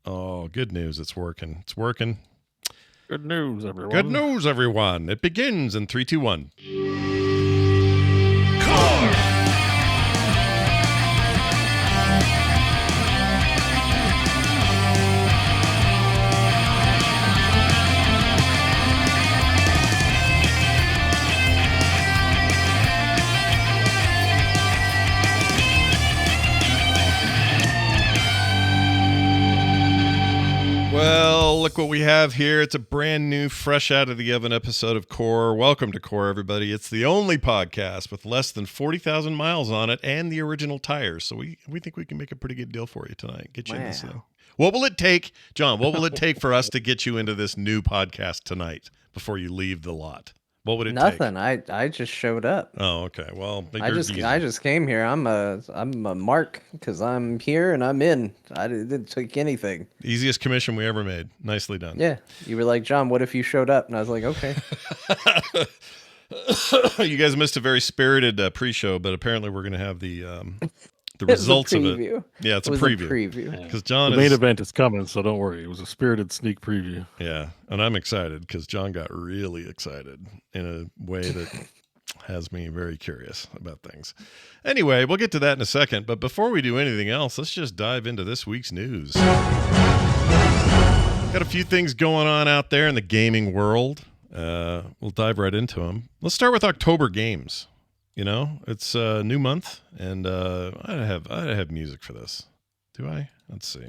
Oh, good news. It's working. It's working. Good news, everyone. Good news, everyone. It begins in 3, 2, 1. Well, look what we have here. It's a brand new, fresh out of the oven episode of Core. Welcome to Core, everybody. It's the only podcast with less than 40,000 miles on it and the original tires. So we think we can make a pretty good deal for you tonight. Get you in this thing. What will it take, John, what will it take for us to get you into this new podcast tonight before you leave the lot? What would it take? Nothing. I just showed up. Oh, okay. Well, I just came here. I'm a mark because I'm here and I'm in. I didn't take anything. Easiest commission we ever made. Nicely done. Yeah. You were like, John, what if you showed up? And I was like, okay. You guys missed a very spirited pre-show, but apparently we're going to have the results of it. Yeah, it's a preview. Because John, the main event is coming, so don't worry. It was a spirited sneak preview. Yeah, and I'm excited because John got really excited in a way that has me very curious about things. Anyway, we'll get to that in a second. But before we do anything else, let's just dive into this week's news. Got a few things going on out there in the gaming world. We'll dive right into them. Let's start with October games. You know, it's a new month, and I have music for this. Do I? Let's see.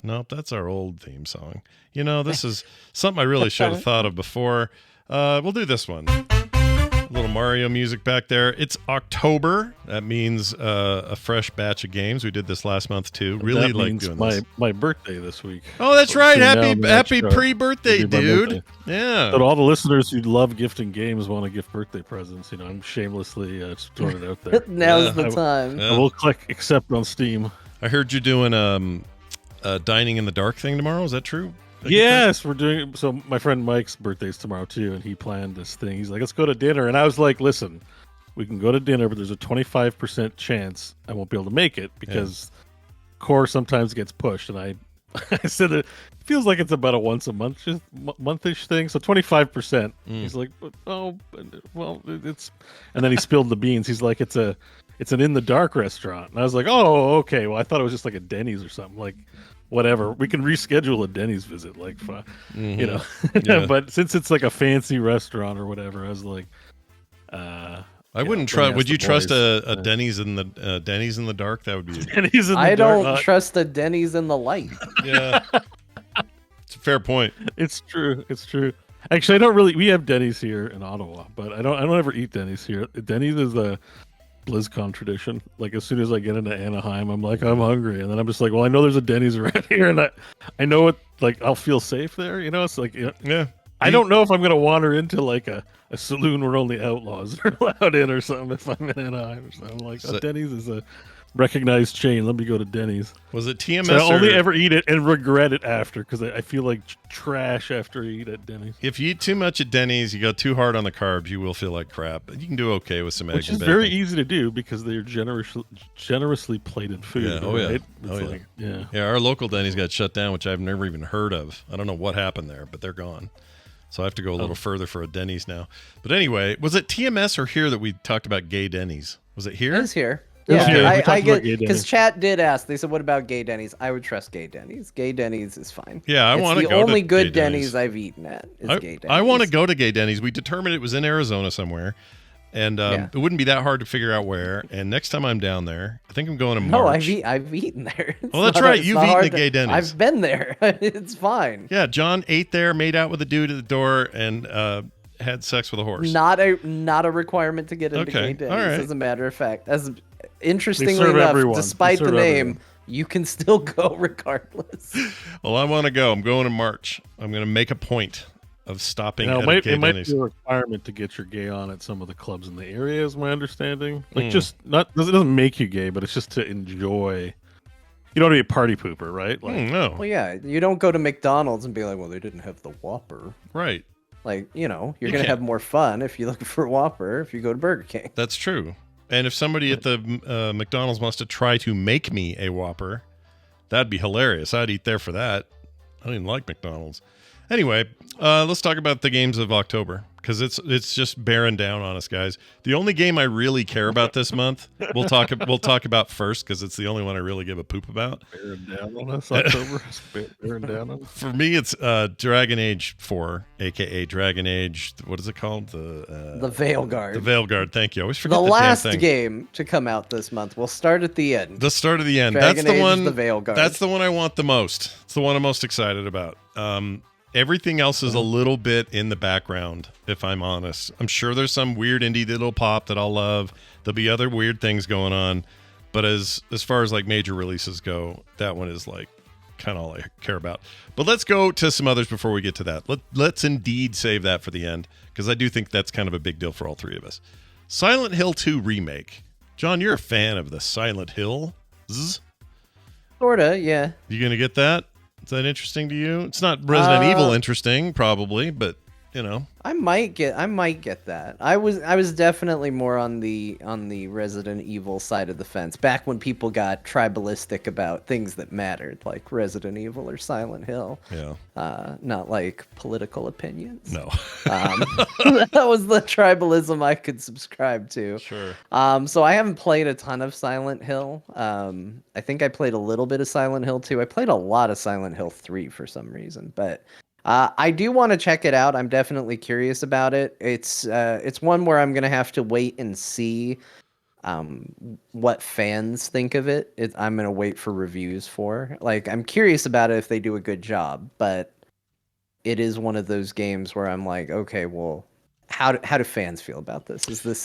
Nope, that's our old theme song. You know, this is something I really should have thought of before. We'll do this one. A little Mario music back there. It's October. That means a fresh batch of games. We did this last month too. Really like doing this. My birthday this week. Oh, that's right. Happy pre-birthday, dude. Yeah. But all the listeners who love gifting games want to gift birthday presents. You know, I'm shamelessly throwing it out there. Now's the time. I will click accept on Steam. I heard you're doing a dining in the dark thing tomorrow. Is that true? Yes, we're doing. So my friend Mike's birthday's tomorrow too, and he planned this thing. He's like, "Let's go to dinner," and I was like, "Listen, we can go to dinner, but there's a 25% chance I won't be able to make it because Core sometimes gets pushed." And I said it feels like it's about a once a month, monthish thing. So 25%. He's like, "Oh, well, it's," and then he spilled the beans. He's like, "It's an in the dark restaurant," and I was like, "Oh, okay. Well, I thought it was just like a Denny's or something like." Whatever, we can reschedule a Denny's visit, like, you know. Yeah. But since it's like a fancy restaurant or whatever, I was like, I wouldn't trust. Would you trust a Denny's in the dark? That would be Denny's in the I dark. don't trust a Denny's in the light. Yeah, it's a fair point. It's true. It's true. Actually, I don't really. We have Denny's here in Ottawa, but I don't ever eat Denny's here. Denny's is a BlizzCon tradition. Like as soon as I get into Anaheim, I'm like, I'm hungry, and then I'm just like, well, I know there's a Denny's around here, and I know it. Like I'll feel safe there. You know, it's like, yeah. I don't know if I'm gonna wander into like a saloon where only outlaws are allowed in or something. If I'm in Anaheim or something, I'm like, Denny's is a recognized chain. Let me go to Denny's. Was it TMS? So I only ever eat it and regret it after because I feel like trash after I eat at Denny's. If you eat too much at Denny's, you go too hard on the carbs, you will feel like crap. But you can do okay with some eggs. Which is and bacon. very easy to do because they're generously plated food. Yeah. Oh yeah. Right? Yeah. Our local Denny's got shut down, which I've never even heard of. I don't know what happened there, but they're gone. So I have to go a little further for a Denny's now. But anyway, was it TMS or here that we talked about gay Denny's? Was it here? It was here. Yeah, okay. I get because chat did ask. They said, "What about gay Denny's?" I would trust gay Denny's. Gay Denny's is fine. Yeah, I want to go to the only good gay Denny's I've eaten at is gay Denny's. I want to go to gay Denny's. We determined it was in Arizona somewhere, and it wouldn't be that hard to figure out where. And next time I'm down there, I think I'm going in March. No, I've eaten there. Well, that's right. You've eaten at gay Denny's. I've been there. It's fine. Yeah, John ate there, made out with a dude at the door, and had sex with a horse. Not a requirement to get into gay Denny's. Right. As a matter of fact, interestingly enough, despite the name, you can still go regardless. Well, I want to go. I'm going in March. I'm going to make a point of stopping at gay Denny's. It might be a requirement to get your gay on at some of the clubs in the area, is my understanding. Like, just not it doesn't make you gay, but it's just to enjoy. You don't want to be a party pooper, right? Like, no. Well, yeah, you don't go to McDonald's and be like, well, they didn't have the Whopper. Right. Like, you're going to have more fun if you look for Whopper if you go to Burger King. That's true. And if somebody at the McDonald's wants to try to make me a Whopper, That'd be hilarious. I'd eat there for that. I don't even like McDonald's. Anyway, let's talk about the games of October, because it's just bearing down on us, guys. The only game I really care about this month, we'll talk about first, because it's the only one I really give a poop about. Bearing down on us, October. Bearing down on us. For me, it's Dragon Age 4, aka Dragon Age. What is it called? The Veilguard. The Veilguard. Thank you. I always forget The the last damn thing. game to come out this month. We'll start at the end. The start of the end. Dragon That's the Age, one. the Veilguard. That's the one I want the most. It's the one I'm most excited about. Everything else is a little bit in the background, if I'm honest. I'm sure there's some weird indie that'll pop that I'll love. There'll be other weird things going on. But as far as like major releases go, that one is like kind of all I care about. But let's go to some others before we get to that. Let's indeed save that for the end, because I do think that's kind of a big deal for all three of us. Silent Hill 2 Remake. John, you're a fan of the Silent Hill? Sorta, yeah. You going to get that? Is that interesting to you? It's not Resident Evil interesting, probably, but you know. I might get that. I was definitely more on the Resident Evil side of the fence back when people got tribalistic about things that mattered, like Resident Evil or Silent Hill. Yeah. Not like political opinions. No. That was the tribalism I could subscribe to. Sure. So I haven't played a ton of Silent Hill. I think I played a little bit of Silent Hill 2. I played a lot of Silent Hill 3 for some reason, but I do want to check it out. I'm definitely curious about it. It's one where I'm gonna have to wait and see what fans think of it. I'm gonna wait for reviews for. Like, I'm curious about it if they do a good job, but it is one of those games where I'm like, okay, well, how do fans feel about this? Is this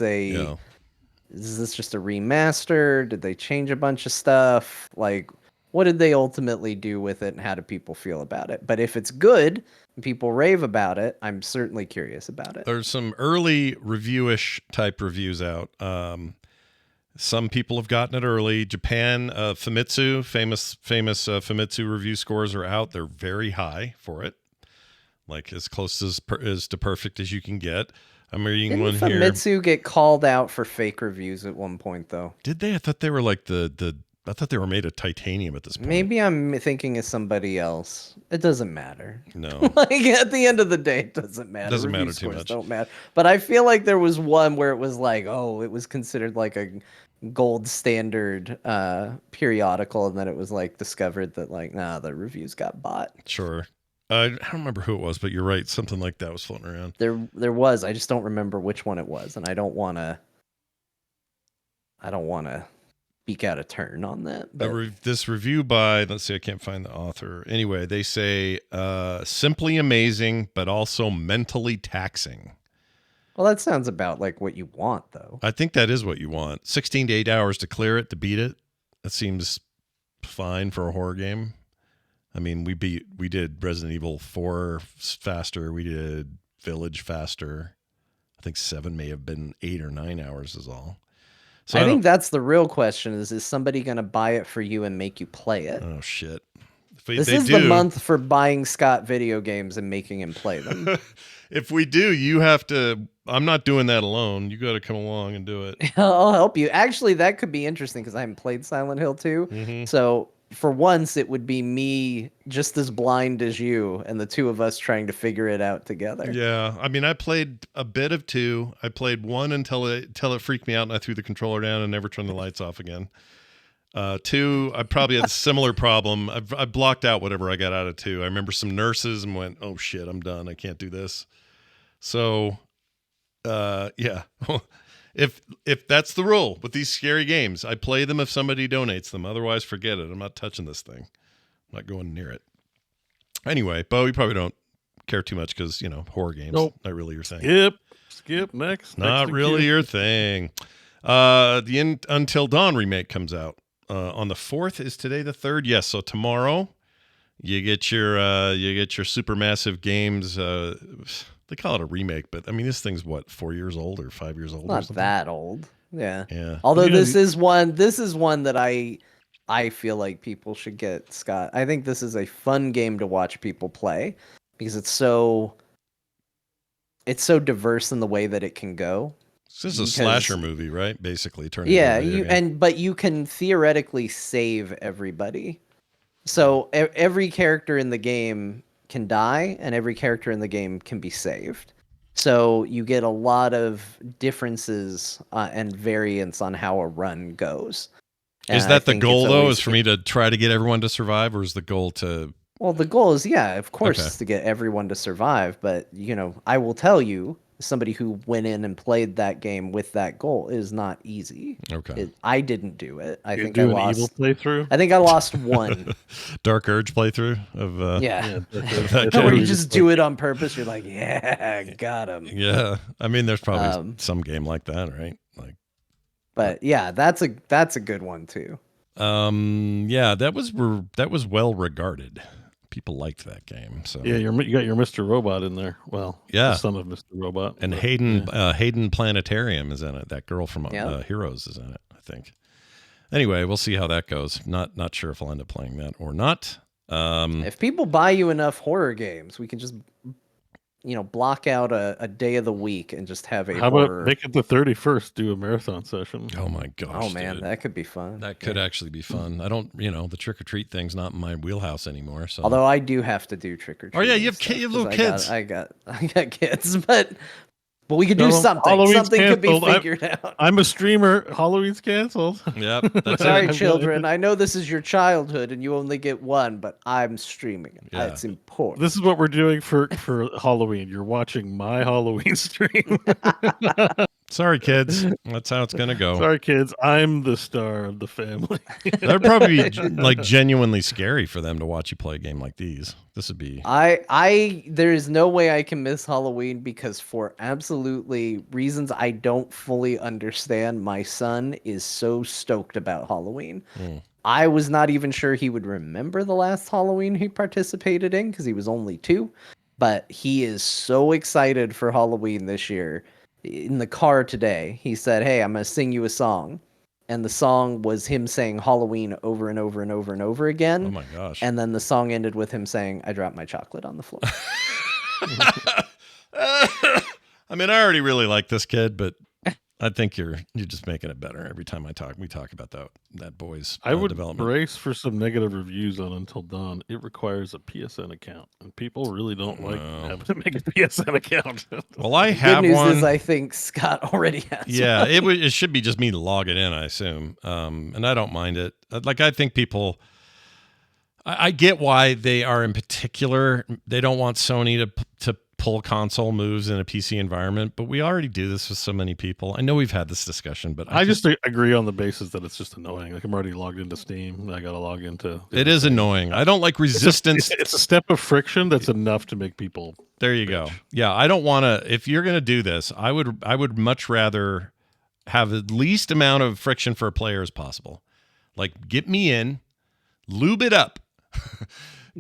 just a remaster? Did they change a bunch of stuff? Like, what did they ultimately do with it, and how do people feel about it? But if it's good and people rave about it, I'm certainly curious about it. There's some early reviewish type reviews out. Some people have gotten it early. Japan, Famitsu, famous Famitsu review scores are out. They're very high for it, like as close as to perfect as you can get. I'm reading Didn't one here. Famitsu get called out for fake reviews at one point, though? Did they? I thought they were like I thought they were made of titanium at this point. Maybe I'm thinking of somebody else. It doesn't matter. No. Like, at the end of the day, it doesn't matter. Doesn't Review matter too scores much. Don't matter. But I feel like there was one where it was like, oh, it was considered like a gold standard periodical, and then it was like discovered that like, nah, the reviews got bought. Sure. I don't remember who it was, but you're right. Something like that was floating around. There was. I just don't remember which one it was, and I don't want to speak out of turn on that. But This review by, let's see, I can't find the author. Anyway, they say simply amazing, but also mentally taxing. well, that sounds about like what you want, though. I think that is what you want. 16 to 8 hours to clear it, to beat it. That seems fine for a horror game. I mean, we did Resident Evil 4 faster. We did Village faster. I think 7 may have been 8 or 9 hours is all. So I think that's the real question: is somebody going to buy it for you and make you play it? Oh shit! This is the month for buying Scott video games and making him play them. If we do, you have to. I'm not doing that alone. You got to come along and do it. I'll help you. Actually, that could be interesting because I haven't played Silent Hill 2. Mm-hmm. So for once, it would be me just as blind as you, and the two of us trying to figure it out together. Yeah, I mean, I played a bit of 2. I played 1 until it freaked me out, and I threw the controller down and never turned the lights off again. 2, I probably had a similar problem. I blocked out whatever I got out of 2. I remember some nurses and went, "Oh shit, I'm done. I can't do this." So, yeah. If that's the rule with these scary games, I play them if somebody donates them. Otherwise, forget it. I'm not touching this thing. I'm not going near it. Anyway, Bo, you probably don't care too much because, horror games. Nope. Not really your thing. Skip, next. Not next really queue. your thing. The Until Dawn remake comes out on the 4th. Is today the 3rd? Yes. So tomorrow you get your Supermassive Games. They call it a remake, but I mean, this thing's what, 4 years old or 5 years old? Not that old. Yeah. Yeah. Although this is one that I feel like people should get, Scott. I think this is a fun game to watch people play because it's so diverse in the way that it can go. This is a slasher movie, right? Basically, but you can theoretically save everybody. So every character in the game can die, and every character in the game can be saved. So you get a lot of differences and variance on how a run goes. Is And I that the think goal, it's though, always is for me to try to get everyone to survive, or is the goal to... Well, the goal is, yeah, of course, Okay. is to get everyone to survive. But, I will tell you, somebody who went in and played that game with that goal is not easy. Okay. I didn't do it. I You think do I an lost. evil playthrough. I think I lost one. Dark Urge playthrough of... Yeah. that Where game. you just do it on purpose. You're like, yeah, got him. Yeah. I mean, there's probably some game like that, right? Like, But yeah, that's a good one too. yeah, that was well regarded. People liked that game. So Yeah, you got your Mr. Robot in there. Well, yeah, the son of Mr. Robot. and but, Hayden Planetarium is in it. That girl from Heroes is in it, I think. Anyway, we'll see how that goes. Not sure if I'll end up playing that or not. If people buy you enough horror games, we can just block out a day of the week and just have a How horror. about make it the 31st? Do a marathon session. Oh my gosh! Oh man, dude. that could be fun. That could actually be fun. I don't, the trick or treat thing's not in my wheelhouse anymore. So, Although I do have to do trick or treat. oh yeah, you have little kids. I got kids, but we could do something. Halloween's Something could be canceled. figured out. I'm a streamer. Halloween's canceled. Yep. That's Sorry, it. children. I know this is your childhood and you only get one, but I'm streaming it. Yeah. It's important. This is what we're doing for Halloween. You're watching my Halloween stream. Sorry, kids. That's how it's gonna go. Sorry, kids. I'm the star of the family. That'd probably be like genuinely scary for them to watch you play a game like these. This would be. There is no way I can miss Halloween because for absolutely reasons I don't fully understand, my son is so stoked about Halloween. I was not even sure he would remember the last Halloween he participated in because he was only 2, but he is so excited for Halloween this year. In the car today, he said, "Hey, I'm going to sing you a song." And the song was him saying Halloween over and over and over and over again. Oh my gosh. And then the song ended with him saying, "I dropped my chocolate on the floor." I mean, I already really like this kid, but I think you're just making it better every time we talk about that boy's I would development. brace for some negative reviews on Until Dawn. It requires a PSN account, and people really don't like having to make a PSN account. Well, I have Good news one. is I think Scott already has. Yeah, one. it should be just me logging in, I assume. And I don't mind it. Like, I think people, I get why they are in particular. They don't want Sony to pull console moves in a PC environment, but we already do this with so many people. I know we've had this discussion, but I just agree on the basis that it's just annoying. Like, I'm already logged into Steam. And I got to log into. It is annoying. I don't like resistance. It's a step of friction that's enough to make people. There you go. Yeah, I don't want to. If you're going to do this, I would much rather have the least amount of friction for a player as possible. Like, get me in, lube it up,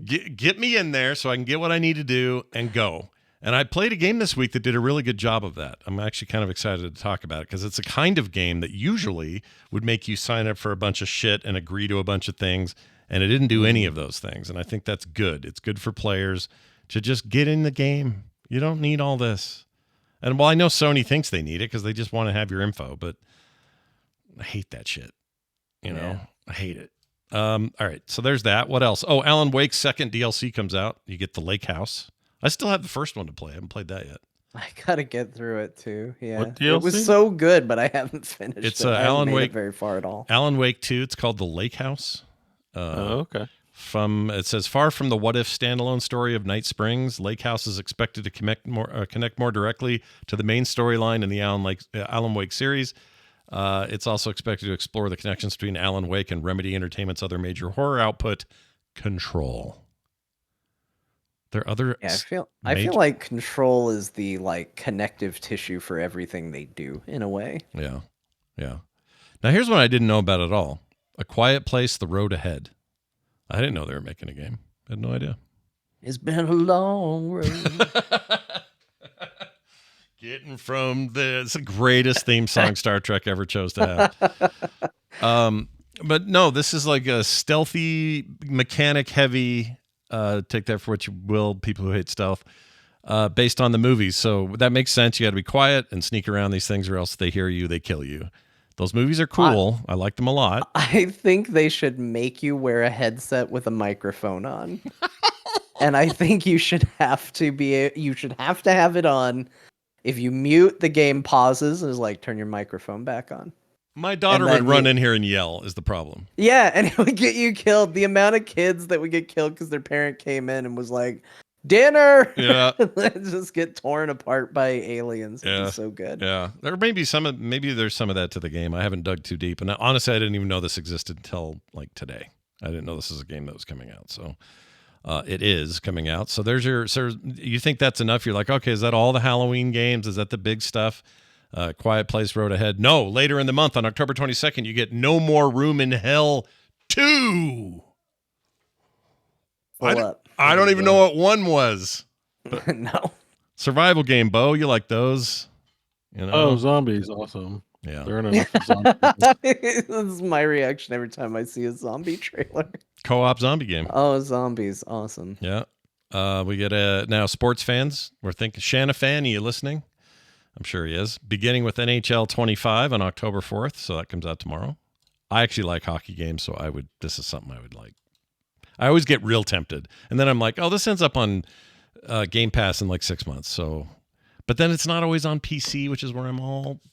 get me in there so I can get what I need to do and go. And I played a game this week that did a really good job of that. I'm actually kind of excited to talk about it because it's a kind of game that usually would make you sign up for a bunch of shit and agree to a bunch of things, and it didn't do any of those things. And I think that's good. It's good for players to just get in the game. You don't need all this. And while I know Sony thinks they need it because they just want to have your info, but I hate that shit. I hate it. All right, so there's that. What else? Oh, Alan Wake's second DLC comes out. You get the lake house. I still have the first one to play. I haven't played that yet. I gotta get through it too. Yeah, What it was DLC? so good, but I haven't finished. It's it. I haven't Alan made it Wake very far at all. Alan Wake 2. It's called the Lake House. Okay. It says far from the what if standalone story of Night Springs, Lake House is expected to connect more directly to the main storyline in the Alan Wake series. It's also expected to explore the connections between Alan Wake and Remedy Entertainment's other major horror output, Control. There are other. Yeah, I feel like Control is the connective tissue for everything they do in a way. Yeah. Now here's one I didn't know about at all: A Quiet Place: The Road Ahead. I didn't know they were making a game. I had no idea. It's been a long road. Getting from it's the greatest theme song Star Trek ever chose to have. But no, this is like a stealthy, mechanic heavy. Take that for what you will, people who hate stealth. Based on the movies, so that makes sense. You got to be quiet and sneak around these things, or else they hear you, they kill you. Those movies are cool. I like them a lot. I think they should make you wear a headset with a microphone on. And I think you should have to have it on. If you mute, the game pauses and is like, turn your microphone back on. My daughter would run in here and yell is the problem. Yeah, and it would get you killed. The amount of kids that would get killed because their parent came in and was like, dinner! Yeah. Just get torn apart by aliens. It'd be so good. Yeah. There may be maybe there's some of that to the game. I haven't dug too deep. And honestly, I didn't even know this existed until like today. I didn't know this was a game that was coming out. So it is coming out. So you think that's enough? You're like, okay, is that all the Halloween games? Is that the big stuff? Quiet Place Road Ahead. No, later in the month on October 22nd, you get No More Room in Hell 2. I don't even know what 1 was. No. Survival game, Bo. You like those? You know? Oh, zombies. Awesome. Yeah. There are enough zombies. This is my reaction every time I see a zombie trailer. Co-op zombie game. Oh, zombies. Awesome. Yeah. We get now sports fans. We're thinking Shanna fan. Are you listening? I'm sure he is. Beginning with NHL 25 on October 4th. So that comes out tomorrow. I actually like hockey games. So this is something I would like. I always get real tempted. And then I'm like, oh, this ends up on Game Pass in like 6 months. So, but then it's not always on PC, which is where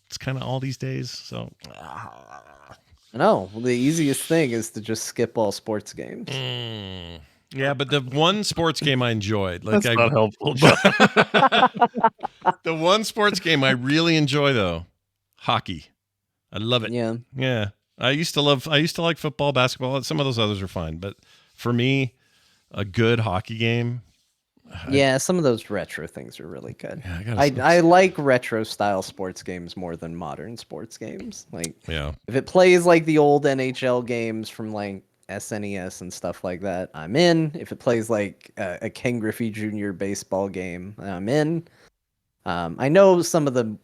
it's kind of all these days. So, no, the easiest thing is to just skip all sports games. Yeah, but the one sports game I enjoyed, like That's not helpful. The one sports game I really enjoy though, hockey. I love it. Yeah. Yeah. I used to like football, basketball. Some of those others are fine, but for me, a good hockey game. Yeah, some of those retro things are really good. Yeah, I like retro style sports games more than modern sports games. Like, yeah, if it plays like the old NHL games from like SNES and stuff like that, I'm in. If it plays like a Ken Griffey Jr. baseball game, I'm in. I know some of the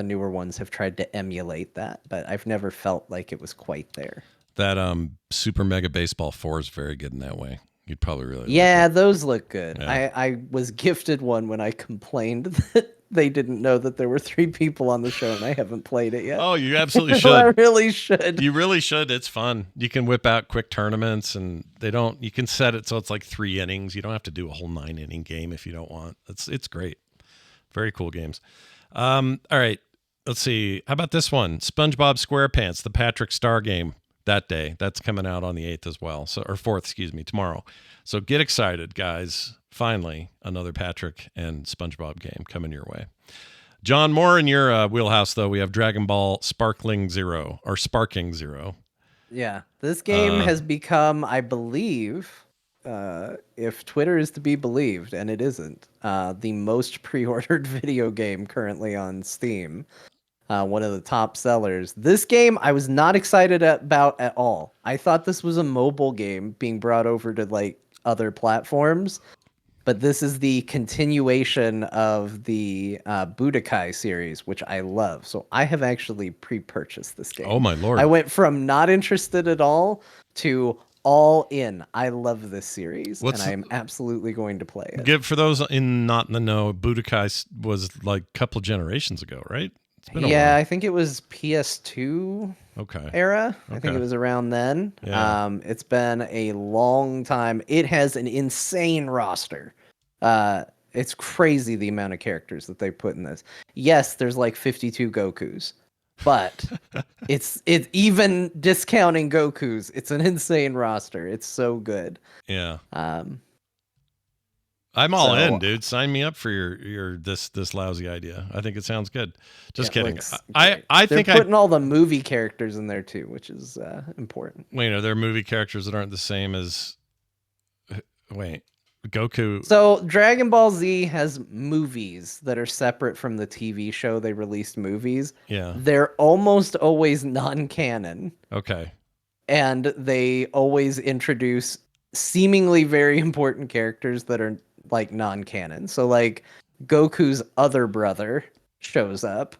newer ones have tried to emulate that, but I've never felt like it was quite there. That Super Mega Baseball 4 is very good in that way. You'd probably really like those look good. Yeah. I was gifted one when I complained that they didn't know that there were 3 people on the show and I haven't played it yet. Oh, you absolutely should. I really should. You really should. It's fun. You can whip out quick tournaments and you can set it so it's like 3 innings. You don't have to do a whole 9-inning game if you don't want. It's great. Very cool games. All right. Let's see. How about this one? SpongeBob SquarePants, the Patrick Star game. That day. That's coming out on the 8th as well. Or 4th, tomorrow. So get excited, guys. Finally, another Patrick and SpongeBob game coming your way. John, more in your wheelhouse, though. We have Dragon Ball Sparking Zero. Yeah. This game has become, I believe, if Twitter is to be believed, and it isn't, the most pre-ordered video game currently on Steam. One of the top sellers. This game I was not excited about at all. I thought this was a mobile game being brought over to like other platforms, but this is the continuation of the Budokai series, which I love. So I have actually pre-purchased this game. Oh my lord! I went from not interested at all to all in. I love this series, and I am absolutely going to play it. For those not in the know, Budokai was like a couple generations ago, right? It's been a while. I think it was PS2 era. I think it was around then. Yeah. It's been a long time. It has an insane roster. It's crazy the amount of characters that they put in this. Yes, there's like 52 Gokus, but it's even discounting Gokus. It's an insane roster. It's so good. Yeah. I'm all in, dude. Sign me up for your this lousy idea. I think it sounds good. Just kidding. I think they're putting all the movie characters in there too, which is important. Wait, are there movie characters that aren't the same as Goku? So Dragon Ball Z has movies that are separate from the TV show. They released movies. Yeah. They're almost always non-canon. Okay. And they always introduce seemingly very important characters that are like non-canon. So like Goku's other brother shows up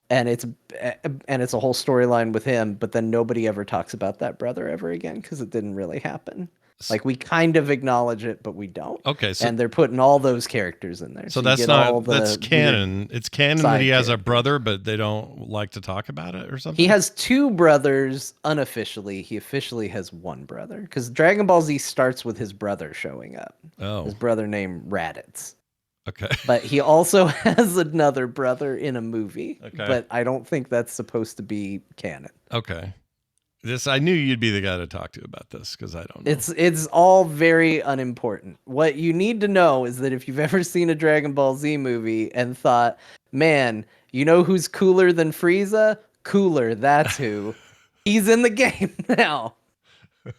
and it's a whole storyline with him, but then nobody ever talks about that brother ever again because it didn't really happen. Like we kind of acknowledge it, but we don't. Okay, so and they're putting all those characters in there. so you that's get not all the that's canon. It's canon that side he has a characters. brother, but they don't like to talk about it or something. He has 2 brothers unofficially. He officially has 1 brother because Dragon Ball Z starts with his brother showing up. Oh, His brother named Raditz. okay. But he also has another brother in a movie. Okay. But I don't think that's supposed to be canon. Okay. I knew you'd be the guy to talk to about this because I don't know. It's all very unimportant. What you need to know is that if you've ever seen a Dragon Ball Z movie and thought, man, you know who's cooler than Frieza? Cooler, that's who. He's in the game now.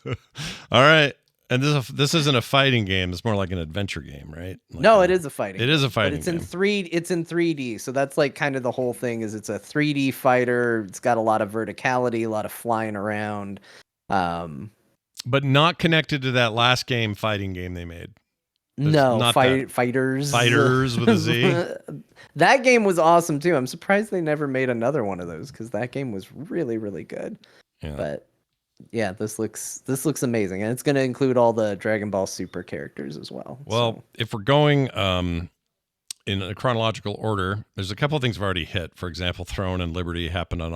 All right. And this isn't a fighting game. It's more like an adventure game, right? Like No, it is a fighting. It is a But fighting it's game. It's in 3D, so that's like kind of the whole thing. Is it's a 3D fighter. It's got a lot of verticality, a lot of flying around. But not connected to that last fighting game they made. No, not fighters. Fighters with a Z. That game was awesome too. I'm surprised they never made another one of those because that game was really, really good. Yeah. But yeah, this looks amazing, and it's going to include all the Dragon Ball Super characters as well. Well, so. if we're going in a chronological order, there's a couple of things we've already hit. For example, Throne and Liberty happened on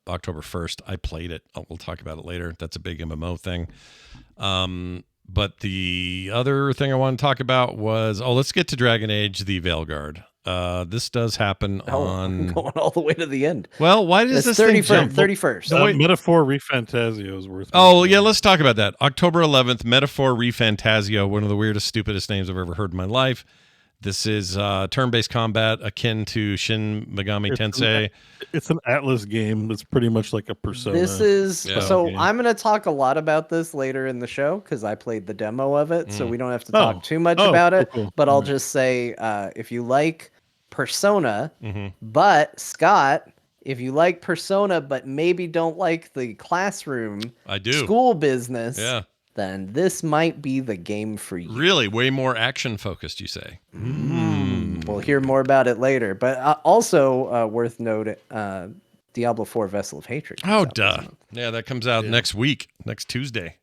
October 1st. I played it. We'll talk about it later. That's a big MMO thing. But the other thing I want to talk about was, let's get to Dragon Age, the Veilguard. This does happen on... going all the way to the end. Well, why does this thing jump? 31st. Metaphor Refantasio is worth Oh, yeah, let's talk about that. October 11th, Metaphor Refantasio, one of the weirdest, stupidest names I've ever heard in my life. This is turn-based combat akin to Shin Megami Tensei. It's an Atlas game that's pretty much like a Persona. This is so game. I'm going to talk a lot about this later in the show because I played the demo of it, so we don't have to talk too much about it. Cool. But I'll just say, if you like Persona, but Scott, if you like Persona but maybe don't like the classroom, I do. school business, Yeah. then this might be the game for you. Really? Way more action-focused, you say? We'll hear more about it later. But also worth noting, Diablo 4 Vessel of Hatred. Oh, duh. Yeah, that comes out next week, next Tuesday.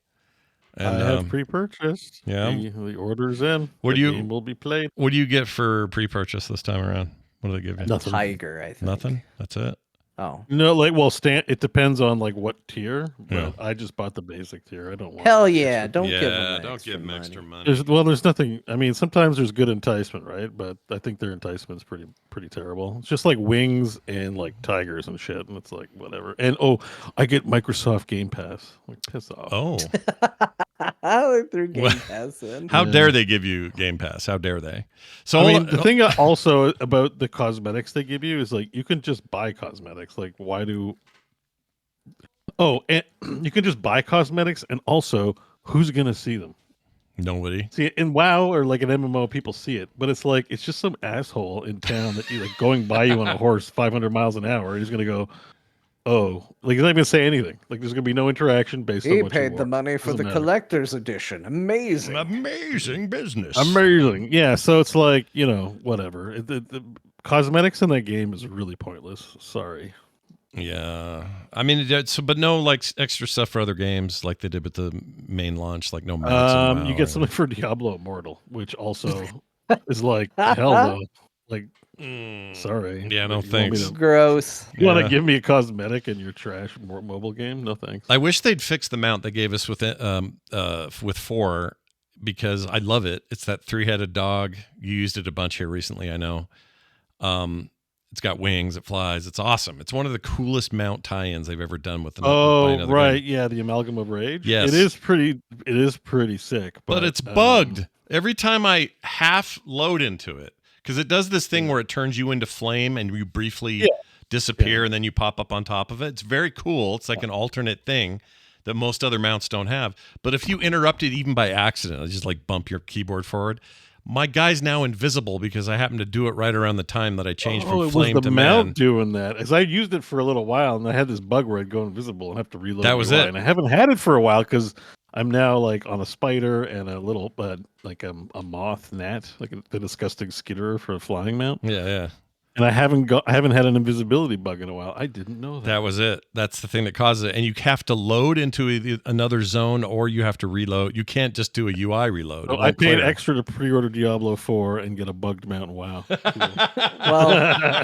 And I have pre-purchased. Yeah. The order's in. What the do you- game will be played. What do you get for pre-purchase this time around? What do they give you? Nothing. Tiger, I think. Nothing? That's it? Oh. No, it depends on like what tier. But Yeah. I just bought the basic tier. I don't want. Hell yeah. extra- Don't give them Yeah, extra don't give them money. extra money. There's nothing. I mean, sometimes there's good enticement, right? But I think their enticement is pretty terrible. It's just like wings and like tigers and shit, and it's like whatever. And I get Microsoft Game Pass. Like piss off. Oh. They threw Game Well, Pass in. How dare they give you Game Pass? How dare they? So I mean, the thing also about the cosmetics they give you is like you can just buy cosmetics. Like, why do? Oh, and you can just buy cosmetics, and also, who's gonna see them? nobody. See, in WoW or like an MMO, people see it, but it's like it's just some asshole in town that like going by you on a horse 500 miles an hour. He's gonna go, like he's not gonna say anything. Like there's gonna be no interaction based on He what paid you the wore. money for Doesn't the matter. collector's edition. Amazing. Amazing business. Amazing. Yeah, so it's like, whatever. The cosmetics in that game is really pointless. Sorry. Yeah. I mean, but no like extra stuff for other games like they did with the main launch, like no mods. in WoW You get or- something for Diablo Immortal, which also is like, hell no. Like, sorry. Yeah, no Like, you want me thanks. to- Gross. You want Yeah. to give me a cosmetic in your trash mobile game? No thanks. I wish they'd fix the mount they gave us with 4 because I love it. It's that 3-headed dog. You used it a bunch here recently, I know. It's got wings, it flies. It's awesome. It's one of the coolest mount tie-ins they've ever done with Oh, right. game. Yeah, the Amalgam of Rage. Yes. It is pretty sick. But it's bugged. Every time I half load into it, because it does this thing where it turns you into flame and you briefly disappear and then you pop up on top of it. It's very cool. It's like an alternate thing that most other mounts don't have. But if you interrupt it even by accident, just like bump your keyboard forward, my guy's now invisible because I happened to do it right around the time that I changed from flame it was to the mount man. doing that. As I used it for a little while, and I had this bug where I'd go invisible and have to reload. That was UI, it. And I haven't had it for a while because I'm now like on a spider and a little, like a moth gnat, like the disgusting skitterer for a flying mount. Yeah, yeah. And I haven't had an invisibility bug in a while. I didn't know that. That was it. That's the thing that causes it. And you have to load into another zone, or you have to reload. You can't just do a UI reload. So I paid extra to pre-order Diablo 4 and get a bugged mount. Wow. Cool. Well,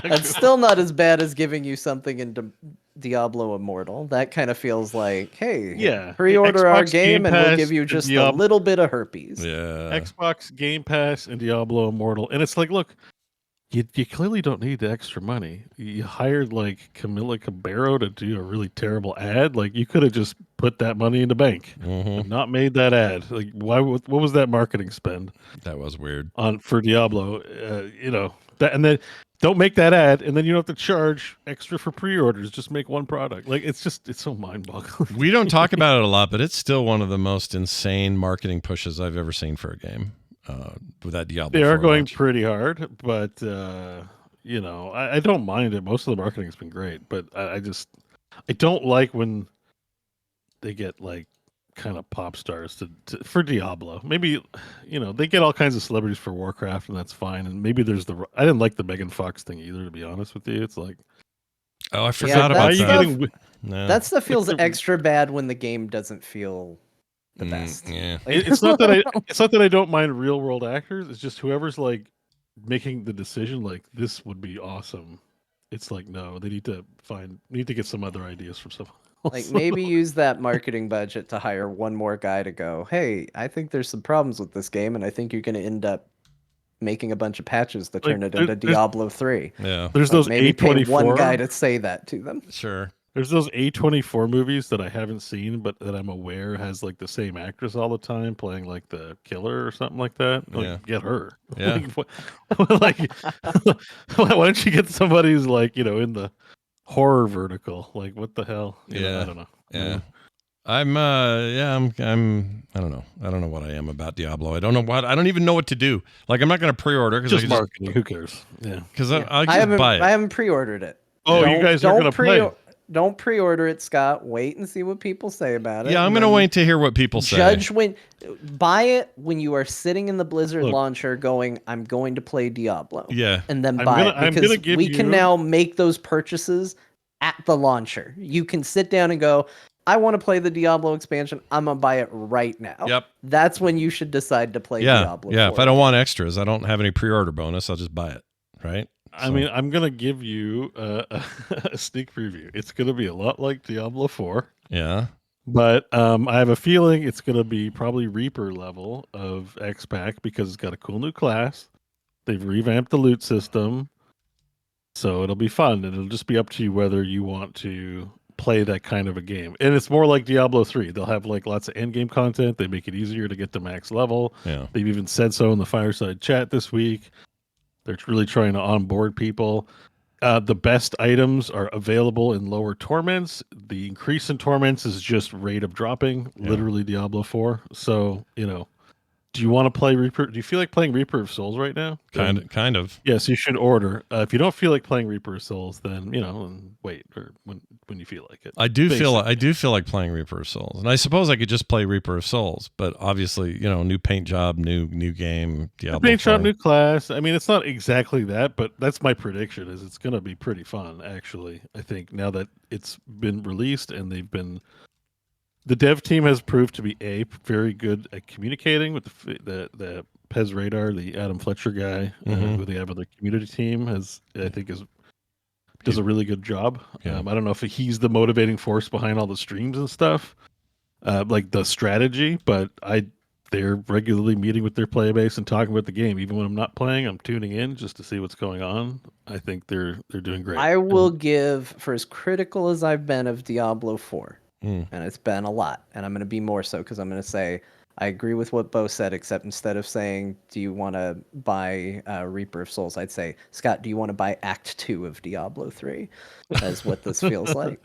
that's still not as bad as giving you something in Diablo Immortal. That kind of feels like, hey, Yeah, pre-order our Xbox game and we'll give you and just a Diablo- little bit of herpes. Yeah. Xbox Game Pass and Diablo Immortal, and it's like, look, you clearly don't need the extra money. You hired like Camila Cabello to do a really terrible ad. Like you could have just put that money in the bank and not made that ad. Like why? What was that marketing spend? That was weird. For Diablo, you know that, and then don't make that ad, and then you don't have to charge extra for pre-orders. Just make one product. Like it's so mind-boggling. We don't talk about it a lot, but it's still one of the most insane marketing pushes I've ever seen for a game. With that Diablo, They are 4 going launch. pretty hard, but you know, I don't mind it. Most of the marketing has been great, but I don't like when they get like kind of pop stars for Diablo. Maybe you know they get all kinds of celebrities for Warcraft, and that's fine. And maybe there's I didn't like the Megan Fox thing either, to be honest with you. It's like, Oh, I forgot that about stuff- that. No. That stuff feels the- extra bad when the game doesn't feel the best. Yeah. it's not that I don't mind real world actors. It's just whoever's like making the decision, like this would be awesome. It's like no, they need to get some other ideas from someone else. Like maybe use that marketing budget to hire one more guy to go, hey, I think there's some problems with this game, and I think you're going to end up making a bunch of patches that turn it into Diablo 3. Yeah. There's Like, those maybe pay A24 one guy to say that to them. Sure. There's those A24 movies that I haven't seen, but that I'm aware has like the same actress all the time playing like the killer or something like that. Like, Yeah. get her. Yeah. Like, why don't you get somebody who's like, you know, in the horror vertical? Like, what the hell? You know, Yeah. I don't know. Yeah. I'm I don't know. I don't know what I am about Diablo. I don't even know what to do. Like I'm not going to pre-order because Just marketing. Who cares? Yeah. Because I just buy it. I haven't pre-ordered it. Oh, you guys are going to play. Don't pre-order it, Scott. Wait and see what people say about it. Yeah, I'm going to wait to hear what people say. Buy it when you are sitting in the Blizzard launcher going, I'm going to play Diablo. Yeah. And then buy it. Because we can now make those purchases at the launcher. You can sit down and go, I want to play the Diablo expansion. I'm going to buy it right now. Yep. That's when you should decide to play Diablo. Yeah, if I don't want extras, I don't have any pre-order bonus, I'll just buy it, right? I mean, I'm going to give you a sneak preview. It's going to be a lot like Diablo 4. Yeah. But I have a feeling it's going to be probably Reaper level of X-Pack because it's got a cool new class. They've revamped the loot system. So it'll be fun, and it'll just be up to you whether you want to play that kind of a game. And it's more like Diablo 3. They'll have like lots of end-game content. They make it easier to get to max level. Yeah. They've even said so in the Fireside chat this week. They're really trying to onboard people. The best items are available in lower torments. The increase in torments is just rate of dropping, literally Diablo 4. So, you know, do you want to play Reaper? Do you feel like playing Reaper of Souls right now? Kind of. Yes, you should order. If you don't feel like playing Reaper of Souls, then, you know, wait or when you feel like it. I do feel like playing Reaper of Souls. And I suppose I could just play Reaper of Souls, but obviously, you know, new paint job, new game, Diablo. New paint job, new class. I mean, it's not exactly that, but that's my prediction is it's going to be pretty fun actually. I think now that it's been released and the dev team has proved to be very good at communicating with the Pez Radar, the Adam Fletcher guy, who they have on the community team does a really good job. Yeah. I don't know if he's the motivating force behind all the streams and stuff, like the strategy, but they're regularly meeting with their player base and talking about the game. Even when I'm not playing, I'm tuning in just to see what's going on. I think they're doing great. I will give, for as critical as I've been of Diablo 4, and it's been a lot, and I'm going to be more so because I'm going to say I agree with what Bo said, except instead of saying, do you want to buy Reaper of Souls, I'd say, Scott, do you want to buy Act 2 of Diablo 3? That's what this feels like.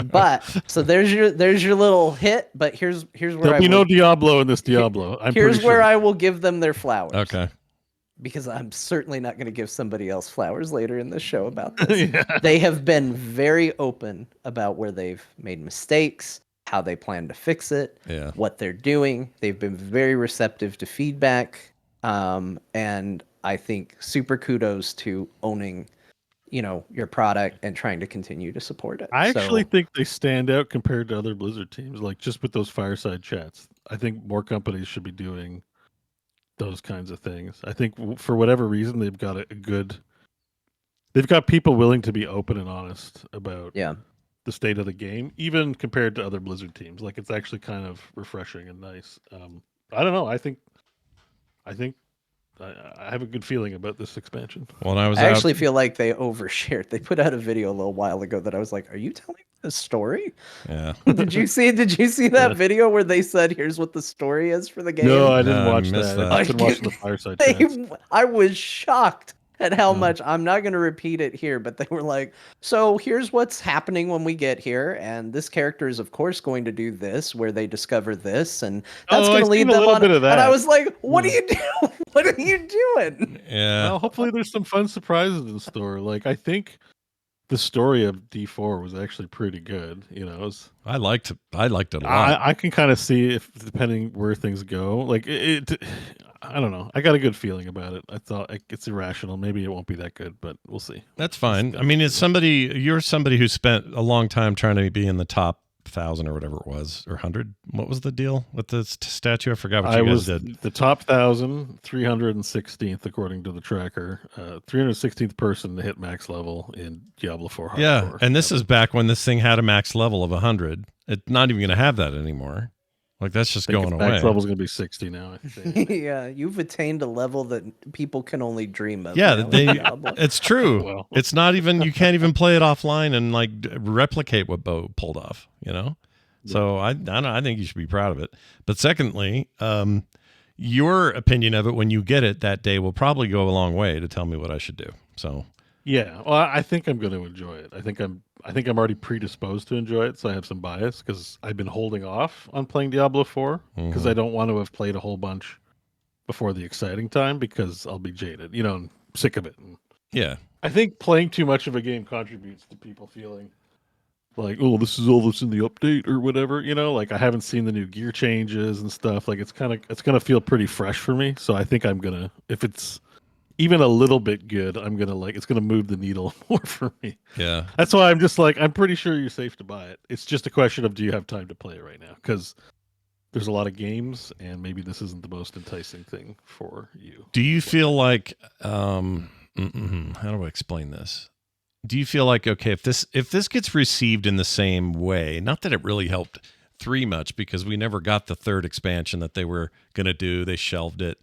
But, so there's your little hit, but here's where There'll be no Diablo in this Diablo. Here's where I will give them their flowers. Okay. Because I'm certainly not going to give somebody else flowers later in this show about this. They have been very open about where they've made mistakes, how they plan to fix it, what they're doing. They've been very receptive to feedback. And I think super kudos to owning your product and trying to continue to support it. I actually So, think they stand out compared to other Blizzard teams, like just with those fireside chats. I think more companies should be doing those kinds of things. I think for whatever reason they've got a good. They've got people willing to be open and honest about yeah. the state of the game, even compared to other Blizzard teams. Like it's actually kind of refreshing and nice. I don't know. I think I have a good feeling about this expansion. When I was I out, actually feel like they overshared. They put out a video a little while ago that I was like, "Are you telling a story?" yeah, Did you see that Yeah. video where they said, "Here's what the story is for the game"? No, I didn't No, I watch missed that. that. I've been watching the fireside chats. I was shocked at how Yeah. much. I'm not going to repeat it here, but they were like, "So here's what's happening when we get here, and this character is of course going to do this, where they discover this, and that's going I've to lead seen a them little on." bit of And I that. was like, "What are Yeah. you doing? What are you doing?" yeah. Well, hopefully there's some fun surprises in store. Like I think the story of D4 was actually pretty good. You know, I liked it a lot. I can kind of see if depending where things go. Like I don't know. I got a good feeling about it. I thought it's irrational. Maybe it won't be that good, but we'll see. That's fine. I mean, you're somebody who spent a long time trying to be in the top 1,000 or whatever it was, or 100. What was the deal with the statue? I forgot what you guys was did. the top 1,316th according to the tracker. 316th person to hit max level in Diablo 4 Hardcore. Yeah, and this is back when this thing had a max level of 100. It's not even going to have that anymore. Like that's just I think going its away. max level is going to be 60 now. I think. Yeah, you've attained a level that people can only dream of. Yeah, now in Diablo. it's true. Well. It's not even, you can't even play it offline and like replicate what Bo pulled off, you know? So I don't know, I think you should be proud of it. But secondly, your opinion of it when you get it that day will probably go a long way to tell me what I should do. So Yeah, well, I think I'm going to enjoy it. I think I'm already predisposed to enjoy it, so I have some bias because I've been holding off on playing Diablo 4 because I don't want to have played a whole bunch before the exciting time because I'll be jaded, you know, and sick of it. And yeah, I think playing too much of a game contributes to people feeling like, oh, this is all that's in the update or whatever, you know. Like I haven't seen the new gear changes and stuff. Like it's gonna feel pretty fresh for me. So I think I'm gonna, if it's even a little bit good, I'm gonna like it's gonna move the needle more for me. yeah. That's why I'm just like I'm pretty sure you're safe to buy it. It's just a question of do you have time to play it right now? Because there's a lot of games, and maybe this isn't the most enticing thing for you. Do you feel like, how do I explain this? Do you feel like, okay, if this gets received in the same way, not that it really helped 3 much because we never got the third expansion that they were going to do, they shelved it.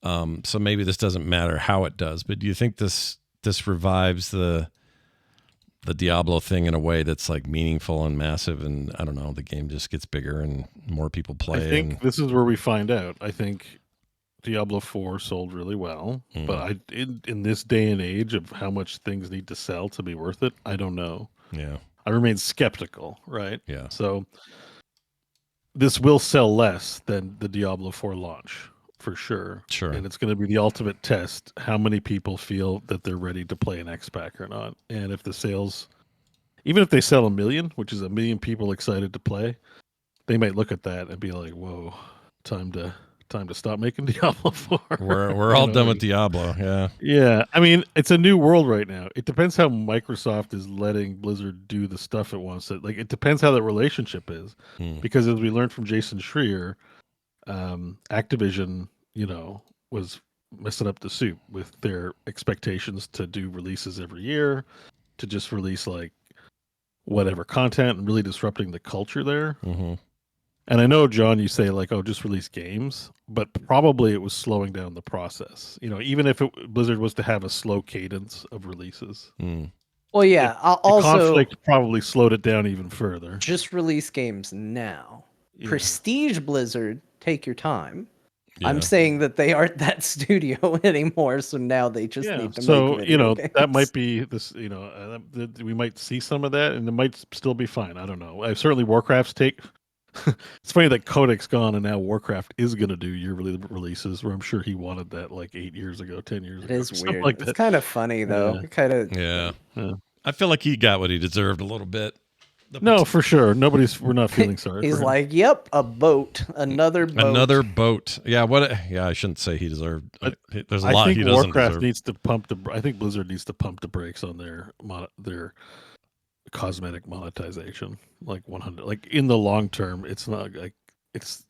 So maybe this doesn't matter how it does, but do you think this revives the Diablo thing in a way that's like meaningful and massive, and I don't know, the game just gets bigger and more people play? I think this is where we find out. I think Diablo 4 sold really well, but in this day and age of how much things need to sell to be worth it, I don't know. Yeah. I remain skeptical, right? Yeah. So this will sell less than the Diablo 4 launch for sure. Sure. And it's going to be the ultimate test how many people feel that they're ready to play an X-Pack or not. And if the sales, even if they sell 1 million, which is 1 million people excited to play, they might look at that and be like, whoa, time to stop making Diablo 4. We're all done with Diablo. Yeah. Yeah. I mean, it's a new world right now. It depends how Microsoft is letting Blizzard do the stuff it wants. Like, it depends how that relationship is. Because as we learned from Jason Schreier, Activision, you know, was messing up the soup with their expectations to do releases every year, to just release like whatever content and really disrupting the culture there. And I know, John, you say like, oh, just release games, but probably it was slowing down the process. You know, even if Blizzard was to have a slow cadence of releases. Well, yeah. The Also, conflict probably slowed it down even further. just release games now. Yeah. Prestige Blizzard, take your time. Yeah. I'm saying that they aren't that studio anymore, so now they just need to so make you know games. that might be this. You know, we might see some of that, and it might still be fine. I don't know. Certainly, Warcraft's take. It's funny that Codex's gone, and now Warcraft is going to do yearly releases. Where I'm sure he wanted that like 8 years ago, 10 years ago. It is weird. Like It's kind of funny though. Yeah. It kind of Yeah. I feel like he got what he deserved a little bit. No, for sure. We're not feeling sorry. He's for him. like, "Yep, a boat, another boat, another boat." Yeah, what? Yeah, I shouldn't say he deserved. There's a I lot think he doesn't Warcraft deserve. needs to pump I think Blizzard needs to pump the brakes on their cosmetic monetization. Like 100. Like in the long term, it's not like it's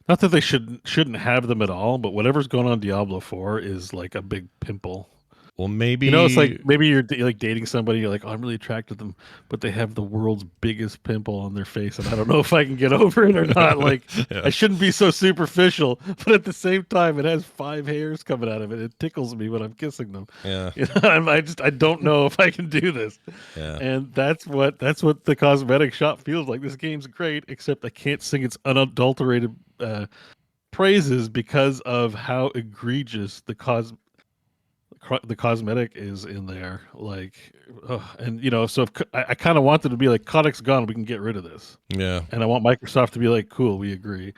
not that they shouldn't have them at all. But whatever's going on Diablo 4 is like a big pimple. Well, maybe It's like maybe you're like dating somebody. You're like, oh, I'm really attracted to them, but they have the world's biggest pimple on their face, and I don't know if I can get over it or not. Like, Yeah. I shouldn't be so superficial, but at the same time, it has 5 hairs coming out of it. It tickles me when I'm kissing them. Yeah. I don't know if I can do this. Yeah. And that's what the cosmetic shop feels like. This game's great, except I can't sing its unadulterated praises because of how egregious the cosmetic is in there, like, and so if I kind of wanted to be like, Kodak's gone, we can get rid of this. Yeah. And I want Microsoft to be like, cool, we agree.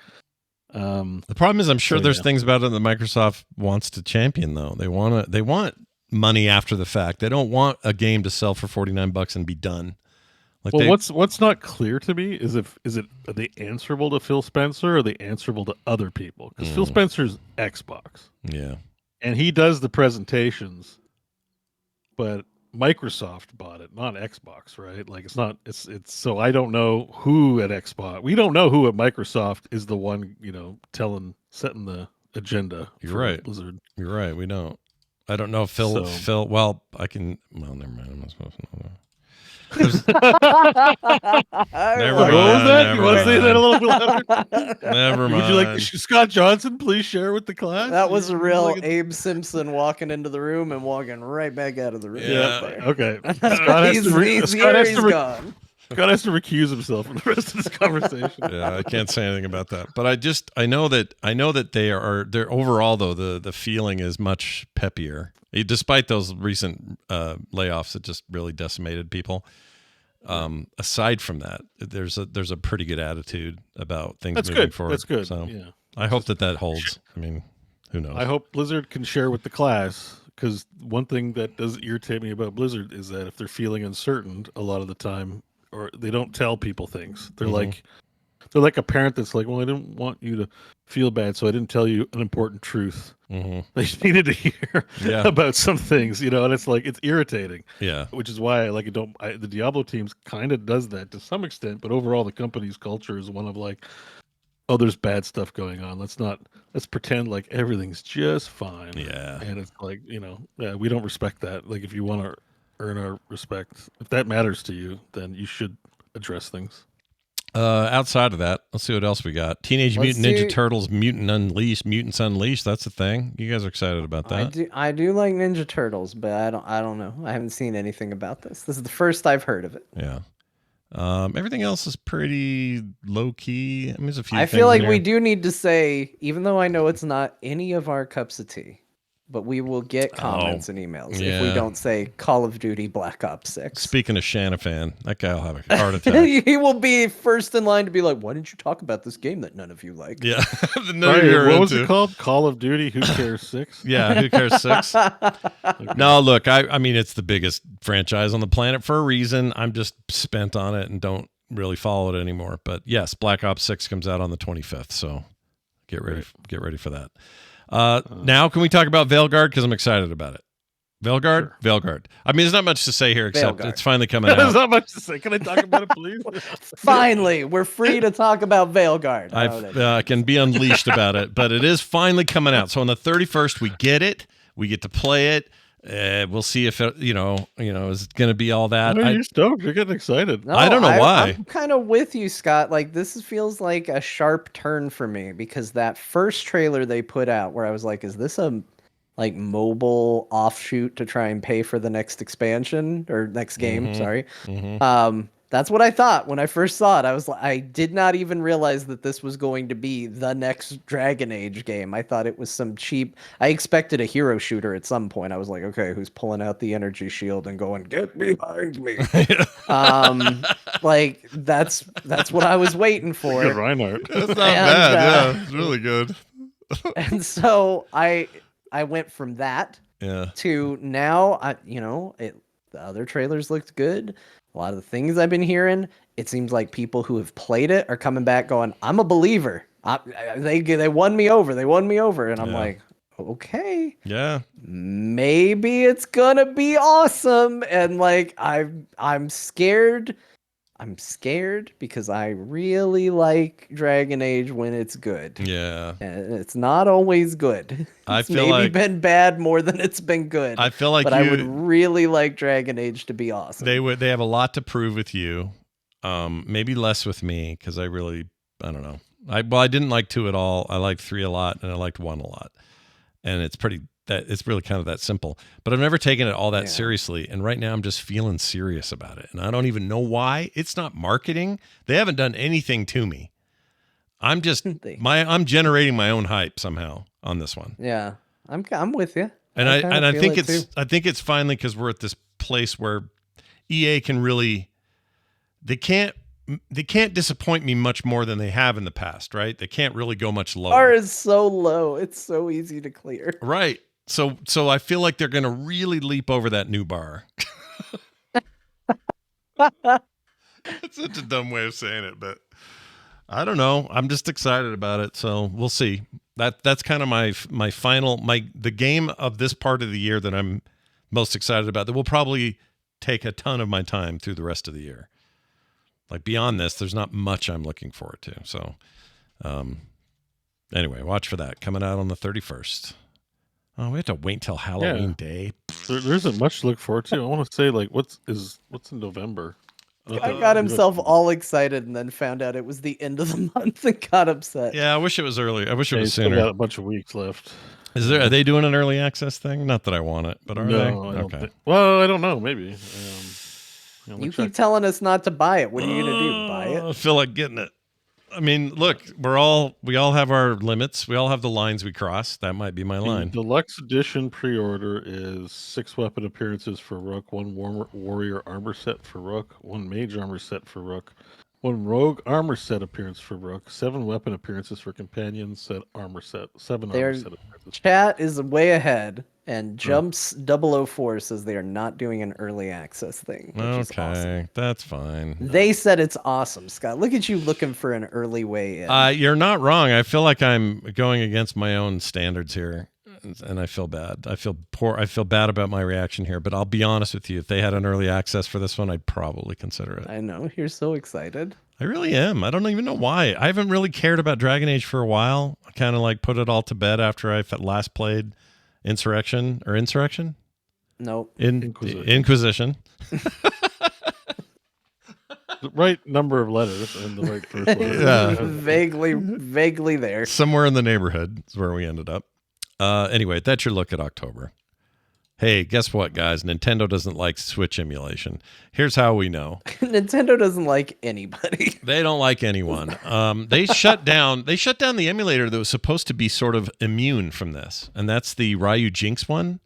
The problem is, I'm sure there's things about it that Microsoft wants to champion, though. They want money after the fact. They don't want a game to sell for $49 and be done. Like, well, what's not clear to me is are they answerable to Phil Spencer, or are they answerable to other people? Because Phil Spencer's Xbox. Yeah. And he does the presentations, but Microsoft bought it, not Xbox, right? Like it's so I don't know who at Xbox. We don't know who at Microsoft is the one, setting the agenda. You're right. Blizzard. You're right. We don't. I don't know if Phil. Well, I can. Well, never mind. I'm not supposed to know that. Never What was that? You want to say that a little bit louder? Never mind. Would you like Scott Johnson please share with the class? That was a real Abe Simpson walking into the room and walking right back out of the room. Yeah. Okay. Scott has to recuse himself from the rest of this conversation. Yeah, I can't say anything about that. But I know that they're overall, though, the feeling is much peppier. Despite those recent layoffs that just really decimated people. Aside from that, there's a pretty good attitude about things moving forward. That's good. So yeah. I hope that holds. I mean, who knows? I hope Blizzard can share with the class, because one thing that does irritate me about Blizzard is that if they're feeling uncertain a lot of the time, or they don't tell people things, they're like a parent that's like, well, I didn't want you to feel bad, so I didn't tell you an important truth they needed to hear about some things, and it's like, it's irritating. Yeah. Which is why the Diablo teams kind of does that to some extent, but overall the company's culture is one of like, oh, there's bad stuff going on. Let's pretend like everything's just fine. Yeah. And it's like, we don't respect that. Like, if you want to earn our respect, if that matters to you, then you should address things. Outside of that, let's see what else we got. Teenage Mutant Ninja Turtles Mutants Unleashed. That's a thing. You guys are excited about that? I do like Ninja Turtles, but I don't know. I haven't seen anything about this. This is the first I've heard of it. Yeah. Everything else is pretty low key. I mean, there's a few. I feel like we do need to say, even though I know it's not any of our cups of tea, but we will get comments and emails if we don't say Call of Duty Black Ops 6. Speaking of Shanafan, that guy will have a heart attack. He will be first in line to be like, why didn't you talk about this game that none of you like? Yeah. What was it called? Call of Duty Who Cares 6? Yeah, Who Cares 6? Okay. No, look, I mean, it's the biggest franchise on the planet for a reason. I'm just spent on it and don't really follow it anymore. But yes, Black Ops 6 comes out on the 25th, so get ready for that. Now, can we talk about Veilguard? Because I'm excited about it. Veilguard? Sure. Veilguard. I mean, there's not much to say here except it's finally coming out. There's not much to say. Can I talk about it, please? Finally, we're free to talk about Veilguard. I can be unleashed about it, but it is finally coming out. So on the 31st, we get it. We get to play it. We'll see if it, is going to be all that. You're stoked. You're getting excited. No, I don't know why. I'm kind of with you, Scott. Like, this feels like a sharp turn for me, because that first trailer they put out, where I was like, is this a mobile offshoot to try and pay for the next expansion or next game? Sorry. That's what I thought when I first saw it. I did not even realize that this was going to be the next Dragon Age game. I thought it was some cheap. I expected a hero shooter at some point. I was like, okay, who's pulling out the energy shield and going, get behind me? Like, that's what I was waiting for. Good Reinhardt. That's not bad. Yeah, it's really good. And so I went from that to now. The other trailers looked good. A lot of the things I've been hearing, it seems like people who have played it are coming back going, I'm a believer. They won me over. They won me over. And I'm like, okay. Yeah. Maybe it's gonna be awesome. And like I'm scared. I'm scared because I really like Dragon Age when it's good. Yeah. And it's not always good. I It's feel maybe like been bad more than it's been good. I feel like but I would really like Dragon Age to be awesome. They have a lot to prove with you. Maybe less with me because I don't know. I didn't like 2 at all. I liked 3 a lot and I liked 1 a lot. And it's really kind of that simple. But I've never taken it all that seriously. And right now I'm just feeling serious about it. And I don't even know why. It's not marketing. They haven't done anything to me. I'm just I'm generating my own hype somehow on this one. Yeah. I'm with you. And I think it's finally because we're at this place where EA can really they can't disappoint me much more than they have in the past, right? They can't really go much lower. Bar is so low. It's so easy to clear. Right. So I feel like they're going to really leap over that new bar. It's such a dumb way of saying it, but I don't know. I'm just excited about it, so we'll see. That's kind of my final the game of this part of the year that I'm most excited about. That will probably take a ton of my time through the rest of the year. Like beyond this, there's not much I'm looking forward to. So, anyway, watch for that coming out on the 31st. Oh, we have to wait until Halloween Day. There isn't much to look forward to. I want to say like what's in November. I got himself all excited and then found out it was the end of the month and got upset. Yeah, I wish it was early. I wish it was still sooner. got a bunch of weeks left. Are they doing an early access thing? Not that I want it, but are they? Okay. Well, I don't know. Maybe. You keep telling us not to buy it. What are you gonna do? Buy it? I feel like getting it. I mean, look, we all have our limits. We all have the lines we cross. That might be my line. The Deluxe Edition pre-order is 6 weapon appearances for Rook, 1 warrior armor set for Rook, 1 mage armor set for Rook, 1 rogue armor set appearance for Rook, 7 weapon appearances for companion set armor set, 7 armor set appearances. Chat is way ahead, and Jumps 004 says they are not doing an early access thing. Which is awesome. That's fine. They said it's awesome, Scott. Look at you looking for an early way in. You're not wrong. I feel like I'm going against my own standards here, and I feel bad. I feel poor. I feel bad about my reaction here, but I'll be honest with you. If they had an early access for this one, I'd probably consider it. I know. You're so excited. I really am. I don't even know why. I haven't really cared about Dragon Age for a while. I kind of like put it all to bed after I last played Insurrection? Nope. Inquisition. The right number of letters and the right first letter. Yeah. Vaguely there. Somewhere in the neighborhood is where we ended up. Anyway, that's your look at October. Hey, guess what, guys? Nintendo doesn't like Switch emulation. Here's how we know. Nintendo doesn't like anybody. They don't like anyone. They shut down the emulator that was supposed to be sort of immune from this, and that's the Ryu Jinx one.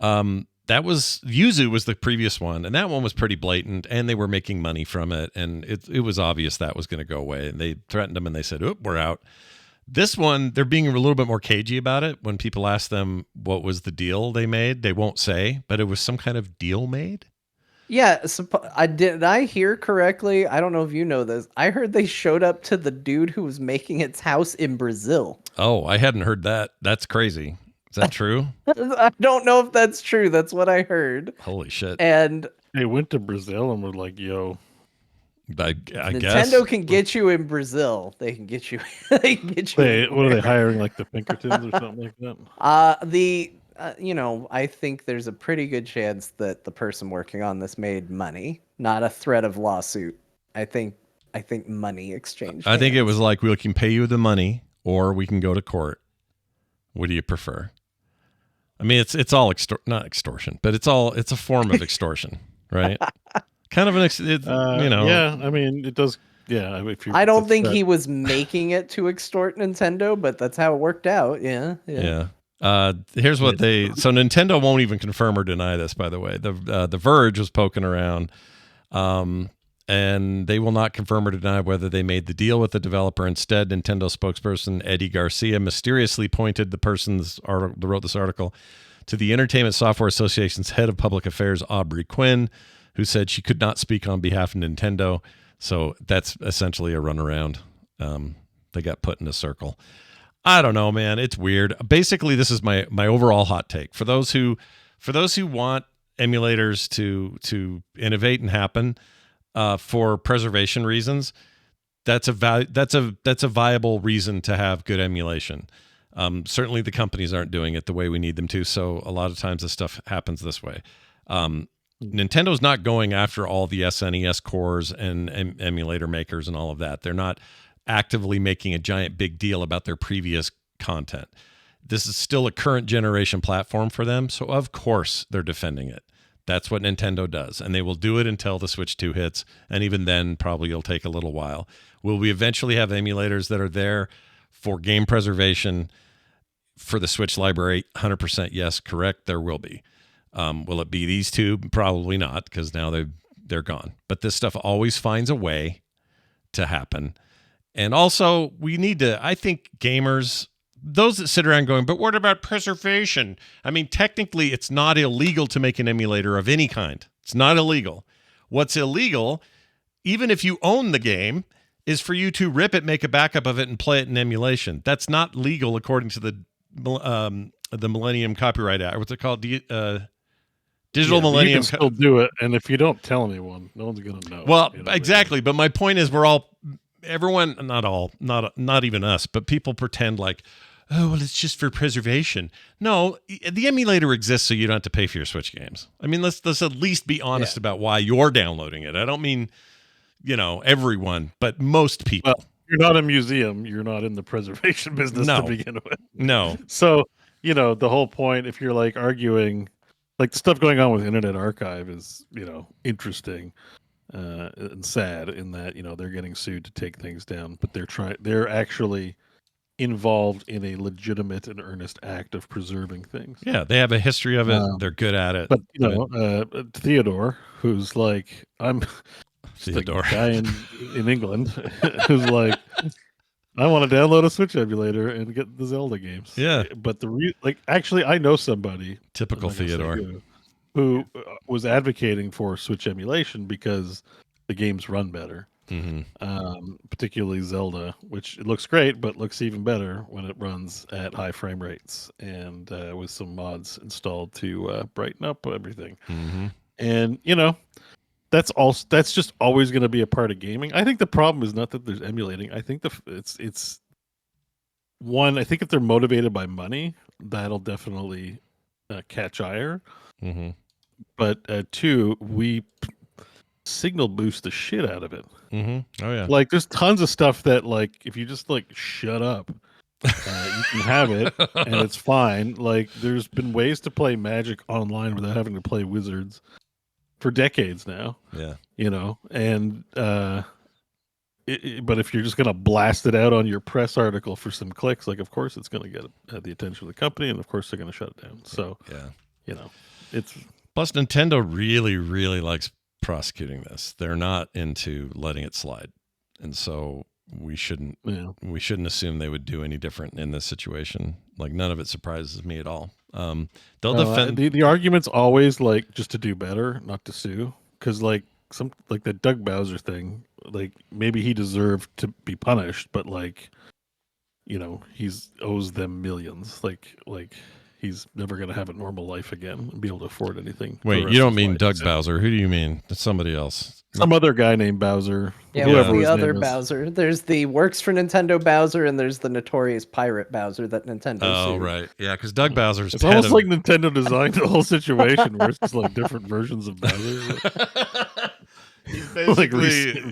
That was Yuzu was the previous one, and that one was pretty blatant, and they were making money from it, and it was obvious that was going to go away. And they threatened them, and they said, "Oop, we're out." This one, they're being a little bit more cagey about it. When people ask them what was the deal they made, they won't say, but it was some kind of deal made. Yeah, did I hear correctly? I don't know if you know this. I heard they showed up to the dude who was making its house in Brazil. Oh, I hadn't heard that. That's crazy. Is that true? I don't know if that's true. That's what I heard. Holy shit. And they went to Brazil and were like, yo. I Nintendo guess. can get you in Brazil. They can get you. They can get you. Wait, what are they hiring? Like the Pinkertons or something like that? I think there's a pretty good chance that the person working on this made money, not a threat of lawsuit. I think money exchange. I think it was like, we can pay you the money, or we can go to court. What do you prefer? I mean, it's all not extortion, but it's a form of extortion, right? Kind of Yeah, I mean, it does. Yeah, I don't think he was making it to extort Nintendo, but that's how it worked out. Yeah. Here's what so Nintendo won't even confirm or deny this, by the way. The Verge was poking around, and they will not confirm or deny whether they made the deal with the developer. Instead, Nintendo spokesperson Eddie Garcia mysteriously pointed the person that wrote this article to the Entertainment Software Association's head of public affairs, Aubrey Quinn, who said she could not speak on behalf of Nintendo. So that's essentially a runaround. They got put in a circle. I don't know, man. It's weird. Basically, this is my overall hot take. For those who want emulators to innovate and happen for preservation reasons, that's a viable reason to have good emulation. Certainly, the companies aren't doing it the way we need them to. So a lot of times, this stuff happens this way. Nintendo's not going after all the SNES cores and emulator makers and all of that. They're not actively making a giant big deal about their previous content. This is still a current generation platform for them, so of course they're defending it. That's what Nintendo does, and they will do it until the Switch 2 hits, and even then probably it'll take a little while. Will we eventually have emulators that are there for game preservation for the Switch library? 100% yes, correct, there will be. Will it be these two? Probably not, because now they're gone. But this stuff always finds a way to happen. And also, we need to, I think gamers, those that sit around going, but what about preservation? I mean, technically, it's not illegal to make an emulator of any kind. It's not illegal. What's illegal, even if you own the game, is for you to rip it, make a backup of it, and play it in emulation. That's not legal according to the Millennium Copyright Act. What's it called? Digital Millennium. You can still do it, and if you don't tell anyone, no one's gonna know. Well, exactly. But my point is, everyone, not even us, but people pretend like, oh, well, it's just for preservation. No, the emulator exists so you don't have to pay for your Switch games. I mean, let's at least be honest about why you're downloading it. I don't mean, everyone, but most people. Well, you're not a museum. You're not in the preservation business to begin with. No. So, the whole point, if you're like arguing, like the stuff going on with Internet Archive is, interesting. And sad in that they're getting sued to take things down, but they're actually involved in a legitimate and earnest act of preserving things. Yeah, they have a history of it. They're good at it. But Theodore, who's like, I'm Theodore guy in England, who's like, I want to download a Switch emulator and get the Zelda games. Yeah, but actually, I know somebody. Typical Theodore. Who was advocating for Switch emulation because the games run better, particularly Zelda, which it looks great, but looks even better when it runs at high frame rates and with some mods installed to brighten up everything. And that's just always going to be a part of gaming. I think the problem is not that there's emulating. I think it's one. I think if they're motivated by money, that'll definitely catch ire. But two, we signal boost the shit out of it. Oh yeah, like there's tons of stuff that like if you just like shut up, you can have it and it's fine. Like there's been ways to play Magic online without having to play Wizards for decades now. Yeah, and but if you're just gonna blast it out on your press article for some clicks, like of course it's gonna get the attention of the company, and of course they're gonna shut it down. So it's. Plus, Nintendo really, really likes prosecuting this. They're not into letting it slide, and so we shouldn't assume they would do any different in this situation. Like none of it surprises me at all. They'll defend. The argument's always like just to do better, not to sue, because like the Doug Bowser thing, like maybe he deserved to be punished, but like he's owes them millions. Like. He's never going to have a normal life again and be able to afford anything. Wait, you don't mean Doug Bowser? Who do you mean? It's somebody else. Some other guy named Bowser. Yeah, whoever the other Bowser. There's the works for Nintendo Bowser, and there's the notorious pirate Bowser that Nintendo sued. Right. Yeah, because Doug Bowser's it's almost like Nintendo designed the whole situation where it's just like different versions of Bowser. Like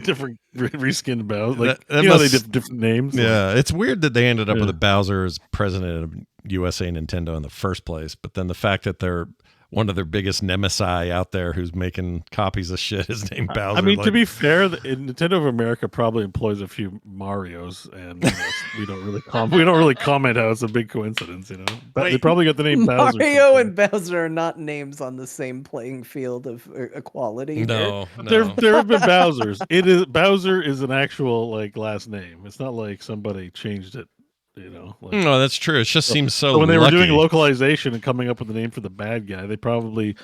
different reskinned Bowser. Like, they did different names. Yeah, it's weird that they ended up with a Bowser as president of USA Nintendo in the first place, but then the fact that they're one of their biggest nemesis out there who's making copies of shit is named Bowser. I mean, to be fair, Nintendo of America probably employs a few Marios, and we don't really comment how it's a big coincidence, But they probably got the name Bowser. Mario and Bowser are not names on the same playing field of equality. No. There have been Bowsers. Bowser is an actual like last name. It's not like somebody changed it. No, that's true. It just seems so when they lucky. were doing localization and coming up with a name for the bad guy, they probably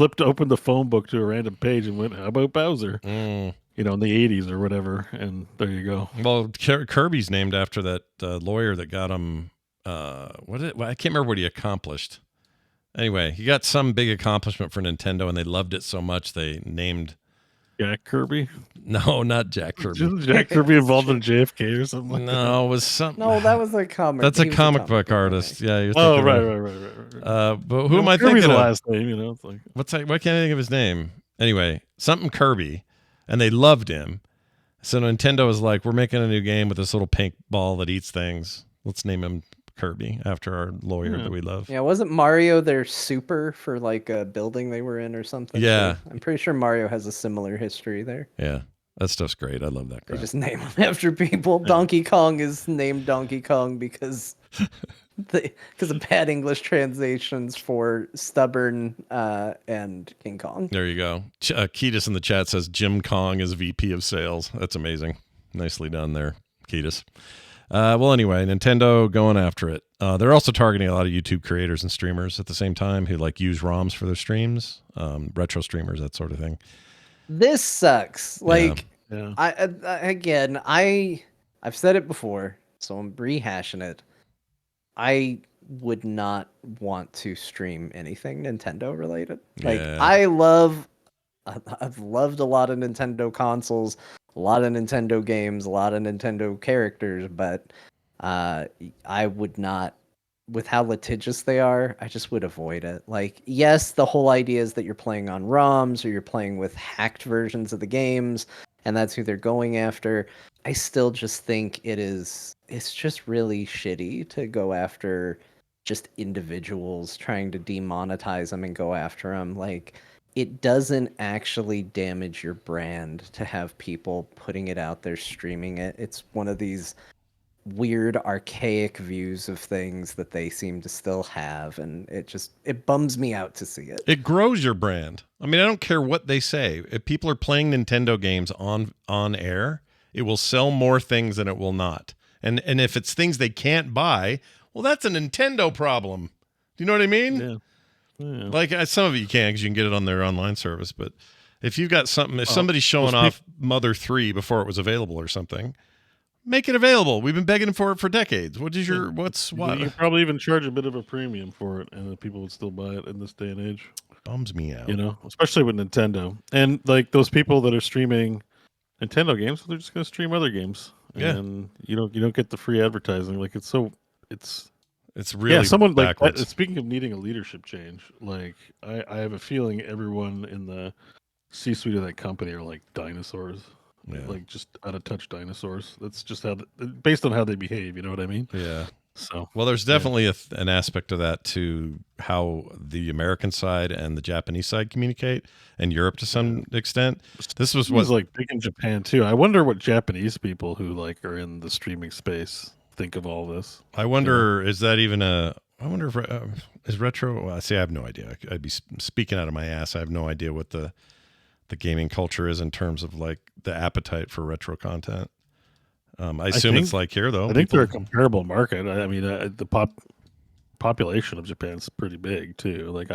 flipped open the phone book to a random page and went, "How about Bowser?" Mm. You know, in the '80s or whatever, and there you go. Well, Kirby's named after that lawyer that got him. I can't remember what he accomplished. Anyway, he got some big accomplishment for Nintendo, and they loved it so much they named. Jack Kirby? No, not Jack Kirby. Isn't Jack Kirby involved in JFK or something like that? No, it was something. No, that was a comic. That's a he was comic book artist. Yeah. You're Oh, thinking right, of- right. But who am I Kirby's thinking the of? last name, you know. It's like, Why can't I think of his name? Anyway, something Kirby, and they loved him. So Nintendo was like, we're making a new game with this little pink ball that eats things. Let's name him Kirby after our lawyer that we love. Yeah, wasn't Mario their super for like a building they were in or something? Yeah. I'm pretty sure Mario has a similar history there. Yeah, that stuff's great. I love that They crap. just name them after people. Donkey Kong is named Donkey Kong because of bad English translations for stubborn and King Kong. There you go. Ketis in the chat says Jim Kong is VP of sales. That's amazing. Nicely done there, Ketis. Well, anyway, Nintendo going after it. They're also targeting a lot of YouTube creators and streamers at the same time who like use ROMs for their streams, retro streamers, that sort of thing. This sucks. Like, yeah. I've said it before, so I'm rehashing it. I would not want to stream anything Nintendo related. Like, Yeah. I've loved a lot of Nintendo consoles, a lot of Nintendo games, a lot of Nintendo characters, but I would not, with how litigious they are, I just would avoid it. Like, yes, the whole idea is that you're playing on ROMs or you're playing with hacked versions of the games, and that's who they're going after. I still just think it's just really shitty to go after just individuals, trying to demonetize them and go after them. Like, it doesn't actually damage your brand to have people putting it out there, streaming it. It's one of these weird archaic views of things that they seem to still have, and it bums me out to see it. It grows your brand. I mean, I don't care what they say. If people are playing Nintendo games on air, it will sell more things than it will not. And if it's things they can't buy, well, that's a Nintendo problem. Do you know what I mean? Yeah. Yeah. Like some of it you can because you can get it on their online service. But if you've got something, if somebody's showing off Mother 3 before it was available or something, make it available. We've been begging for it for decades. What? You could probably even charge a bit of a premium for it, and people would still buy it in this day and age. Bums me out. You know, especially with Nintendo. And like those people that are streaming Nintendo games, they're just going to stream other games. Yeah. And you don't get the free advertising. Like it's really someone backwards. like speaking of needing a leadership change, like I have a feeling everyone in the C-suite of that company are like dinosaurs. Yeah. Like just out of touch dinosaurs. That's just based on how they behave. You know what I mean? Yeah. So well, there's definitely an aspect of that to how the American side and the Japanese side communicate, and Europe to some extent. This was like big in Japan too. I wonder what Japanese people who like are in the streaming space think of all this. I wonder, is that even I wonder if is retro? Well, see, I have no idea. I'd be speaking out of my ass. I have no idea what the gaming culture is in terms of like the appetite for retro content. I assume it's like here though. I think they're a comparable market. I mean, the population of Japan's pretty big too. Like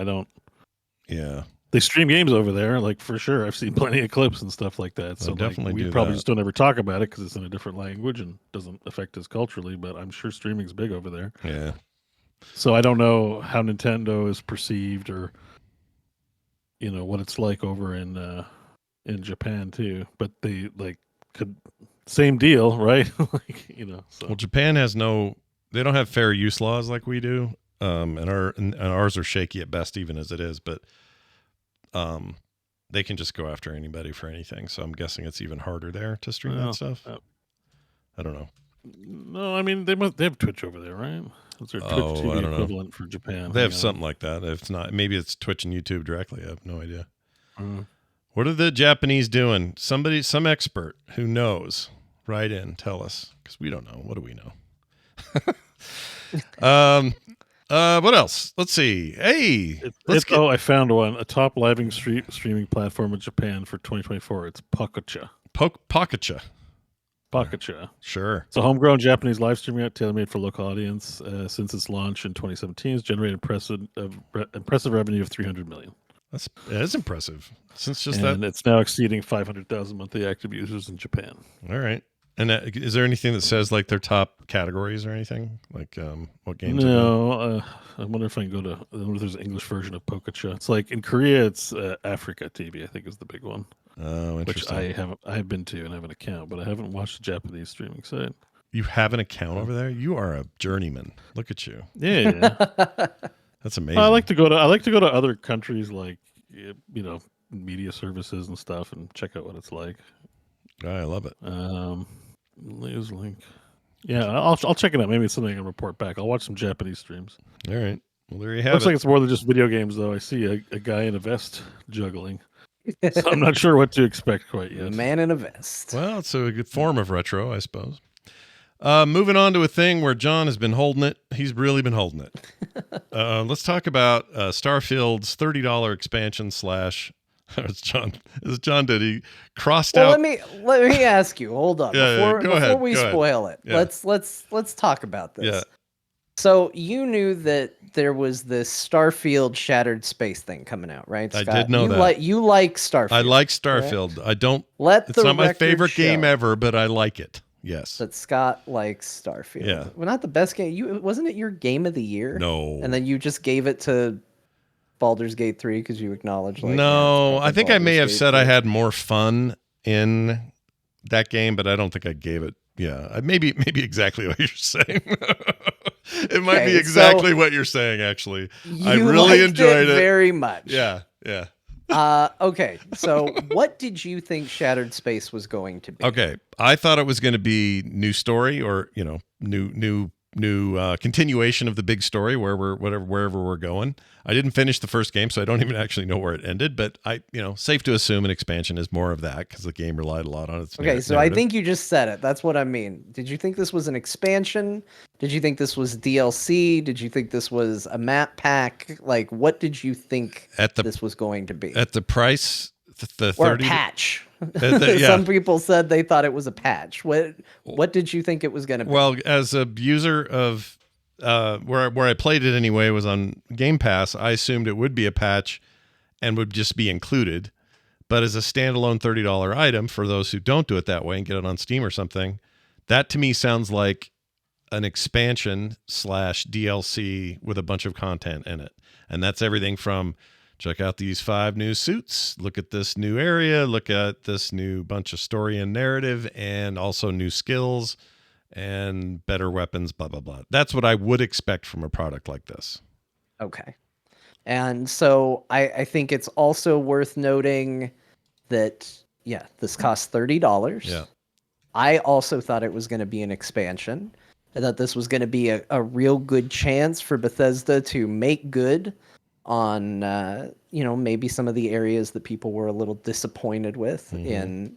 yeah, they stream games over there, like for sure. I've seen plenty of clips and stuff like that. So definitely we probably just don't ever talk about it because it's in a different language and doesn't affect us culturally. But I'm sure streaming's big over there. Yeah. So I don't know how Nintendo is perceived or what it's like over in Japan too. But they could. Same deal, right? So. Well, Japan has they don't have fair use laws like we do. And ours are shaky at best, even as it is, but they can just go after anybody for anything. So I'm guessing it's even harder there to stream that stuff. I don't know. No, I mean they have Twitch over there, right? What's their Twitch TV equivalent for Japan? They have something like that. If it's not, maybe it's Twitch and YouTube directly. I have no idea. What are the Japanese doing? Some expert who knows, write in, tell us, because we don't know. What do we know? What else? Let's see. Hey, I found one. A top live streaming platform in Japan for 2024. It's Pococha. Pococha. Pococha. Sure. It's a homegrown Japanese live streaming app tailor-made for local audience. Since its launch in 2017, it's generated impressive revenue of $300 million. That is impressive. Since just and that. it's now exceeding 500,000 monthly active users in Japan. All right. And is there anything that says like their top categories or anything? Like what games? No, I wonder if I can go to. I wonder if there's an English version of Pokecha. It's like in Korea, it's Africa TV. I think is the big one. Oh, interesting. Which I have been to and have an account, but I haven't watched the Japanese streaming site. You have an account over there? You are a journeyman. Look at you. Yeah. That's amazing. I like to go to other countries like media services and stuff and check out what it's like. I love it. News link. Yeah, I'll check it out. Maybe it's something I can report back. I'll watch some Japanese streams. All right. Well, there you have Looks it. like it's more than just video games, though. I see a guy in a vest juggling. So I'm not sure what to expect quite yet. Man in a vest. Well, it's a good form of retro, I suppose. Moving on to a thing where John has been holding it. He's really been holding it. Let's talk about Starfield's $30 expansion slash. As John did, he crossed out. Let me ask you. Hold on. Before we spoil it, Yeah. let's talk about this. Yeah. So you knew that there was this Starfield Shattered Space thing coming out, right, Scott? I did know that. You like Starfield. I like Starfield. Right? I don't. It's not my favorite game ever, but I like it. Yes. But Scott likes Starfield. Yeah. Well, not the best game. Wasn't it your game of the year? No. And then you just gave it to Baldur's Gate 3 because you acknowledged. No, I think I may have said 3. I had more fun in that game, but I don't think I gave it. Yeah, maybe exactly what you're saying. It might be exactly what you're saying. Actually, I really enjoyed it very much. Yeah. Okay, so what did you think Shattered Space was going to be? Okay, I thought it was going to be new story, or new continuation of the big story wherever we're going. I didn't finish the first game, so I don't even actually know where it ended, but safe to assume an expansion is more of that because the game relied a lot on its so narrative. I think you just said it. That's what I mean. Did you think this was an expansion? Did you think this was DLC? Did you think this was a map pack? Like, what did you think this was going to be? At the price, the 30 or a patch. Yeah. Some people said they thought it was a patch. What did you think it was going to be? Well, as a user of where I played it anyway was on Game Pass, I assumed it would be a patch and would just be included. But as a standalone $30 item for those who don't do it that way and get it on Steam or something, that to me sounds like an expansion / DLC with a bunch of content in it. And that's everything from check out these 5 new suits, look at this new area, look at this new bunch of story and narrative, and also new skills and better weapons, blah, blah, blah. That's what I would expect from a product like this. Okay. And so I think it's also worth noting that, this costs $30. Yeah. I also thought it was going to be an expansion. I thought this was going to be a real good chance for Bethesda to make good on, maybe some of the areas that people were a little disappointed with in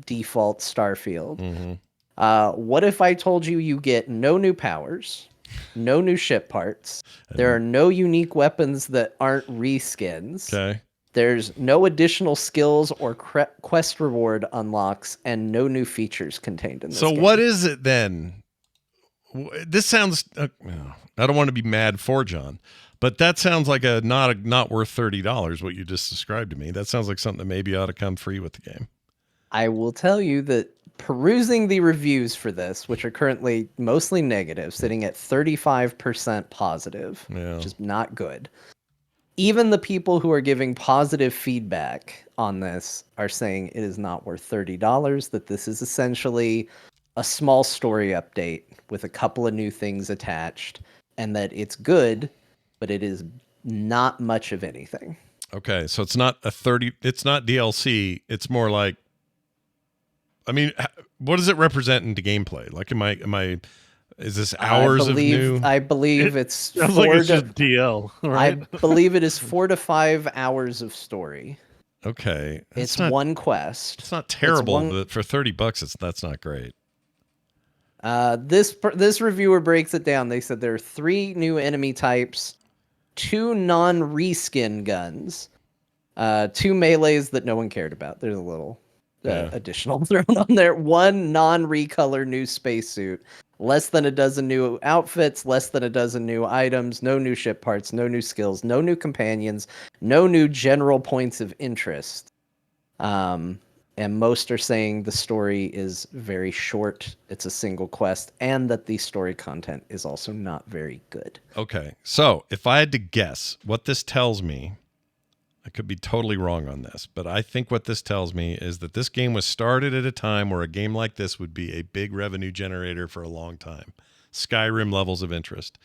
default Starfield. Mm-hmm. What if I told you get no new powers, no new ship parts, there are no unique weapons that aren't reskins, Okay. there's no additional skills or quest reward unlocks, and no new features contained in this game? What is it then? This sounds, I don't want to be mad for John, but that sounds like not worth $30, what you just described to me. That sounds like something that maybe ought to come free with the game. I will tell you that perusing the reviews for this, which are currently mostly negative, sitting at 35% positive, which is not good. Even the people who are giving positive feedback on this are saying it is not worth $30, that this is essentially a small story update with a couple of new things attached, and that it's good, but it is not much of anything. Okay, so it's not it's not DLC, it's more like, what does it represent into gameplay? Like, is this hours of new? I believe it's sounds like it's just DL, right? I believe it is 4 to 5 hours of story. Okay. It's one quest. It's not terrible, but for $30, that's not great. This reviewer breaks it down. They said there are 3 new enemy types, 2 non-reskin guns, 2 melees that no one cared about. There's a little additional thrown on there. 1 non-recolor new spacesuit, less than a dozen new outfits, less than a dozen new items, no new ship parts, no new skills, no new companions, no new general points of interest. And most are saying the story is very short. It's a single quest, and that the story content is also not very good. Okay. So if I had to guess what this tells me, I could be totally wrong on this, but I think what this tells me is that this game was started at a time where a game like this would be a big revenue generator for a long time. Skyrim levels of interest.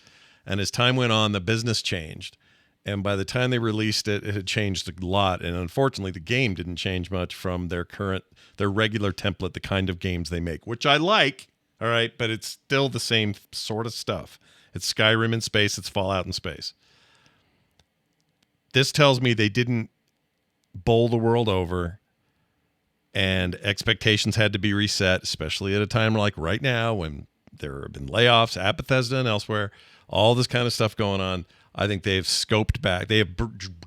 And as time went on, the business changed. And by the time they released it, it had changed a lot. And unfortunately, the game didn't change much from their regular template, the kind of games they make, which I like. All right. But it's still the same sort of stuff. It's Skyrim in space. It's Fallout in space. This tells me they didn't bowl the world over and expectations had to be reset, especially at a time like right now when there have been layoffs at Bethesda and elsewhere, all this kind of stuff going on. I think they've scoped back. They have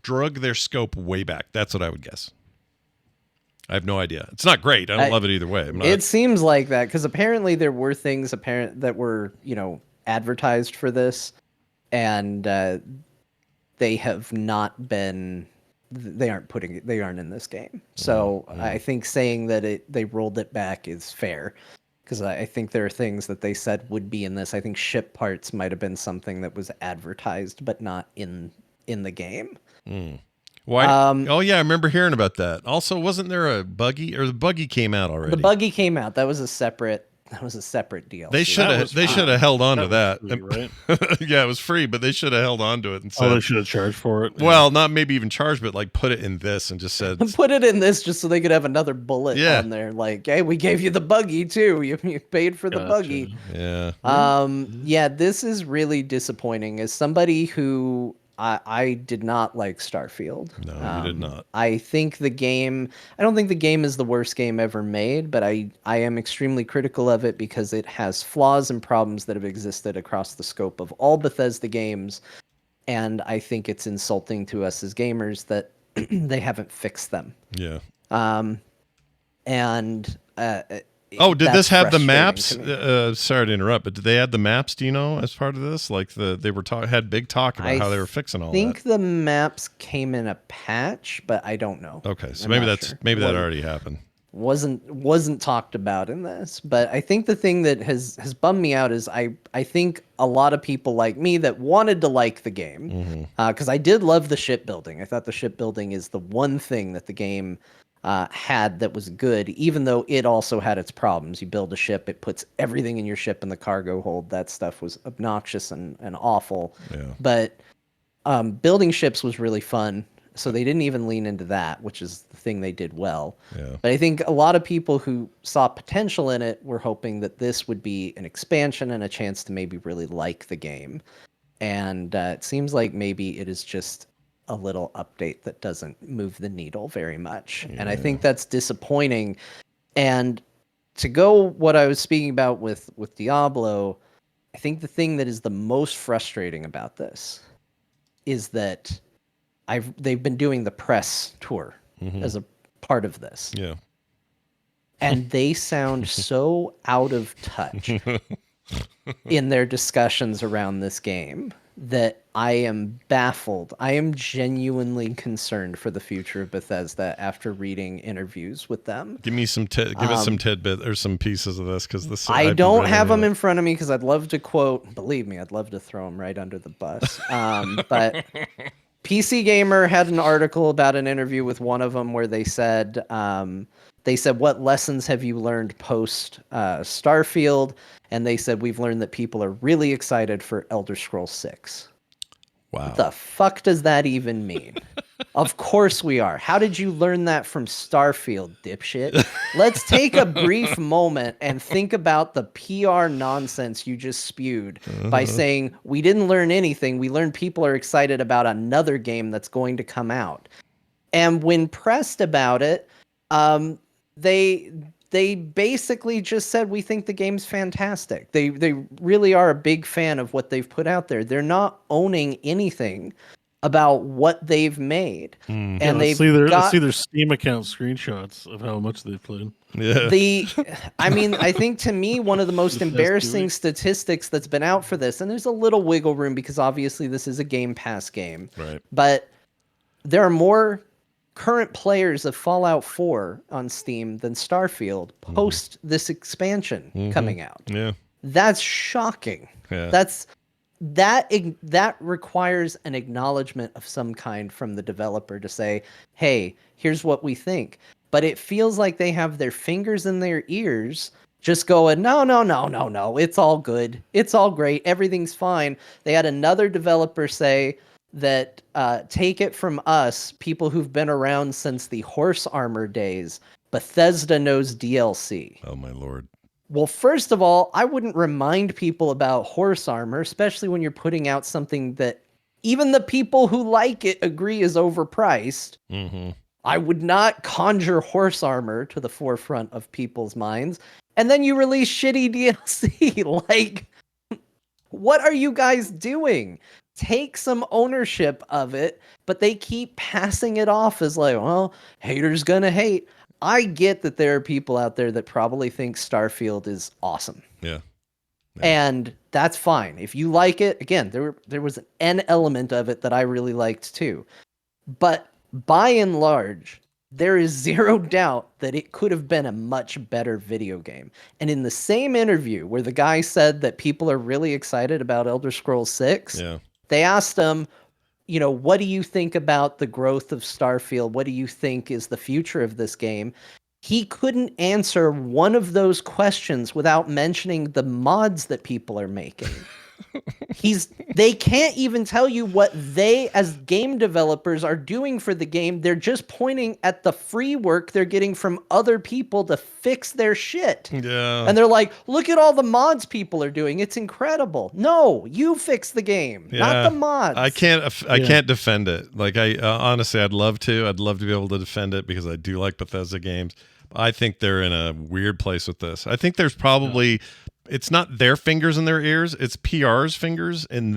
drug their scope way back. That's what I would guess. I have no idea. It's not great. I don't love it either way. It seems like that because apparently there were things that were, advertised for this, and they have not been. They aren't in this game. So I think saying that they rolled it back is fair. Because I think there are things that they said would be in this. I think ship parts might have been something that was advertised, but not in the game. Why? Oh yeah, I remember hearing about that. Also, wasn't there a buggy, or the buggy came out already? The buggy came out. That was a separate deal. They should have held on to that. Free, right? Yeah, it was free, but they should have held on to it and said, they should have charged for it. Well, not maybe even charged, but like put it in this and just said put it in this just so they could have another bullet on there. Like, hey, we gave you the buggy too. You paid for the buggy. Yeah. Yeah, this is really disappointing. As somebody who I did not like Starfield. No, you did not. I don't think the game is the worst game ever made, but I am extremely critical of it because it has flaws and problems that have existed across the scope of all Bethesda games. And I think it's insulting to us as gamers that they haven't fixed them. Yeah. Did this have the maps? Sorry to interrupt, but did they add the maps? Do you know, as part of this? Like they were had big talk about how they were fixing all that. I think the maps came in a patch, but I don't know. Okay, so maybe that already happened. Wasn't talked about in this, but I think the thing that has bummed me out is I think a lot of people like me that wanted to like the game because I did love the shipbuilding. I thought the shipbuilding is the one thing that the game had that was good, even though it also had its problems. You build a ship, it puts everything in your ship in the cargo hold. That stuff was obnoxious and awful. Yeah. But building ships was really fun. So they didn't even lean into that, which is the thing they did well. Yeah. But I think a lot of people who saw potential in it were hoping that this would be an expansion and a chance to maybe really like the game. And it seems like maybe it is just a little update that doesn't move the needle very much. Yeah. And I think that's disappointing. And to go what I was speaking about with Diablo, I think the thing that is the most frustrating about this is that they've been doing the press tour as a part of this. Yeah. And they sound so out of touch in their discussions around this game that I am baffled. I am genuinely concerned for the future of Bethesda after reading interviews with them. Give me some give us some tidbit or some pieces of this, because this I don't have them in front of me because I'd love to quote. Believe me, I'd love to throw them right under the bus. But PC Gamer had an article about an interview with one of them where they said, what lessons have you learned post Starfield? And they said, we've learned that people are really excited for Elder Scrolls 6. Wow. What the fuck does that even mean? Of course we are. How did you learn that from Starfield, dipshit? Let's take a brief moment and think about the PR nonsense you just spewed by saying we didn't learn anything. We learned people are excited about another game that's going to come out. And when pressed about it, they basically just said, we think the game's fantastic. They really are a big fan of what they've put out there. They're not owning anything about what they've made. Hmm. And let's they've see got their Steam account screenshots of how much they've played. Yeah. I mean, I think to me, one of the most This past 2 embarrassing weeks. statistics that's been out for this, and there's a little wiggle room because obviously this is a Game Pass game, Right. but there are more current players of Fallout 4 on Steam than Starfield post this expansion coming out. Yeah. That's shocking. Yeah. That requires an acknowledgement of some kind from the developer to say, "Hey, here's what we think." But it feels like they have their fingers in their ears, just going, "No, no, no, no, no. It's all good. It's all great. Everything's fine." They had another developer say that, take it from us, people who've been around since the horse armor days, Bethesda knows DLC. Oh my Lord. Well, first of all, I wouldn't remind people about horse armor, especially when you're putting out something that even the people who like it agree is overpriced. Mm-hmm. I would not conjure horse armor to the forefront of people's minds. And then you release shitty DLC. Like, what are you guys doing? Take some ownership of it, but they keep passing it off as like, well, haters gonna hate. I get that there are people out there that probably think Starfield is awesome. Yeah. And that's fine. If you like it, again, there was an element of it that I really liked too. But by and large, there is zero doubt that it could have been a much better video game. And in the same interview where the guy said that people are really excited about Elder Scrolls 6, Yeah. they asked him, what do you think about the growth of Starfield? What do you think is the future of this game? He couldn't answer one of those questions without mentioning the mods that people are making. They can't even tell you what they as game developers are doing for the game. They're just pointing at the free work they're getting from other people to fix their shit. Yeah. And they're like, look at all the mods people are doing. It's incredible. No, you fix the game, not the mods. I can't defend it. Like honestly, I'd love to be able to defend it because I do like Bethesda games. I think they're in a weird place with this. I think there's probably it's not their fingers in their ears, it's PR's fingers in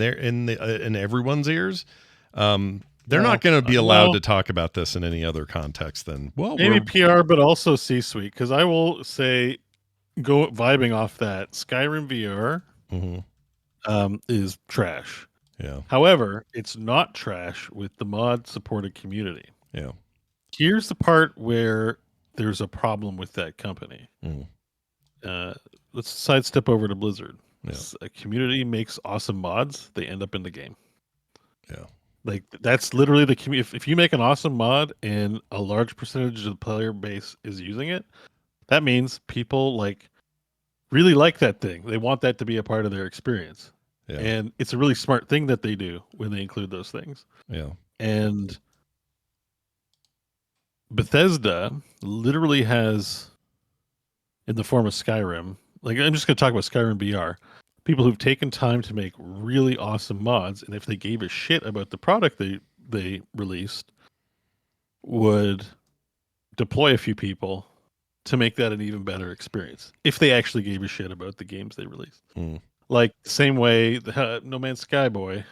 everyone's ears. They're not going to be allowed to talk about this in any other context than maybe PR, but also C-suite. Because I will say, vibing off that, Skyrim VR is trash. Yeah. However, it's not trash with the mod supported community. Yeah. Here's the part where there's a problem with that company. Let's sidestep over to Blizzard. Yeah. A community makes awesome mods, they end up in the game. Yeah. Like that's literally the community. If you make an awesome mod and a large percentage of the player base is using it, that means people really like that thing. They want that to be a part of their experience. Yeah. And it's a really smart thing that they do when they include those things. Yeah. And Bethesda literally has, in the form of Skyrim, I'm just going to talk about Skyrim VR, people who've taken time to make really awesome mods, and if they gave a shit about the product they released, would deploy a few people to make that an even better experience if they actually gave a shit about the games they released. Like the same way No Man's Sky Boy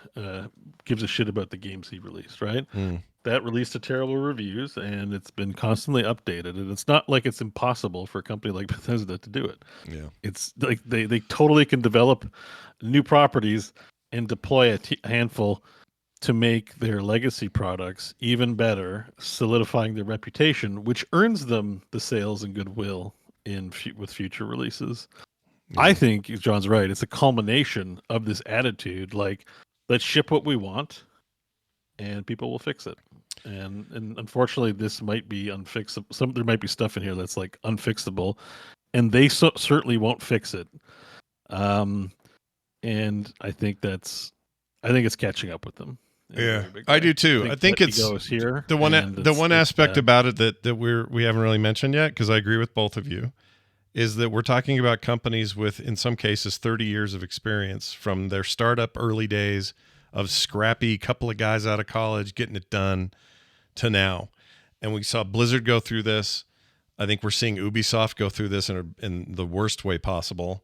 gives a shit about the games he released, right? That released to terrible reviews, and it's been constantly updated. And it's not like it's impossible for a company like Bethesda to do it. Yeah, it's like they totally can develop new properties and deploy a handful to make their legacy products even better, solidifying their reputation, which earns them the sales and goodwill with future releases. Yeah. I think John's right. It's a culmination of this attitude, let's ship what we want, and people will fix it. And unfortunately, this might be unfixable. There might be stuff in here that's unfixable, and they certainly won't fix it. And I think it's catching up with them. Yeah, I do too. I think it's here. The one aspect about it that we haven't really mentioned yet, because I agree with both of you, is that we're talking about companies with, in some cases, 30 years of experience from their startup early days of scrappy couple of guys out of college getting it done to now. And we saw Blizzard go through this. I think we're seeing Ubisoft go through this in the worst way possible.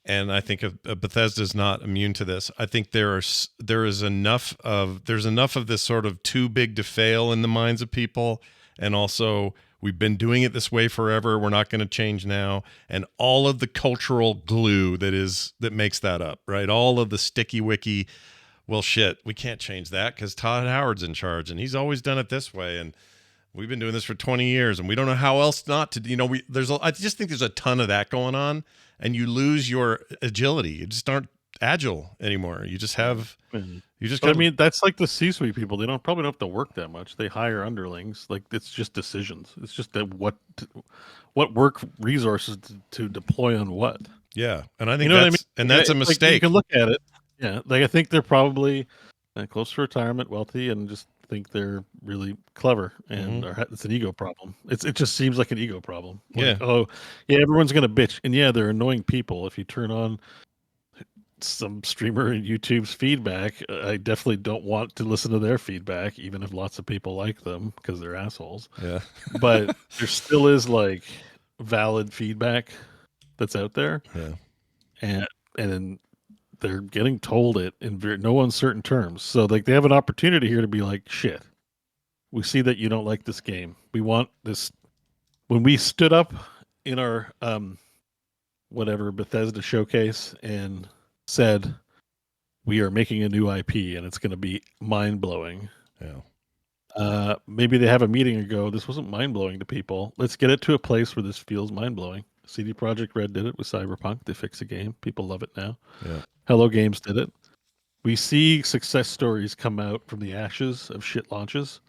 and I think Bethesda is not immune to this. I think there's enough of this sort of too big to fail in the minds of people, and also we've been doing it this way forever. We're not going to change now, and all of the cultural glue that makes that up, right? All of the sticky wicky. Well, shit, we can't change that because Todd Howard's in charge, and he's always done it this way, and we've been doing this for 20 years, and we don't know how else not to. I just think there's a ton of that going on. And you lose your agility. You just aren't agile anymore. You just have. You just. But I mean, that's like the C-suite people. They probably don't have to work that much. They hire underlings. Like it's just decisions. It's just that what work resources to deploy on what. Yeah, and I think that's a mistake. Like, you can look at it. Yeah, like I think they're probably close to retirement, wealthy, and just think they're really clever, and it's an ego problem. It just seems like an ego problem. Like, oh, yeah, everyone's gonna bitch, and yeah, they're annoying people. If you turn on some streamer and YouTube's feedback, I definitely don't want to listen to their feedback, even if lots of people like them because they're assholes. Yeah, but there still is like valid feedback that's out there. Yeah, and then they're getting told it in no uncertain terms. So like they have an opportunity here to be like, shit, we see that you don't like this game. We want this. When we stood up in our whatever Bethesda showcase and said we are making a new IP and it's going to be mind blowing. Yeah. Maybe they have a meeting and go, this wasn't mind blowing to people. Let's get it to a place where this feels mind blowing. CD Projekt Red did it with Cyberpunk. They fixed the game. People love it now. Yeah. Hello Games did it. We see success stories come out from the ashes of shit launches.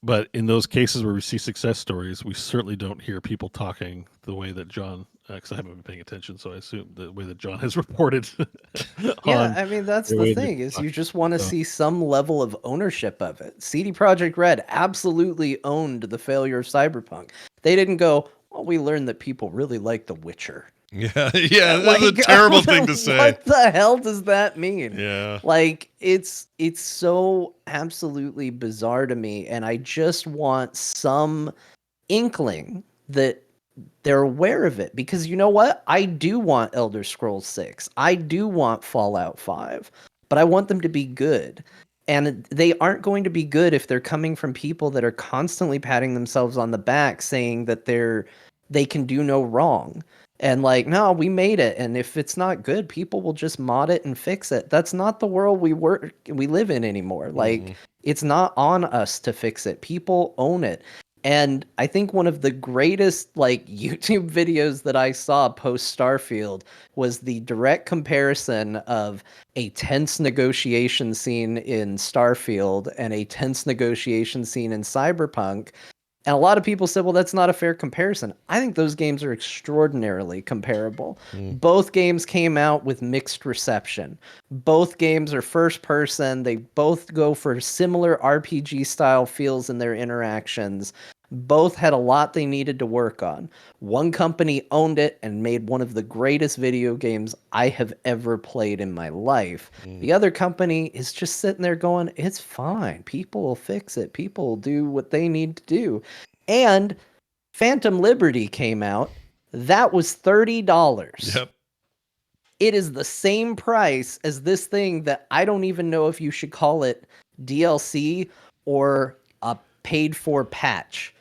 But in those cases where we see success stories, we certainly don't hear people talking the way that John, because I haven't been paying attention, so I assume the way that John has reported. Yeah, I mean, that's the thing, is you just want to see some level of ownership of it. CD Projekt Red absolutely owned the failure of Cyberpunk. They didn't go, well, we learned that people really like The Witcher. Yeah, that's a terrible thing to say. What the hell does that mean? Yeah. Like, it's so absolutely bizarre to me, and I just want some inkling that they're aware of it, because you know what? I do want Elder Scrolls 6. I do want Fallout 5, but I want them to be good. And they aren't going to be good if they're coming from people that are constantly patting themselves on the back saying that they can do no wrong. And like, no, we made it, and if it's not good, people will just mod it and fix it. That's not the world we live in anymore. Like, it's not on us to fix it. People own it. And I think one of the greatest like YouTube videos that I saw post Starfield was the direct comparison of a tense negotiation scene in Starfield and a tense negotiation scene in Cyberpunk. And a lot of people said, well, that's not a fair comparison. I think those games are extraordinarily comparable. Both games came out with mixed reception. Both games are first person. They both go for similar RPG style feels in their interactions. Both had a lot they needed to work on. One company owned it and made one of the greatest video games I have ever played in my life. The other company is just sitting there going, it's fine. People will fix it. People will do what they need to do. And Phantom Liberty came out. That was $30. Yep. It is the same price as this thing that I don't even know if you should call it DLC or a paid for patch.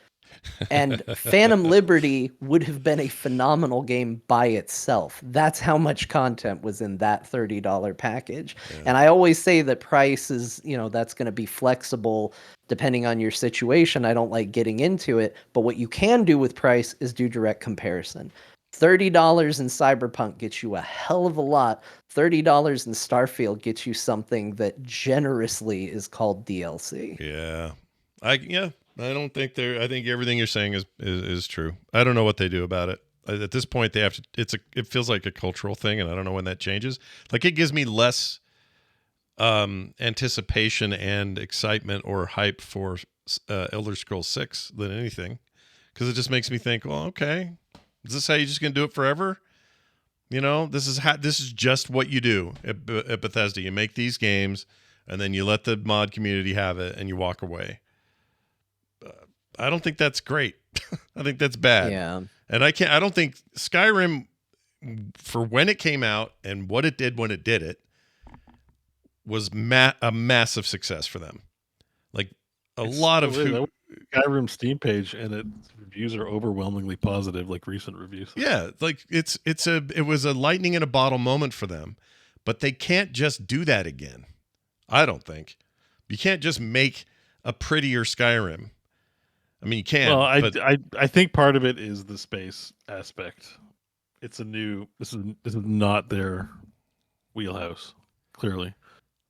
And Phantom Liberty would have been a phenomenal game by itself. That's how much content was in that $30 package. Yeah. And I always say that price is, that's going to be flexible depending on your situation. I don't like getting into it, but what you can do with price is do direct comparison. $30 in Cyberpunk gets you a hell of a lot. $30 in Starfield gets you something that generously is called DLC. Yeah. I don't think I think everything you're saying is true. I don't know what they do about it. At this point, they have to. It feels like a cultural thing, and I don't know when that changes. Like, it gives me less anticipation and excitement or hype for Elder Scrolls 6 than anything, because it just makes me think, well, okay, is this how you're just gonna do it forever? This is just what you do at Bethesda. You make these games, and then you let the mod community have it, and you walk away. I don't think that's great. I think that's bad. Yeah. And I don't think Skyrim for when it came out and what it did when it did it, was a massive success for them. Like lot of Skyrim Steam page, and its reviews are overwhelmingly positive, like recent reviews. Yeah, like it was a lightning in a bottle moment for them, but they can't just do that again. I don't think you can't just make a prettier Skyrim. I mean, you can. Well, I think part of it is the space aspect. It's a new. This is not their wheelhouse. Clearly,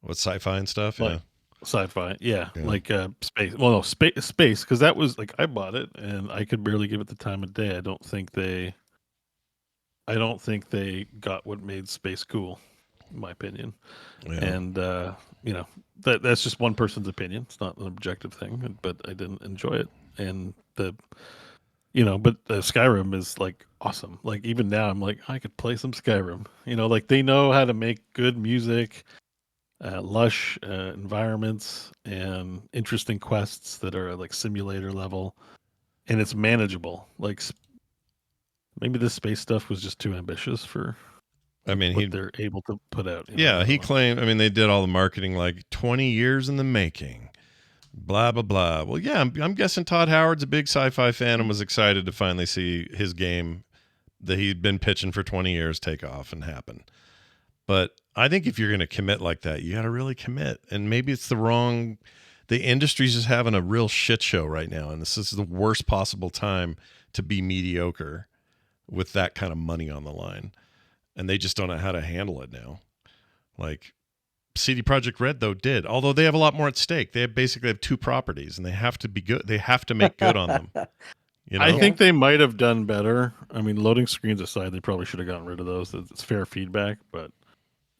what sci-fi and stuff. Like, yeah, sci-fi. Yeah, like space. Well, no, space, because that was like I bought it and I could barely give it the time of day. I don't think they got what made space cool, in my opinion. Yeah. And that's just one person's opinion. It's not an objective thing, but I didn't enjoy it. And Skyrim is like awesome. Like even now, I'm like, I could play some Skyrim. Like they know how to make good music, lush environments, and interesting quests that are like simulator level, and it's manageable. Like maybe this space stuff was just too ambitious for. I mean, what they're able to put out. He claimed. I mean, they did all the marketing like 20 years in the making. Blah blah blah. Well, yeah, I'm guessing Todd Howard's a big sci-fi fan and was excited to finally see his game that he'd been pitching for 20 years take off and happen. But I think if you're going to commit like that, you got to really commit. And maybe it's the industry's just having a real shit show right now, and this is the worst possible time to be mediocre with that kind of money on the line. And they just don't know how to handle it now. Like CD Projekt Red, though, did. Although they have a lot more at stake. They basically have two properties, and they have to be good. They have to make good on them. I think they might have done better. I mean, loading screens aside, they probably should have gotten rid of those. It's fair feedback, but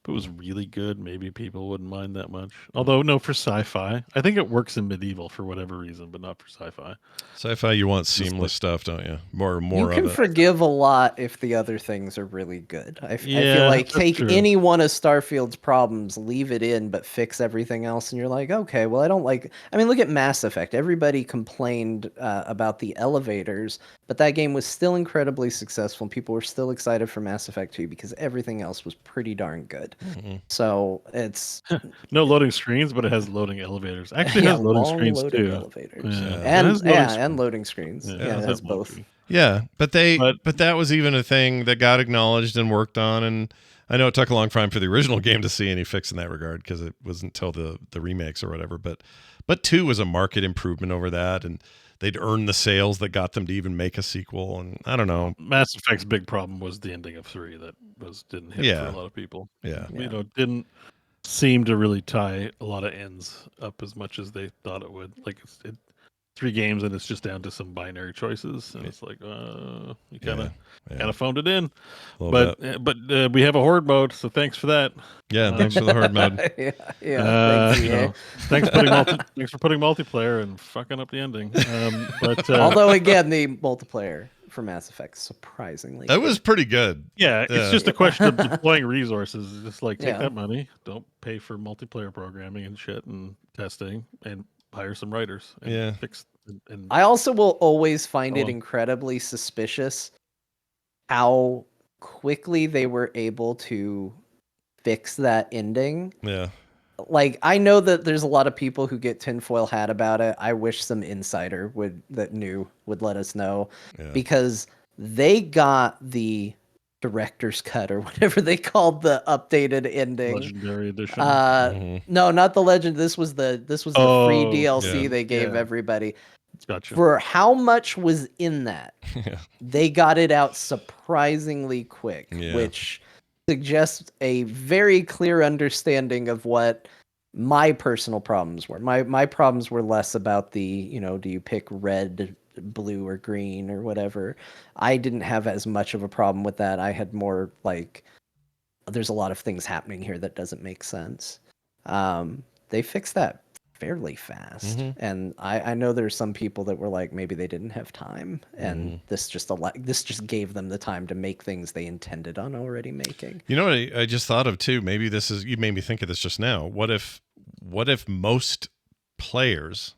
if it was really good, maybe people wouldn't mind that much. Although, no, for sci-fi. I think it works in medieval for whatever reason, but not for sci-fi. Sci-fi, you want seamless stuff, don't you? More you can of it. Forgive a lot if the other things are really good. I feel like take any one of Starfield's problems, leave it in, but fix everything else, and you're like, okay, well, I don't like... I mean, look at Mass Effect. Everybody complained about the elevators, but that game was still incredibly successful, and people were still excited for Mass Effect 2 because everything else was pretty darn good. Mm-hmm. So it's no loading screens, but it has loading elevators. Actually, it has loading screens too. Elevators. And loading screens. Yeah, it has both. Yeah, but that was even a thing that got acknowledged and worked on, and I know it took a long time for the original game to see any fix in that regard because it wasn't until the remakes or whatever. But 2 was a market improvement over that, and they'd earned the sales that got them to even make a sequel. And I don't know. Mass Effect's big problem was the ending of 3 that didn't hit for a lot of people. Yeah. Didn't seem to really tie a lot of ends up as much as they thought it would. Like it's 3 games and it's just down to some binary choices, and it's like you kind of phoned it in. But we have a horde mode, so thanks for that. Yeah, thanks for the horde mode. Thanks for putting multiplayer and fucking up the ending. Although again, the multiplayer for Mass Effect surprisingly that was pretty good. Yeah, it's just a question of deploying resources. It's just like take that money, don't pay for multiplayer programming and shit and testing, and hire some writers and fix. And I also will always find it incredibly suspicious how quickly they were able to fix that ending. Yeah. Like, I know that there's a lot of people who get tinfoil hat about it. I wish some insider would let us know, because they got the director's cut or whatever they called the updated ending. Legendary edition. No, not the legend. This was the free DLC they gave everybody. Gotcha. For how much was in that, they got it out surprisingly quick, which suggests a very clear understanding of what my personal problems were. My problems were less about the, do you pick red, blue, or green or whatever. I didn't have as much of a problem with that. I had more like, there's a lot of things happening here that doesn't make sense. They fixed that fairly fast, and I know there's some people that were like, maybe they didn't have time, and this just gave them the time to make things they intended on already making. You know what I just thought of too? Maybe you made me think of this just now. What if most players,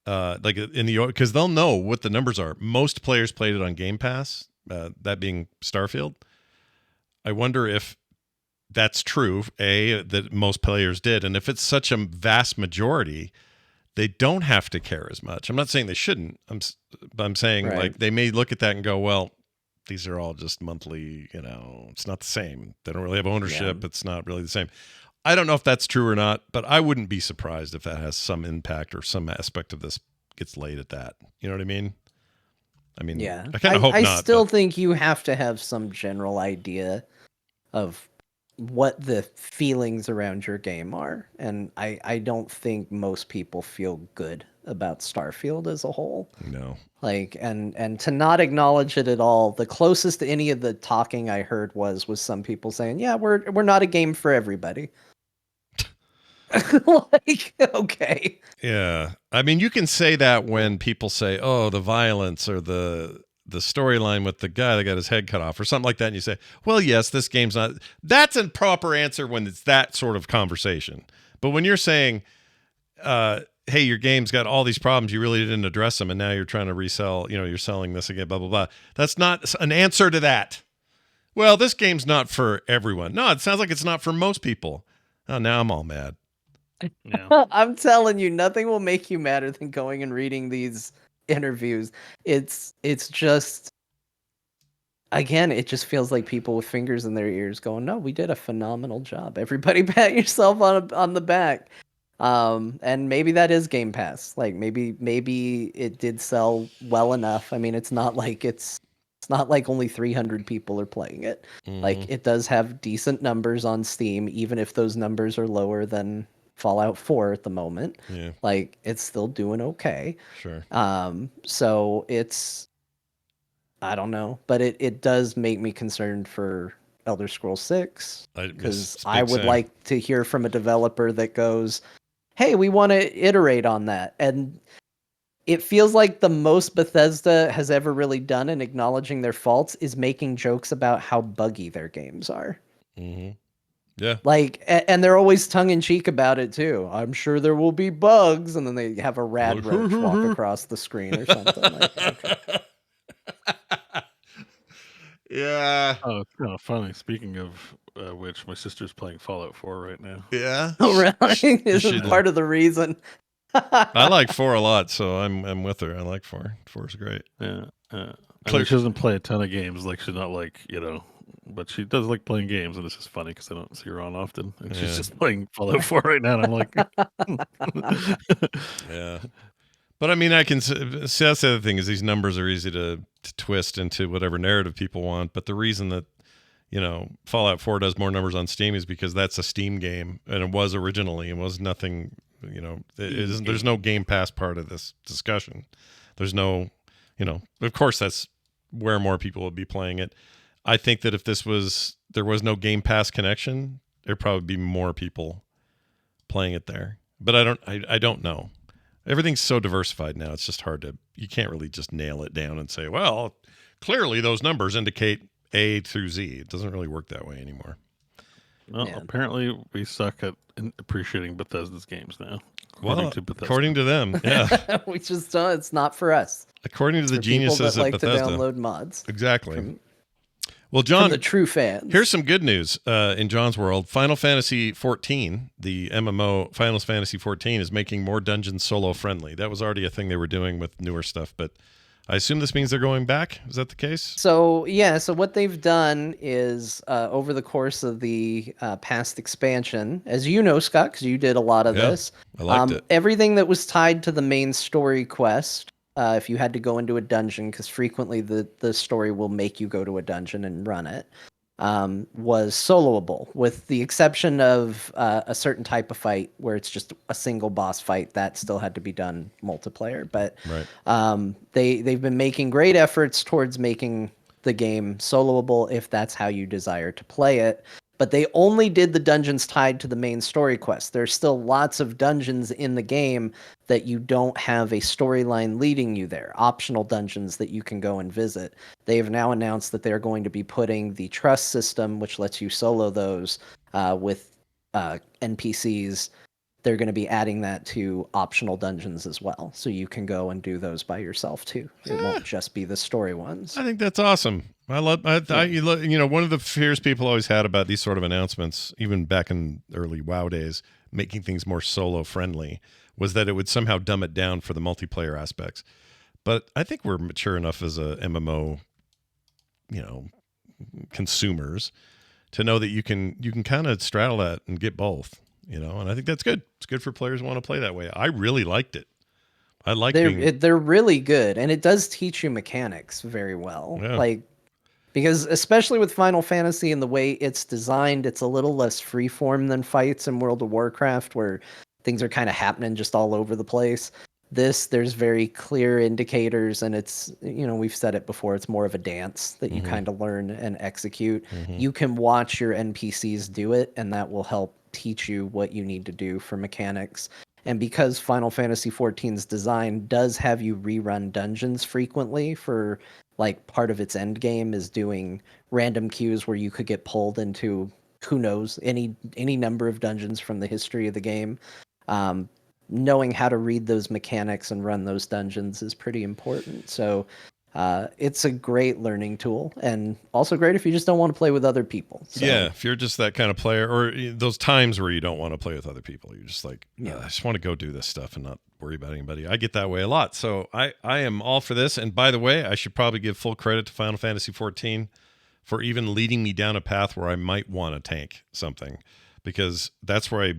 like in the, because they'll know what the numbers are. Most players played it on Game Pass. that being Starfield. I wonder if that's true, that most players did. And if it's such a vast majority, they don't have to care as much. I'm not saying they shouldn't. I'm saying like they may look at that and go, well, these are all just monthly, it's not the same. They don't really have ownership. Yeah. It's not really the same. I don't know if that's true or not, but I wouldn't be surprised if that has some impact or some aspect of this gets laid at that. You know what I mean? Yeah. I kind of hope not. I still think you have to have some general idea of what the feelings around your game are. And I don't think most people feel good about Starfield as a whole. No. Like, and to not acknowledge it at all, the closest to any of the talking I heard was some people saying, yeah, we're not a game for everybody. Like, okay. Yeah. I mean, you can say that when people say, oh, the violence or the storyline with the guy that got his head cut off or something like that. And you say, well, yes, this game's not. That's a proper answer when it's that sort of conversation. But when you're saying, hey, your game's got all these problems, you really didn't address them, and now you're trying to resell, you're selling this again, blah, blah, blah. That's not an answer to that. Well, this game's not for everyone. No, it sounds like it's not for most people. Oh, now I'm all mad. Yeah. I'm telling you, nothing will make you madder than going and reading these interviews. It's just, again, it just feels like people with fingers in their ears going, no, we did a phenomenal job. Everybody pat yourself on the back. And maybe that is Game Pass. Like maybe it did sell well enough. I mean, it's not like only 300 people are playing it. Mm-hmm. Like it does have decent numbers on Steam, even if those numbers are lower than Fallout 4 at the moment. Yeah. Like it's still doing okay. Sure. So it's, I don't know, but it does make me concerned for Elder Scrolls 6 because I would like to hear from a developer that goes, hey, we want to iterate on that. And it feels like the most Bethesda has ever really done in acknowledging their faults is making jokes about how buggy their games are. Mm-hmm. Yeah. Like, and they're always tongue in cheek about it too. I'm sure there will be bugs, and then they have a rad roach walk across the screen or something. Like, okay. Yeah. Oh, it's kind of funny. Speaking of which, my sister's playing Fallout 4 right now. Yeah. Oh, really? This is part of the reason. I like 4 a lot, so I'm with her. I like 4. 4's great. Yeah. I mean, she doesn't play a ton of games. Like she's not like but she does like playing games, and this is funny because I don't see her on often. And she's just playing Fallout 4 right now, and I'm like, yeah. But I mean, I can see that's the other thing is these numbers are easy to twist into whatever narrative people want. But the reason that Fallout 4 does more numbers on Steam is because that's a Steam game, and it was originally. It was nothing. There's no Game Pass part of this discussion. There's no, of course that's where more people would be playing it. I think that if there was no Game Pass connection, there'd probably be more people playing it there. But I don't know. Everything's so diversified now. It's just hard you can't really just nail it down and say, well, clearly those numbers indicate A through Z. It doesn't really work that way anymore. Well, apparently we suck at appreciating Bethesda's games now. According to them, yeah. We just don't. It's not for us. According to the geniuses at Bethesda. To download mods. Exactly. Well, John, the true fans. Here's some good news in John's world. Final Fantasy 14, the MMO Final Fantasy 14, is making more dungeons solo friendly. That was already a thing they were doing with newer stuff, but I assume this means they're going back. Is that the case? So what they've done is over the course of the past expansion, as you know, Scott, because you did a lot of this. I liked it. Everything that was tied to the main story quest, if you had to go into a dungeon, because frequently the story will make you go to a dungeon and run it, was soloable, with the exception of a certain type of fight where it's just a single boss fight that still had to be done multiplayer. But they've been making great efforts towards making the game soloable if that's how you desire to play it. But they only did the dungeons tied to the main story quest. There's still lots of dungeons in the game that you don't have a storyline leading you there, optional dungeons that you can go and visit. They have now announced that they're going to be putting the trust system, which lets you solo those with NPCs, they're going to be adding that to optional dungeons as well. So you can go and do those by yourself too. It won't just be the story ones. I think that's awesome. One of the fears people always had about these sort of announcements, even back in early WoW days, making things more solo friendly, was that it would somehow dumb it down for the multiplayer aspects. But I think we're mature enough as a MMO, consumers to know that you can kind of straddle that and get both, and I think that's good. It's good for players who want to play that way. I really liked it. I like they're really good, and it does teach you mechanics very well. Yeah. Because especially with Final Fantasy and the way it's designed, it's a little less freeform than fights in World of Warcraft, where things are kind of happening just all over the place. There's very clear indicators, and it's, we've said it before, it's more of a dance that you kind of learn and execute. You can watch your NPCs do it, and that will help teach you what you need to do for mechanics. And because Final Fantasy XIV's design does have you rerun dungeons frequently for, like, part of its end game is doing random queues where you could get pulled into, who knows, any number of dungeons from the history of the game. Knowing how to read those mechanics and run those dungeons is pretty important. So it's a great learning tool, and also great if you just don't want to play with other people. So, yeah, if you're just that kind of player, or those times where you don't want to play with other people, you're just like, I just want to go do this stuff and not worry about anybody. I get that way a lot. So I am all for this. And by the way, I should probably give full credit to Final Fantasy XIV for even leading me down a path where I might want to tank something, because that's where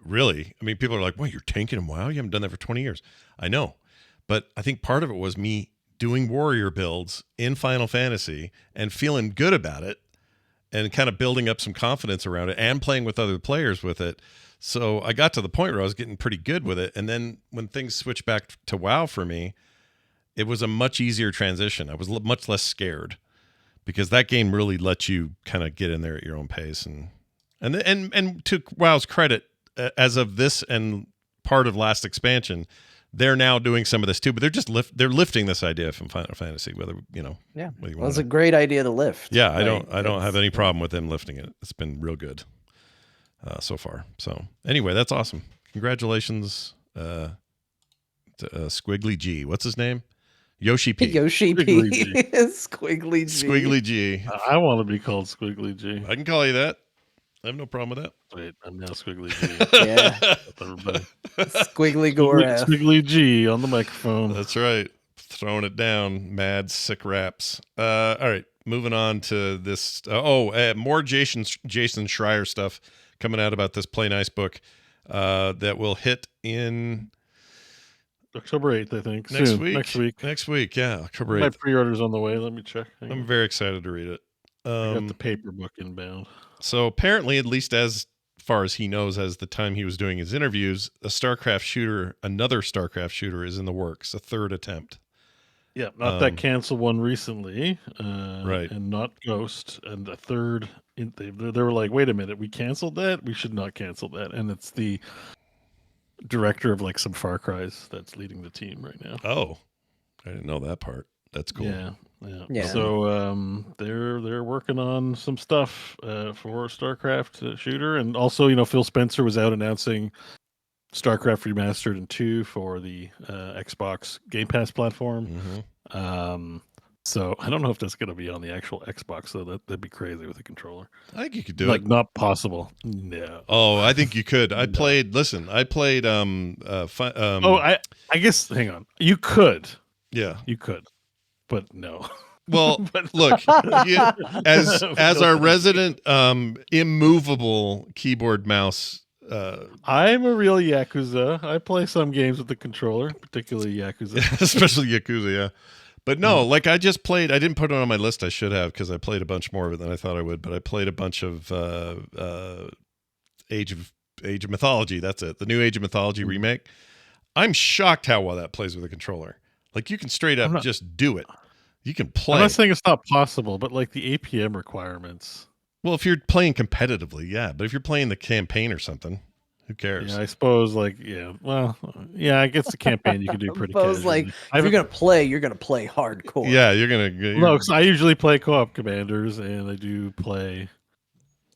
people are like, well, you're tanking them. Wow, you haven't done that for 20 years. I know. But I think part of it was me doing warrior builds in Final Fantasy and feeling good about it and kind of building up some confidence around it and playing with other players with it. So I got to the point where I was getting pretty good with it. And then when things switched back to WoW for me, it was a much easier transition. I was much less scared because that game really lets you kind of get in there at your own pace. And to WoW's credit, as of this and part of last expansion, they're now doing some of this too, but they're lifting this idea from Final Fantasy. It's a great idea to lift. Yeah, I don't have any problem with them lifting it. It's been real good so far. So anyway, that's awesome. Congratulations to Squiggly G. What's his name? Yoshi P. Yoshi P. Squiggly G. Squiggly G. I want to be called Squiggly G. I can call you that. I have no problem with that. Wait, I'm now Squiggly G. Yeah. Squiggly Gorath. Squiggly G on the microphone. That's right. Throwing it down. Mad sick raps. All right. Moving on to this. More Jason Schreier stuff coming out about this Play Nice book that will hit in October 8th, I think. Next week. Yeah. October 8th. My pre-order's on the way. Let me check. I'm very excited to read it. I got the paper book inbound. So apparently, at least as far as he knows, as the time he was doing his interviews, another StarCraft shooter is in the works, a third attempt. Yeah, not that canceled one recently, right? And not Ghost, and a third. They were like, "Wait a minute, we canceled that. We should not cancel that." And it's the director of like some Far Cries that's leading the team right now. Oh, I didn't know that part. That's cool. Yeah. So they're working on some stuff for StarCraft shooter, and also Phil Spencer was out announcing StarCraft Remastered and 2 for the Xbox Game Pass platform. Mm-hmm. So I don't know if that's going to be on the actual Xbox, though. That'd be crazy with a controller. I think you could do it. Not possible. No. Oh, I think you could. I played. I guess. Hang on. You could. Yeah, you could. But no. Well, look, as our resident immovable keyboard mouse. I'm a real Yakuza. I play some games with the controller, particularly Yakuza. Especially Yakuza, yeah. But no, like I just played. I didn't put it on my list. I should have, because I played a bunch more of it than I thought I would. But I played a bunch of Age of Mythology. That's it. The new Age of Mythology remake. I'm shocked how well that plays with a controller. Like you can straight up just do it. You can play. I'm not saying it's not possible, but like the APM requirements. Well, if you're playing competitively, yeah. But if you're playing the campaign or something, who cares? Yeah, I suppose I guess the campaign you can do pretty casually. Like, if you're going to play, you're going to play hardcore. Yeah, you're going to... No, because I usually play co-op commanders, and I do play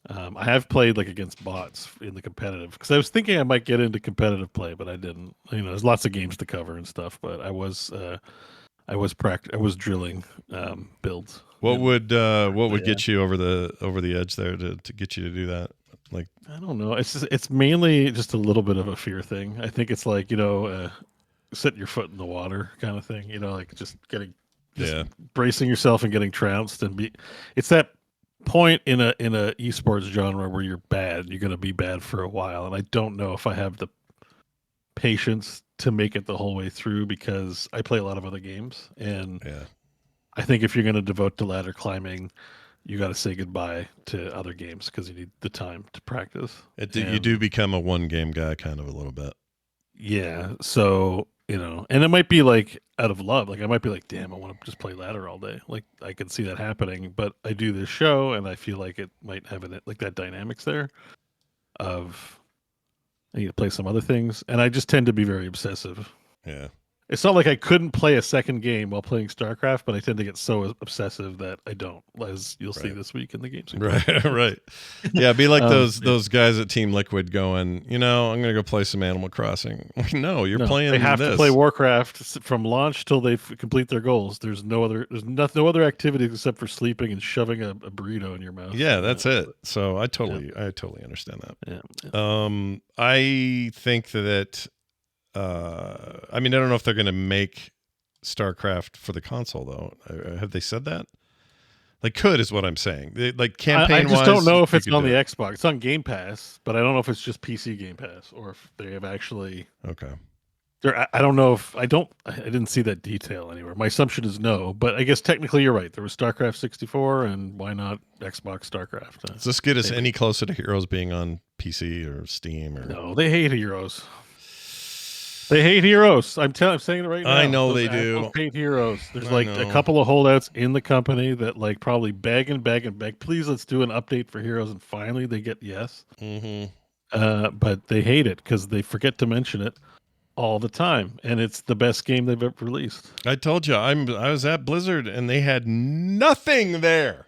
I have played like against bots in the competitive because I was thinking I might get into competitive play, but I didn't. You know, there's lots of games to cover and stuff, but I was drilling builds. What would yeah. get you over the edge there to get you to do that? Like, I don't know. It's mainly just a little bit of a fear thing. I think it's like, setting your foot in the water kind of thing. You know, like just bracing yourself and getting trounced it's that point in a esports genre where you're bad. You're going to be bad for a while, and I don't know if I have the patience to make it the whole way through because I play a lot of other games, and I think if you're going to devote to ladder climbing, you got to say goodbye to other games because you need the time to practice. You do become a one game guy kind of a little bit. Yeah. So, and it might be like out of love. Like I might be like, damn, I want to just play ladder all day. Like I can see that happening, but I do this show and I feel like it might have like that dynamics there of I need to play some other things. And I just tend to be very obsessive. Yeah. It's not like I couldn't play a second game while playing StarCraft, but I tend to get so obsessive that I don't, as you'll see this week in the games. Right. Yeah, be like those guys at Team Liquid going, I'm going to go play some Animal Crossing. No, you're playing They have this. to play Warcraft from launch till they complete their goals. There's no other activities except for sleeping and shoving a burrito in your mouth. Yeah, that's it. So I totally understand that. Yeah. I think that I don't know if they're going to make StarCraft for the console though. Have they said that? They could, is what I'm saying. Like campaign. I just don't know if it's on the Xbox. It's on Game Pass, but I don't know if it's just PC Game Pass or if they have actually. Okay. I don't know if I didn't see that detail anywhere. My assumption is no, but I guess technically you're right. There was StarCraft 64, and why not Xbox StarCraft? Does this get us any closer to Heroes being on PC or Steam? Or no? They hate Heroes. They hate Heroes. I'm saying it right now. I know they do. Hate Heroes. There's like a couple of holdouts in the company that like probably beg. Please, let's do an update for Heroes, and finally they get yes. Mm-hmm. But they hate it because they forget to mention it all the time, and it's the best game they've ever released. I told you, I was at Blizzard, and they had nothing there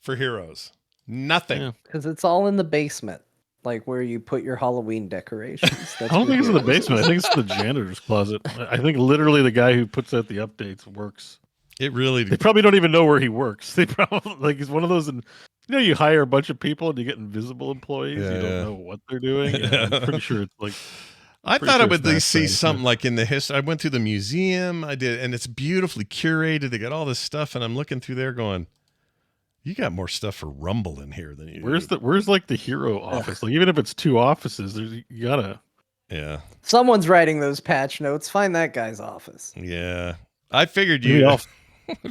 for Heroes. Nothing. Because it's all in the basement. Like where you put your Halloween decorations. I don't think it's in the basement. I think it's the janitor's closet. I think literally the guy who puts out the updates works. It really. They probably don't even know where he works. They probably he's one of those. You hire a bunch of people and you get invisible employees. Yeah. You don't know what they're doing. Yeah, I'm pretty sure it's like. I thought I would at least see something like in the history. I went through the museum. I did, and it's beautifully curated. They got all this stuff, and I'm looking through there going. You got more stuff for Rumble in here than you. Where's like the hero office? Like even if it's two offices, you gotta. Yeah. Someone's writing those patch notes. Find that guy's office. Yeah. I figured you.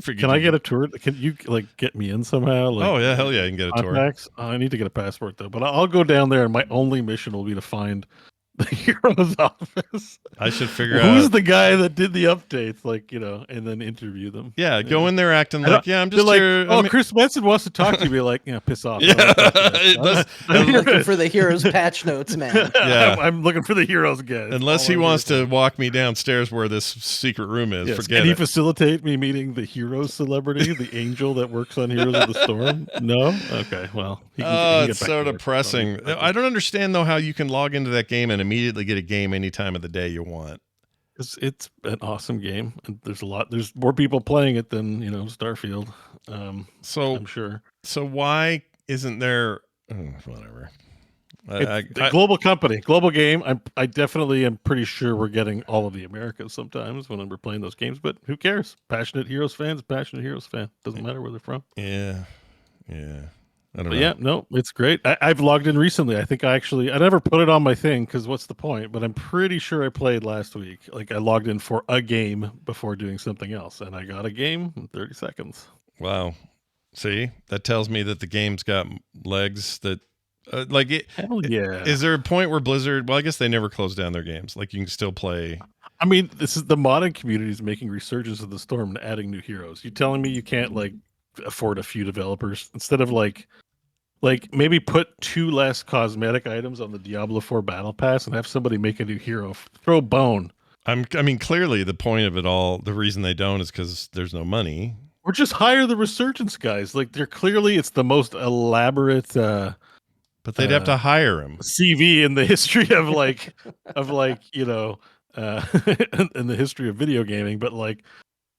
Can I get a tour? Can you like get me in somehow? Like, oh yeah, hell yeah, you can get a tour. I need to get a passport though, but I'll go down there, and my only mission will be to find the hero's office. I should figure out who's the guy that did the updates, and then interview them. Yeah, go in there acting like, I'm just here. Chris Benson wants to talk to you. Be like, piss off. Yeah, I'm looking for the hero's patch notes, man. Yeah, I'm looking for the heroes again. Unless he wants to walk me downstairs where this secret room is, forget it. Can he facilitate me meeting the hero celebrity, the angel that works on Heroes of the Storm? No. Okay. Well, it's so depressing. I don't understand though how you can log into that game and immediately get a game any time of the day you want. It's an awesome game, and there's more people playing it than Starfield. So I'm sure. So why isn't there whatever? Global company, global game. I definitely am pretty sure we're getting all of the Americas sometimes when we're playing those games, but who cares? Passionate Heroes fans, passionate Heroes fan. Doesn't matter where they're from. Yeah. I don't know. Yeah, no, it's great. I've logged in recently. I think I never put it on my thing because what's the point? But I'm pretty sure I played last week. Like I logged in for a game before doing something else, and I got a game in 30 seconds. Wow. See, that tells me that the game's got legs that Hell yeah. Is there a point where Blizzard, well, I guess they never close down their games. Like you can still play. I mean, this is the modding community is making Resurgence of the Storm and adding new heroes. You telling me you can't afford a few developers instead of like maybe put 2 less cosmetic items on the Diablo 4 battle pass and have somebody make a new hero. Throw bone. I mean, clearly the point of it all, the reason they don't is because there's no money. Or just hire the Resurgence guys. Like they're clearly, it's the most elaborate But they'd have to hire him. CV in the history of in the history of video gaming, but like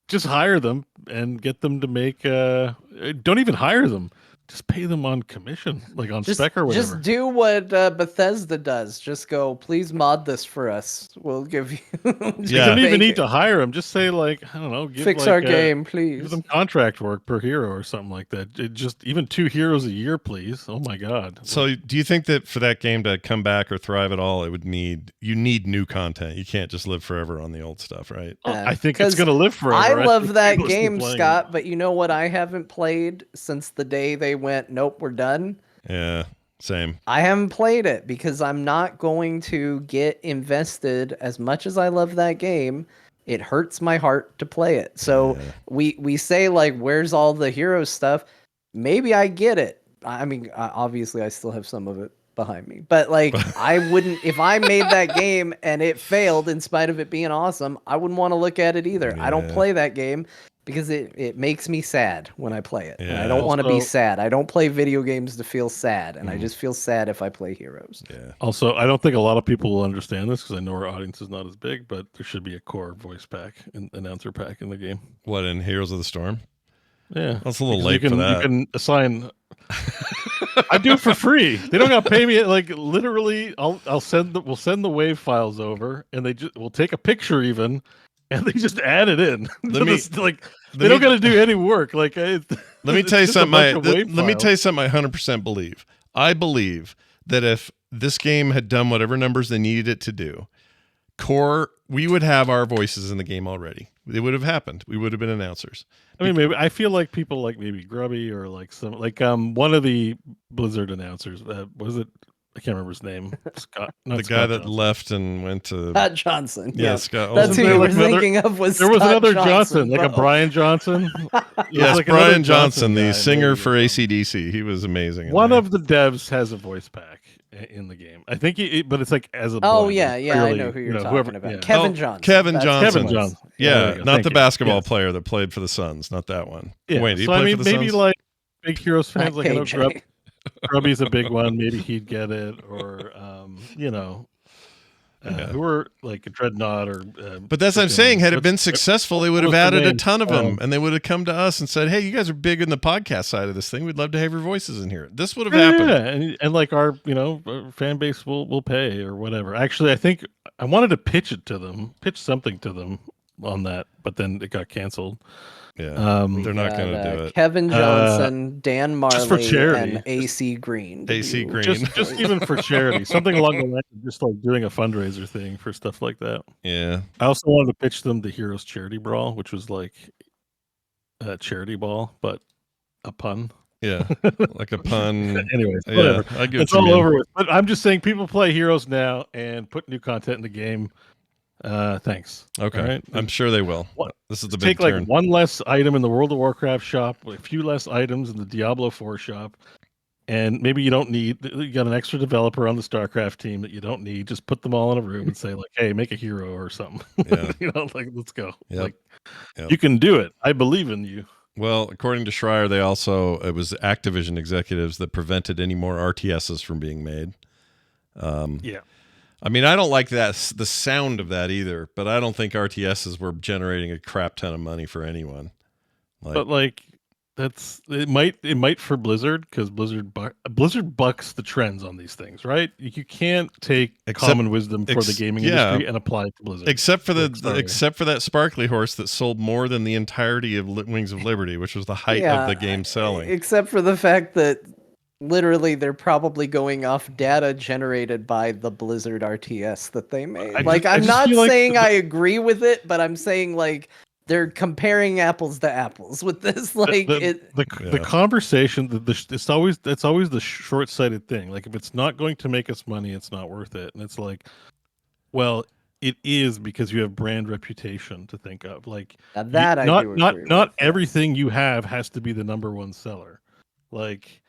just hire them and get them to make don't even hire them. Just pay them on commission, like on spec or whatever. Just do what Bethesda does. Just go, please mod this for us. We'll give you. You don't even need to hire them. Just say like, I don't know, fix our game, please. Give them contract work per hero or something like that. Just even 2 heroes a year, please. Oh my god. So do you think that for that game to come back or thrive at all, you need new content? You can't just live forever on the old stuff, right? I think it's going to live forever. I love that game, Scott, but you know what I haven't played since the day they went, nope, we're done? Yeah, same. I haven't played it because I'm not going to get invested as much as I love that game. It hurts my heart to play it. So we say like, where's all the hero stuff? Maybe I get it. I mean, obviously I still have some of it behind me, but like I wouldn't, if I made that game and it failed in spite of it being awesome, I wouldn't want to look at it either. I don't play that game because it makes me sad when I play it. And I don't want to be sad. I don't play video games to feel sad, and I just feel sad if I play heroes. Yeah. Also, I don't think a lot of people will understand this because I know our audience is not as big, but there should be a core voice pack and announcer pack in the game. What, in Heroes of the Storm? Yeah. That's a little late for that. You can assign... I do it for free. They don't got to pay me. Like literally, we'll send the wave files over, and we'll take a picture even, and they just add it in. They don't got to do any work. Like let me tell you something. Let me tell you something. I 100% believe. I believe that if this game had done whatever numbers they needed it to do, we would have our voices in the game already. It would have happened. We would have been announcers. I mean, maybe I feel like people like maybe Grubby or like one of the Blizzard announcers. Was it? I can't remember his name. Scott, the guy that left and went to Scott Johnson. Yeah, Scott. That's who you were thinking of. There was another Johnson, like a Brian Johnson. Yes, like Brian Johnson, the singer for AC/DC. He was amazing. One of the devs has a voice pack in the game. I think but it's like as a. Oh yeah, I know who you're talking about. Yeah. Kevin Johnson. Kevin Johnson. Yeah, not the basketball Yes. player that played for the Suns. Not that one. Yeah. Wait, he so played I mean, for the maybe Suns? like big Heroes fans, like I know KJ. Grubby's a big one. Maybe he'd get it, or who were like a Dreadnought or. But that's what I'm saying. Had it been successful, they would have added a ton of them, and they would have come to us and said, "Hey, you guys are big in the podcast side of this thing. We'd love to have your voices in here." This would have happened. Yeah, and like our our fan base will pay or whatever. Actually, I think I wanted to pitch something to them on that, but then it got canceled. Yeah, they're not going to do it. Kevin Johnson, Dan Marley, for charity. and AC Green. AC Green. Just even for charity, something along the lines of just like doing a fundraiser thing for stuff like that. Yeah. I also wanted to pitch them the Heroes Charity Brawl, which was like a charity ball, but a pun. Yeah, like a pun. Anyways, whatever. I get it's all over with. But I'm just saying, people play Heroes now and put new content in the game. Thanks. Okay, right? I'm sure they will. This is the big take like one less item in the World of Warcraft shop, a few less items in the Diablo 4 shop, and maybe you got an extra developer on the Starcraft team that you don't need. Just put them all in a room and say like, "Hey, make a hero or something." Yeah. Let's go. Yep. You can do it. I believe in you. Well, according to Schreier, it was Activision executives that prevented any more RTSs from being made. Yeah. I mean, I don't like the sound of that either, but I don't think RTSs were generating a crap ton of money for anyone. It might for Blizzard, because Blizzard bucks the trends on these things, right? You can't take common wisdom for the gaming industry and apply it to Blizzard. Except for that sparkly horse that sold more than the entirety of Wings of Liberty, which was the height of the game selling. Except for the fact that literally they're probably going off data generated by the Blizzard RTS that they made. I'm not saying I agree with it, but I'm saying like they're comparing apples to apples with this. The conversation, it's always the short-sighted thing. Like if it's not going to make us money, it's not worth it. And it's like, well, it is, because you have brand reputation to think of. Like not everything you have has to be the number one seller. Like.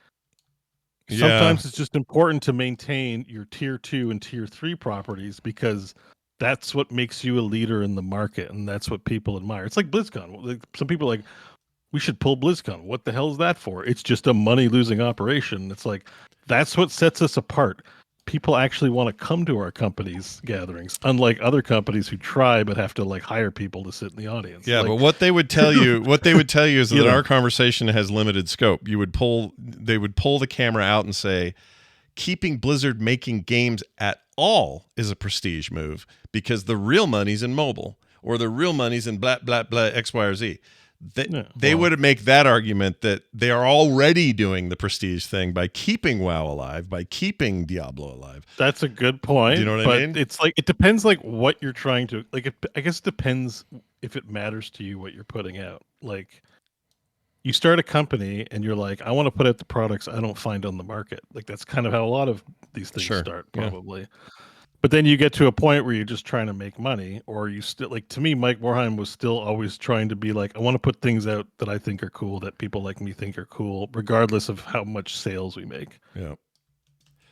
Sometimes it's just important to maintain your tier 2 and tier 3 properties, because that's what makes you a leader in the market, and that's what people admire. It's like BlizzCon. Some people are like, we should pull BlizzCon. What the hell is that for? It's just a money-losing operation. It's like, That's what sets us apart. People actually want to come to our company's gatherings, unlike other companies who try but have to like hire people to sit in the audience. Yeah, like, but what they would tell you is that You know. our conversation has limited scope. They would pull the camera out and say, keeping Blizzard making games at all is a prestige move because the real money's in mobile or the real money's in blah, blah, blah, X, Y, or Z. They would make that argument that they are already doing the prestige thing by keeping WoW alive, by keeping Diablo alive. That's a good point. Do you know what I but mean? it's like it depends like what you're trying to like. I guess it depends if it matters to you what you're putting out. Like you start a company and you're like, I want to put out the products I don't find on the market. Like that's kind of how a lot of these things Sure. start, Yeah. probably. But then you get to a point where you're just trying to make money, or you still like. To me, Mike Morheim was still always trying to be like, I want to put things out that I think are cool, that people like me think are cool, regardless of how much sales we make. Yeah.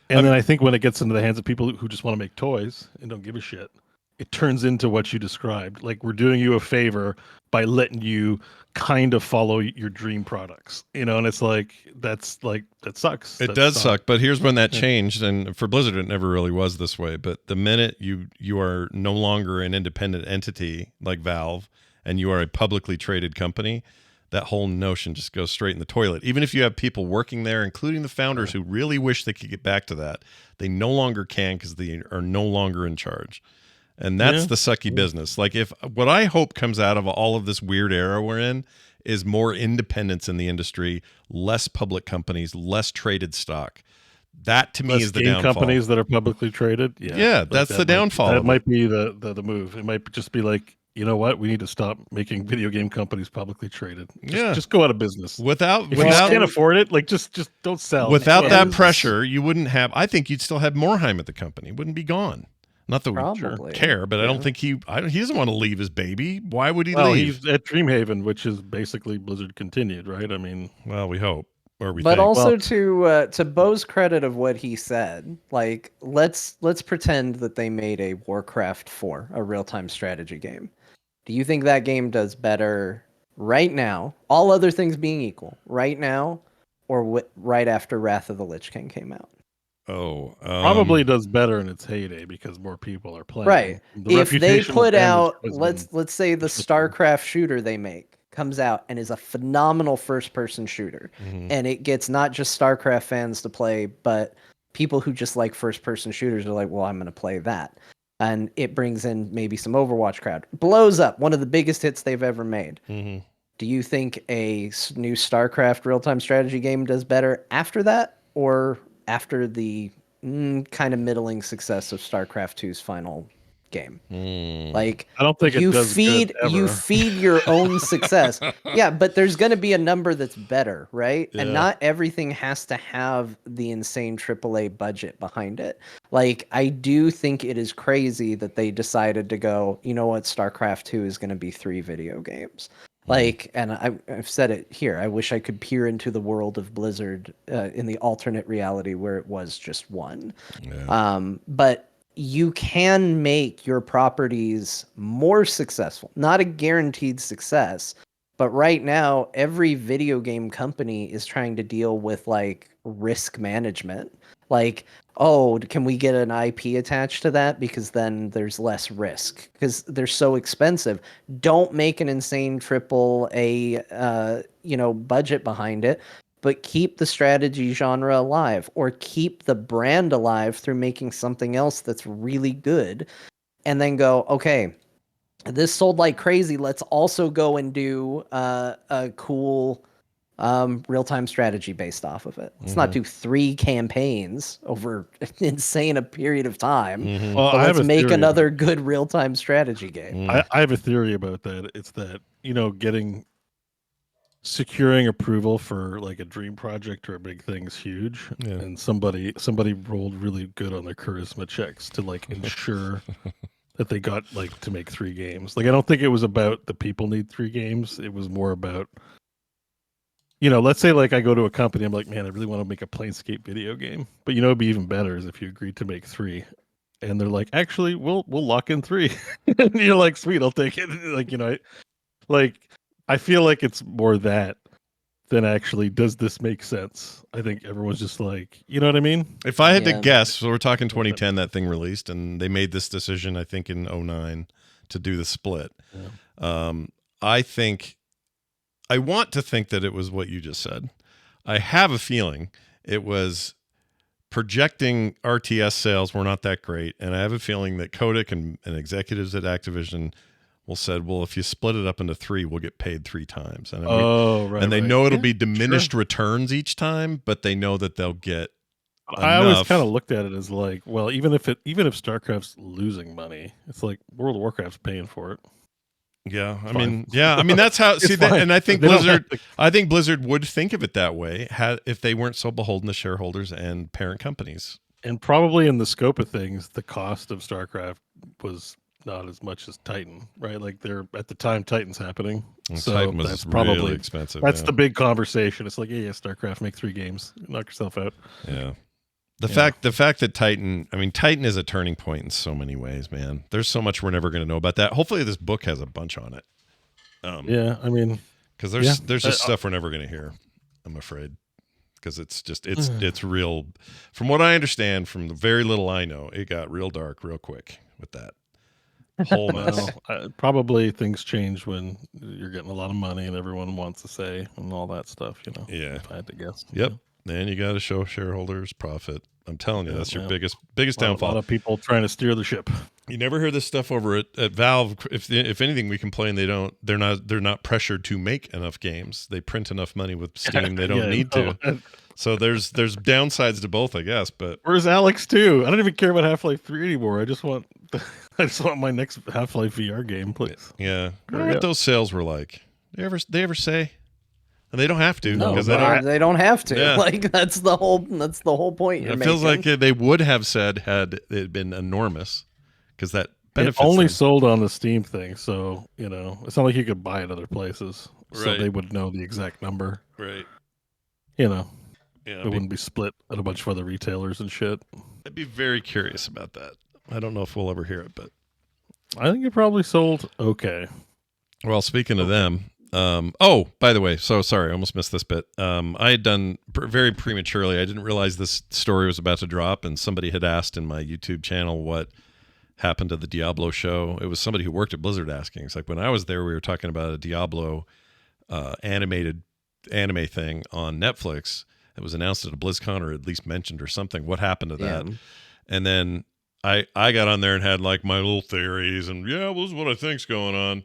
And then I think when it gets into the hands of people who just want to make toys and don't give a shit, it turns into what you described. Like we're doing you a favor by letting you kind of follow your dream products, and it's like that sucks. It does suck, but here's when that changed. And for Blizzard, it never really was this way. But the minute you are no longer an independent entity like Valve and you are a publicly traded company, that whole notion just goes straight in the toilet. Even if you have people working there, including the founders who really wish they could get back to that, they no longer can because they are no longer in charge. And that's the sucky business. Like if what I hope comes out of all of this weird era we're in is more independence in the industry, less public companies, less traded stock. That to me is the downfall. Companies that are publicly traded. Yeah, that's the downfall. That might be the move. It might just be like, you know what? We need to stop making video game companies publicly traded. Just go out of business. If you can't afford it, like just don't sell. Without that pressure, you wouldn't have. I think you'd still have Morheim at the company. It wouldn't be gone. Not that we care, but I don't think he doesn't want to leave his baby. Why would he leave? He's at Dreamhaven, which is basically Blizzard continued, right? I mean, well, we hope. But also to Bo's credit of what he said, like let's pretend that they made a Warcraft 4, a real-time strategy game. Do you think that game does better right now, all other things being equal, right now, or right after Wrath of the Lich King came out? Probably does better in its heyday because more people are playing. Right. If they put out, let's say the Starcraft shooter they make comes out and is a phenomenal first-person shooter, and it gets not just Starcraft fans to play, but people who just like first-person shooters are like, well, I'm going to play that. And it brings in maybe some Overwatch crowd. Blows up, one of the biggest hits they've ever made. Do you think a new Starcraft real-time strategy game does better after that, or after the kind of middling success of StarCraft 2's final game? Like, I don't think you feed your own success. Yeah, but there's going to be a number that's better, right? Yeah. And not everything has to have the insane AAA budget behind it. Like, I do think it is crazy that they decided to go, you know what, StarCraft 2 is going to be 3 video games. Like, and I've said it here, I wish I could peer into the world of Blizzard in the alternate reality where it was just 1. Yeah. But you can make your properties more successful. Not a guaranteed success, but right now, every video game company is trying to deal with, like, risk management. Like, oh, can we get an IP attached to that? Because then there's less risk because they're so expensive. Don't make an insane AAA, budget behind it, but keep the strategy genre alive or keep the brand alive through making something else that's really good. And then go, okay, this sold like crazy. Let's also go and do a cool real-time strategy based off of it. Let's not do 3 campaigns over an insane a period of time. Well, but let's make another good real-time strategy game. I have a theory about that. It's that, securing approval for like a dream project or a big thing is huge. Yeah. And somebody rolled really good on their charisma checks to like ensure that they got like to make 3 games. Like, I don't think it was about the people need 3 games. It was more about, let's say like I go to a company, I'm like, man, I really want to make a Planescape video game. But it'd be even better is if you agreed to make 3. And they're like, actually, we'll lock in 3. And you're like, sweet, I'll take it. Like, I feel like it's more that than actually does this make sense. I think everyone's just like, you know what I mean? If I had to Yeah. guess, so we're talking 2010 that thing released, and they made this decision, I think, in 09 to do the split. Yeah. I want to think that it was what you just said. I have a feeling it was projecting RTS sales were not that great, and I have a feeling that Kotick and executives at Activision will said, well, if you split it up into 3, we'll get paid 3 times. And Right. and they know it'll Yeah, be diminished returns each time, but they know that they'll get I always enough. kind of looked at it as like, well, even if StarCraft's losing money, it's like World of Warcraft's paying for it. Yeah, I Fine. mean that's how It's see that, fine. and I think They don't have Blizzard would think of it that way if they weren't so beholden to shareholders and parent companies. And probably in the scope of things, the cost of StarCraft was not as much as Titan, right? Like they're at the time Titan's happening, And so Titan was that's really probably expensive. that's yeah. the big conversation. It's like, yeah, StarCraft, make 3 games, knock yourself out. Yeah. The fact that Titan is a turning point in so many ways, man. There's so much we're never going to know about that. Hopefully this book has a bunch on it. Yeah, I mean, because there's just stuff we're never going to hear, I'm afraid. Because it's real. From what I understand, from the very little I know, it got real dark real quick with that whole mess. probably things change when you're getting a lot of money and everyone wants to say and all that stuff, you know. Yeah. If I had to guess. Yep. Then you got to show shareholders profit. I'm telling you, that's your biggest A downfall. lot of people trying to steer the ship. You never hear this stuff over at Valve. If anything, we complain they're not pressured to make enough games. They print enough money with Steam. They don't need to. So there's downsides to both, I guess. But where's Alex too? I don't even care about Half-Life 3 anymore. I just want my next Half-Life VR game, please. Yeah, I wonder what those sales were like. They ever say? And they don't have to because they don't have to. Yeah. Like that's the whole point. It feels like they would have said had it been enormous, because that benefits it only them. sold on the Steam thing, so you know it's not like you could buy it other places, so Right. they would know the exact number. Right. You know, Yeah, it wouldn't be split at a bunch of other retailers and shit. I'd be very curious about that. I don't know if we'll ever hear it, but I think it probably sold okay. Well, speaking of them, oh, by the way, so sorry, I almost missed this bit. I had done very prematurely. I didn't realize this story was about to drop, and somebody had asked in my YouTube channel what happened to the Diablo show. It was somebody who worked at Blizzard asking. It's like when I was there, we were talking about a Diablo animated anime thing on Netflix. It was announced at a BlizzCon, or at least mentioned or something. What happened to that? Yeah. And then I got on there and had like my little theories, and well, this is what I think's going on.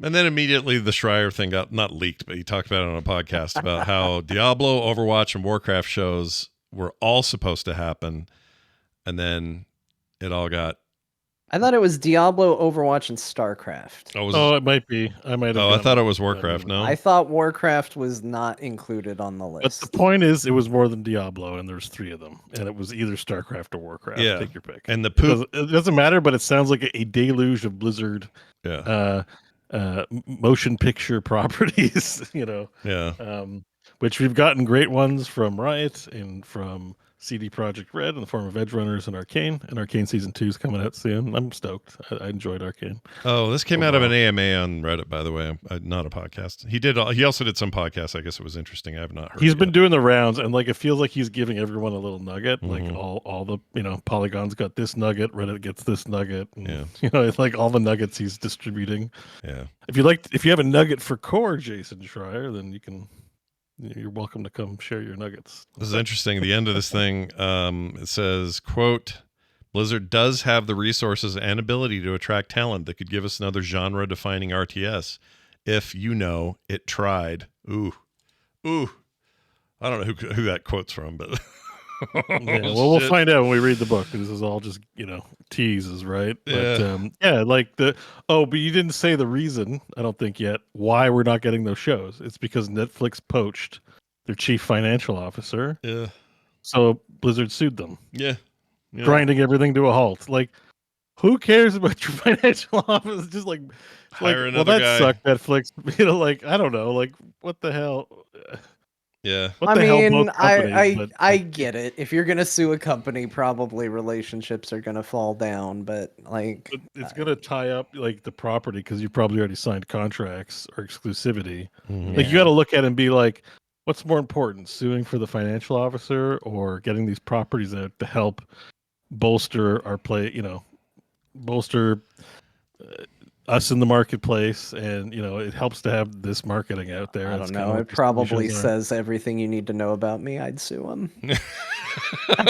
And then immediately the Schreier thing got not leaked, but he talked about it on a podcast about how Diablo, Overwatch, and Warcraft shows were all supposed to happen. And then it all got... I thought it was Diablo, Overwatch, and Starcraft. It might be. I might have. I thought it was Warcraft. No, I thought Warcraft was not included on the list. But the point is, it was more than Diablo, and there's 3 of them, and it was either Starcraft or Warcraft. Yeah. Take your pick. And the poop... It doesn't matter, but it sounds like a deluge of Blizzard. Yeah. Motion picture properties, you know. Yeah. Which we've gotten great ones from Riot and from CD Projekt Red in the form of Edge Runners and Arcane. And Arcane Season 2 is coming out soon. I'm stoked. I enjoyed Arcane. Oh, this came out of an AMA on Reddit, by the way, not a podcast. He also did some podcasts. I guess it was interesting. I have not heard. He's been doing the rounds, and like it feels like he's giving everyone a little nugget. Like all the Polygon's got this nugget, Reddit gets this nugget. And, it's like all the nuggets he's distributing. Yeah. If you have a nugget for core, Jason Schreier, then you're welcome to come share your nuggets. This is interesting. The end of this thing, it says, quote, Blizzard does have the resources and ability to attract talent that could give us another genre-defining RTS if, it tried. Ooh. I don't know who that quote's from, but... we'll find out when we read the book. This is all just, teases, right? Yeah. But, but you didn't say the reason, I don't think yet, why we're not getting those shows. It's because Netflix poached their chief financial officer. Yeah. So Blizzard sued them. Yeah. Grinding everything to a halt. Like, who cares about your financial office? Just hire another that guy. Sucked, Netflix. I don't know. Like, what the hell? Yeah. What I the hell, mean, both companies, I get it. If you're gonna sue a company, probably relationships are gonna fall down. But like, but it's gonna tie up like the property because you probably already signed contracts or exclusivity. Mhm. Like you got to look at it and be like, what's more important, suing for the financial officer or getting these properties out to help bolster our play? Bolster us in the marketplace, and it helps to have this marketing out there. I That's don't kinda know. what It these probably solutions are. says everything you need to know about me. I'd sue them.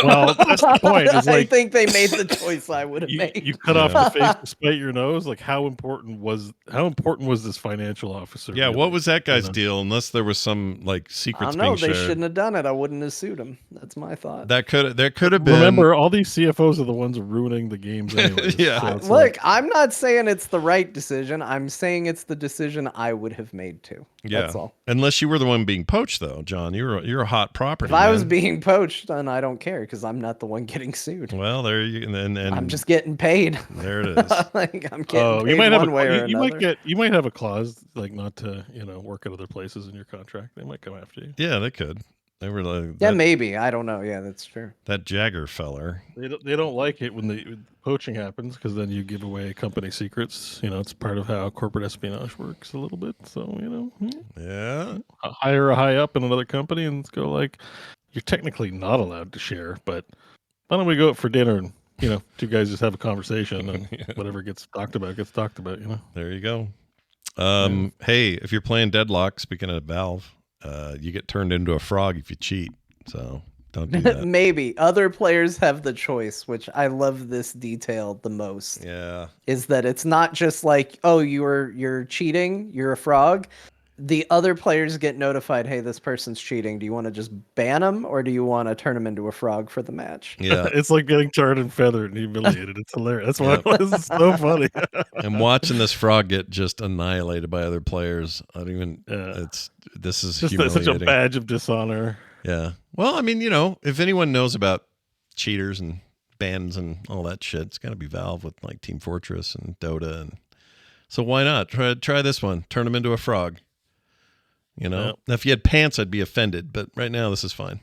Well, that's the point. Is I like think they made the choice I would have you made. cut off Yeah. the face to spite your nose. Like how important was this financial officer? Yeah, really, what was that guy's know? deal? Unless there was some like I secrets don't know. being They shared. shouldn't have done it. I wouldn't have sued him. That's my thought. There could have been. Remember, all these CFOs are the ones ruining the games anyways. Yeah. So it's Look, like, I'm not saying it's the right decision. I'm saying it's the decision I would have made too. Yeah. That's all. Unless you were the one being poached, though, John. You're a hot property. If I was man. being poached, then I don't care because I'm not the one getting sued. Well, there you and I'm just getting paid. there it is. Like I'm getting paid you might have one way or you another. might have a clause like not to work at other places in your contract. They might come after you. Yeah, they could. They were like Yeah, that, maybe. I don't know. Yeah, that's true. that Jagger feller. They don't like it when poaching happens because then you give away company secrets. It's part of how corporate espionage works a little bit. So Yeah. hire a high up in another company and go like, you're technically not allowed to share, but why don't we go out for dinner and two guys just have a conversation and Yeah. whatever gets talked about gets talked about. There you go. Hey, if you're playing Deadlock, speaking of Valve, you get turned into a frog if you cheat. So don't do that. Maybe other players have the choice, which I love this detail the most. Yeah. Is that it's not just like, oh, you're cheating, you're a frog. The other players get notified, hey, this person's cheating. Do you want to just ban them or do you want to turn them into a frog for the match? Yeah. It's like getting tarred and feathered and humiliated. It's hilarious. That's why it's so funny. And watching this frog get just annihilated by other players. I don't even. Yeah. This is Just humiliating. such a badge of dishonor. Yeah. Well, I mean, if anyone knows about cheaters and bans and all that shit, it's got to be Valve with like Team Fortress and Dota, and so why not try this one? Turn them into a frog. Yeah. Now, if you had pants, I'd be offended, but right now this is fine.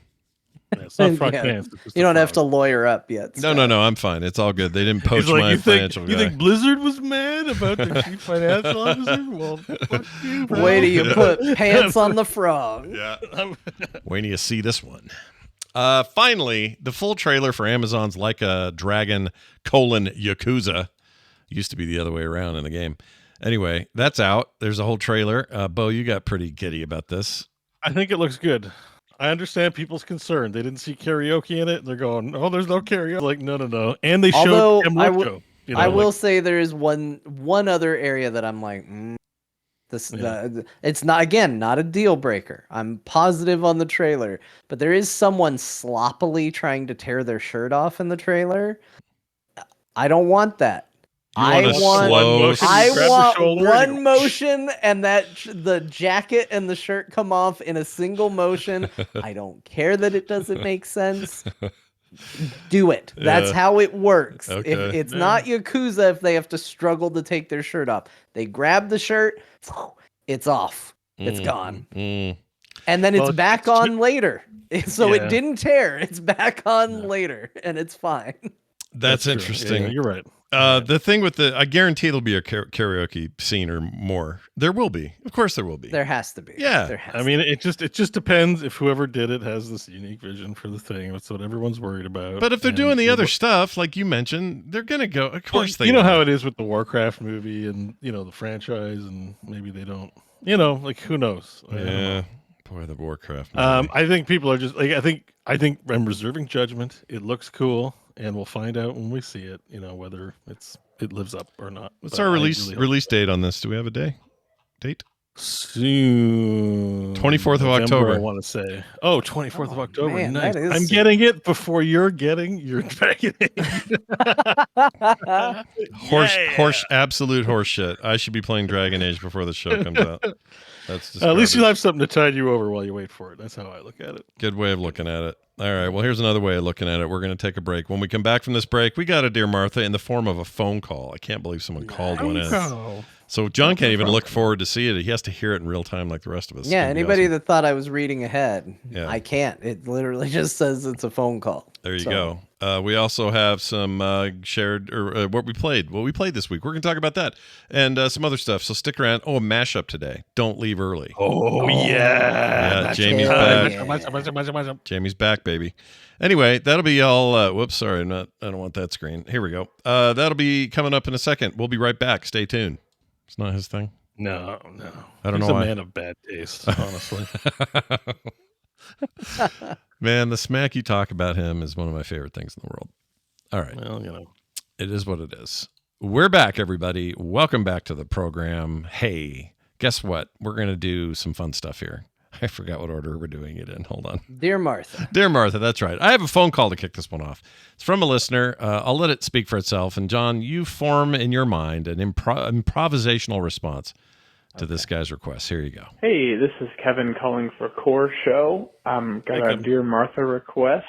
Yeah, it's not frog Yeah. pants. It's just You a don't have to frog. lawyer up yet. No, I'm fine. It's all good. They didn't poach He's like, my financial you guy. think Blizzard was mad about the chief financial officer? Well, fuck you, bro. Wait till you put pants on the frog. Yeah. Wait till you see this one. Finally, the full trailer for Amazon's Like a Dragon: Yakuza. Used to be the other way around in the game. Anyway, that's out. There's a whole trailer. Bo, you got pretty giddy about this. I think it looks good. I understand people's concern. They didn't see karaoke in it. They're going, "Oh, there's no karaoke." Like, no. And they Although, showed I Emulation. I will say there is one other area that I'm like, it's not a deal breaker. I'm positive on the trailer, but there is someone sloppily trying to tear their shirt off in the trailer. I don't want that. I want one motion and that the jacket and the shirt come off in a single motion. I don't care that it doesn't make sense. Do it. That's how it works. Okay. If it's not Yakuza, if they have to struggle to take their shirt off, they grab the shirt, it's off. It's gone. And then it's back on later. So it didn't tear. It's back on later, and it's fine. That's interesting. Yeah, you're right. The thing with I guarantee there'll be a karaoke scene or more. There will be. Of course there will be. There has to be. Yeah. There has I mean, it just depends if whoever did it has this unique vision for the thing. That's what everyone's worried about. But if they're doing the other stuff, like you mentioned, they're gonna go. Of course they. You know how it is with the Warcraft movie and the franchise, and maybe they don't. Like who knows? I don't know. Boy, the Warcraft movie. I think people are just like I think I'm reserving judgment. It looks cool, and we'll find out when we see it. Whether it lives up or not. What's But our I release really release date on this? Do we have a date? soon 24th of November, October. I want to say. Oh, 24th of October. man, Nice. that is I'm soon. getting it before you're getting your Dragon Age. Absolute horse shit. I should be playing Dragon Age before the show comes out. That's just At least garbage. you'll have something to tide you over while you wait for it. That's how I look at it. Good way of looking at it. All right. Well, here's another way of looking at it. We're going to take a break. When we come back from this break, we got a Dear Martha in the form of a phone call. I can't believe someone called one in. So John can't even look forward to see it. He has to hear it in real time like the rest of us. Yeah, anybody that thought I was reading ahead, I can't. It literally just says it's a phone call. There you go. We also have some shared or what we played this week. We're going to talk about that and some other stuff. So stick around. Oh, a mashup today. Don't leave early. Oh yeah. Yeah, Jamie's back. Yeah. Jamie's back, baby. Anyway, that'll be all. Whoops, sorry, I don't want that screen. Here we go. That'll be coming up in a second. We'll be right back. Stay tuned. It's not his thing. No. I don't know He's why. a man of bad taste, honestly. Man, the smack you talk about him is one of my favorite things in the world. All right. Well, It is what it is. We're back, everybody. Welcome back to the program. Hey, guess what? We're going to do some fun stuff here. I forgot what order we're doing it in. Hold on. Dear Martha. Dear Martha, that's right. I have a phone call to kick this one off. It's from a listener. I'll let it speak for itself. And John, you form in your mind an improvisational response to this guy's request. Here you go. Hey, this is Kevin calling for Core Show. Got a Dear Martha request.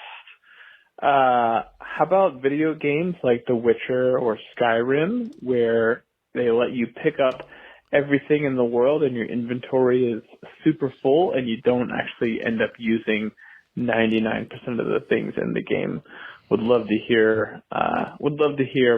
How about video games like The Witcher or Skyrim, where they let you pick up everything in the world and your inventory is super full and you don't actually end up using 99% of the things in the game? Would love to hear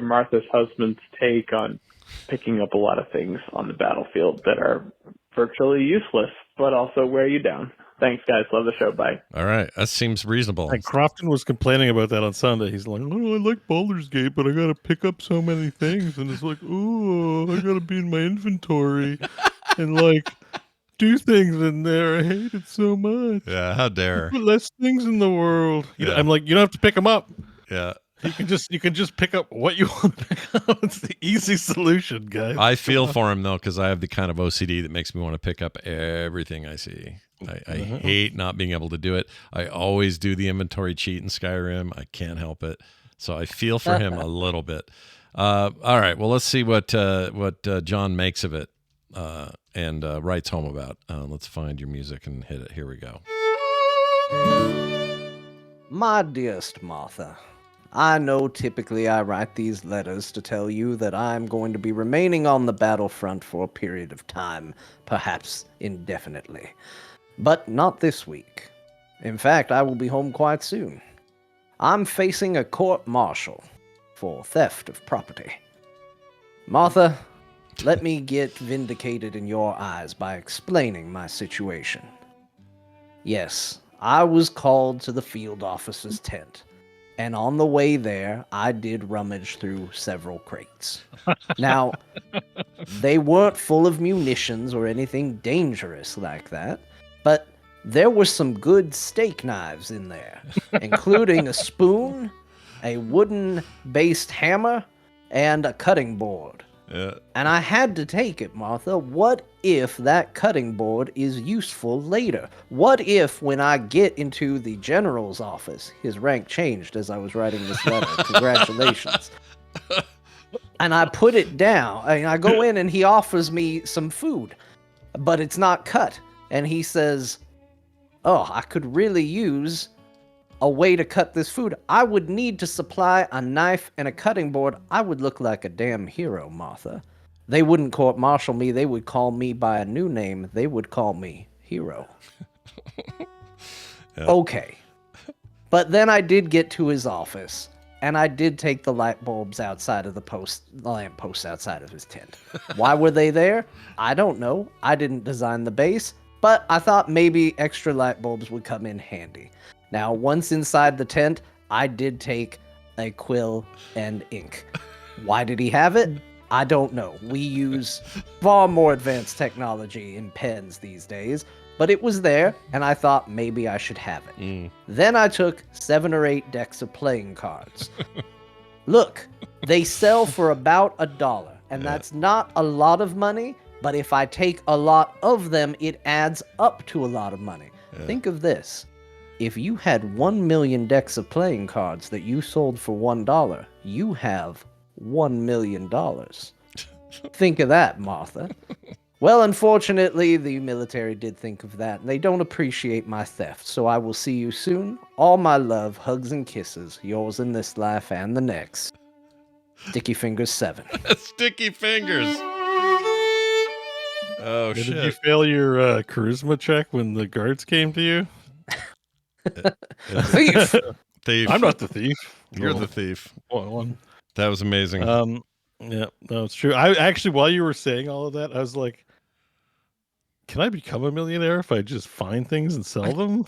Martha's husband's take on picking up a lot of things on the battlefield that are virtually useless, but also wear you down. Thanks, guys. Love the show. Bye. All right. That seems reasonable. and Crofton was complaining about that on Sunday. He's like, "Oh, I like Baldur's Gate, but I got to pick up so many things." And it's like, "Oh, I got to be in my inventory and like do things in there. I hate it so much. Yeah, how dare. Put less things in the world." Yeah. I'm like, you don't have to pick them up. Yeah. You can just pick up what you want to pick up. It's the easy solution, guys. I feel for him, though, because I have the kind of OCD that makes me want to pick up everything I see. I hate not being able to do it. I always do the inventory cheat in Skyrim. I can't help it. So I feel for him a little bit. All right. Well, let's see what John makes of it and writes home about. Let's find your music and hit it. Here we go. My dearest Martha, I know typically I write these letters to tell you that I'm going to be remaining on the battlefront for a period of time, perhaps indefinitely. But not this week. In fact, I will be home quite soon. I'm facing a court-martial for theft of property. Martha, let me get vindicated in your eyes by explaining my situation. Yes, I was called to the field officer's tent, and on the way there, I did rummage through several crates. Now, they weren't full of munitions or anything dangerous like that, but there were some good steak knives in there, including a spoon, a wooden-based hammer, and a cutting board. Yeah. And I had to take it, Martha. What if that cutting board is useful later? What if when I get into the general's office, his rank changed as I was writing this letter. Congratulations. And I put it down. I go in and he offers me some food, but it's not cut. And he says, "Oh, I could really use a way to cut this food. I would need to supply a knife and a cutting board. I would look like a damn hero, Martha. They wouldn't court-martial me. They would call me by a new name. They would call me Hero." Yeah. Okay. But then I did get to his office, and I did take the light bulbs outside of the lamp posts outside of his tent. Why were they there? I don't know. I didn't design the base, but I thought maybe extra light bulbs would come in handy. Now, once inside the tent, I did take a quill and ink. Why did he have it? I don't know. We use far more advanced technology in pens these days, but it was there, and I thought maybe I should have it. Then I took 7 or 8 decks of playing cards. Look, they sell for about $1, and that's not a lot of money, but if I take a lot of them, it adds up to a lot of money. Yeah. Think of this. If you had 1 million decks of playing cards that you sold for $1, you have $1 million. Think of that, Martha. Well, unfortunately, the military did think of that, and they don't appreciate my theft. So I will see you soon. All my love, hugs, and kisses. Yours in this life and the next. Sticky Fingers 7. Sticky Fingers. Oh, Did shit. you fail your charisma check when the guards came to you? Thief! Thief. I'm not the thief. You're the thief. One. That was amazing. Yeah, no, it's true. I actually, while you were saying all of that, I was like, can I become a millionaire if I just find things and sell them?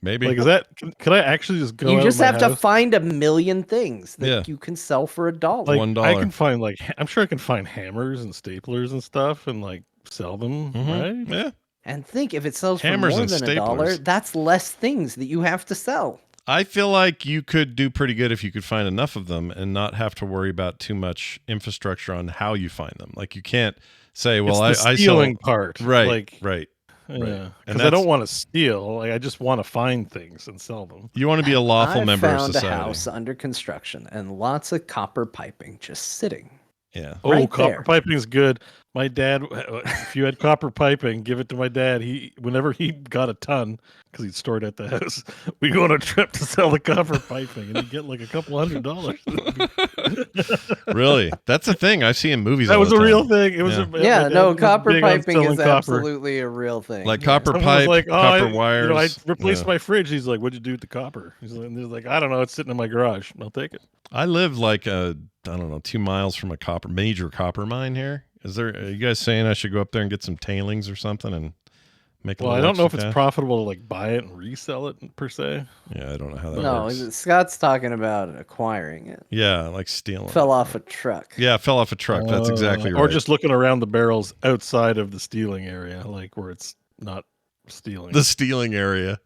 Maybe. Like, is that, can I actually just go You out just of my have to house? find a million things that Yeah. you can sell for $1. Like, $1. I can find, like, I'm sure I can find hammers and staplers and stuff and, like, sell them, right? Yeah. And think, if it sells Hammers for more and than $1, staplers. that's less things that you have to sell. I feel like you could do pretty good if you could find enough of them and not have to worry about too much infrastructure on how you find them. Like, you can't say, well, It's the I stealing sell. part. Right. Like, right. yeah. And Because I don't want to steal. Like, I just want to find things and sell them. You want to be a lawful I member of found society. a house under construction and lots of copper piping just sitting. Yeah. Oh, Right copper there. piping is good. My dad, if you had copper piping, give it to my dad. Whenever he got a ton, because he'd store it at the house, we go on a trip to sell the copper piping, and he'd get like a couple $100. Really? That's a thing I see in movies. That all was the a real time. thing. It was Yeah. my Yeah, dad no, was copper big on piping selling is copper. absolutely a real thing. Like Yeah. copper Someone pipe, was like, copper I wires. replaced Yeah. my fridge. He's like, "What'd you do with the copper?" He's like, "I don't know. It's sitting in my garage. I'll take it." I live like I don't know, 2 miles from a major copper mine here. Are you guys saying I should go up there and get some tailings or something and make a Well, I little don't know if extra it's cash? profitable to like buy it and resell it per se. Yeah, I don't know how that No, works. Scott's talking about acquiring it. Yeah, like stealing. Fell it. off a truck. Yeah, fell off a truck. That's exactly right. Or just looking around the barrels outside of the stealing area, like where it's not stealing. the stealing area.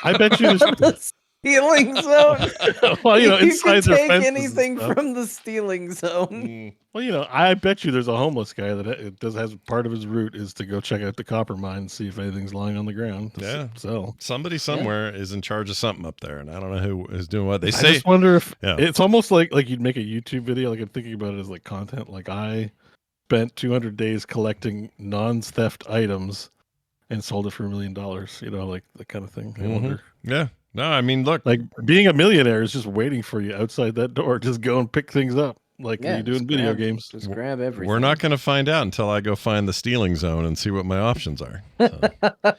I bet you there's The stealing zone. well, you know, You inside can their take fences and anything stuff. from the stealing zone. Well, you know, I bet you there's a homeless guy that has part of his route is to go check out the copper mine and see if anything's lying on the ground. To Yeah. sell. Somebody somewhere is in charge of something up there, and I don't know who is doing what. They I say just wonder if Yeah. it's almost like you'd make a YouTube video. Like I'm thinking about it as like content. Like I spent 200 days collecting non-theft items and sold it for $1 million. You know, like that kind of thing. I wonder. Yeah. No, I mean, look. Like being a millionaire is just waiting for you outside that door. Just go and pick things up like you do in video games. Just grab everything. We're not going to find out until I go find the stealing zone and see what my options are. So.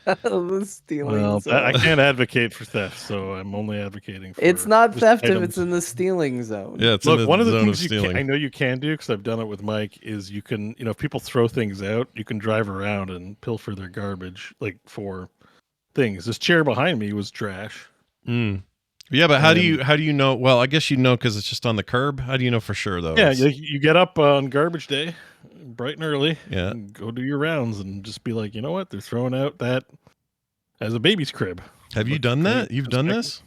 The stealing Well, zone. I can't advocate for theft, so I'm only advocating for It's not just theft if items. it's in the stealing zone. Yeah, it's in Look, the one of the zone things of you stealing. I know you can do because I've done it with Mike is you can, you know, if people throw things out, you can drive around and pilfer their garbage like for things. This chair behind me was trash. Yeah, but how do you know? Well, I guess you know because it's just on the curb. How do you know for sure though? Yeah, you get up on garbage day, bright and early. Yeah. and go do your rounds and just be like, you know what? They're throwing out that as a baby's crib. Have you Looks done that? great. You've done this?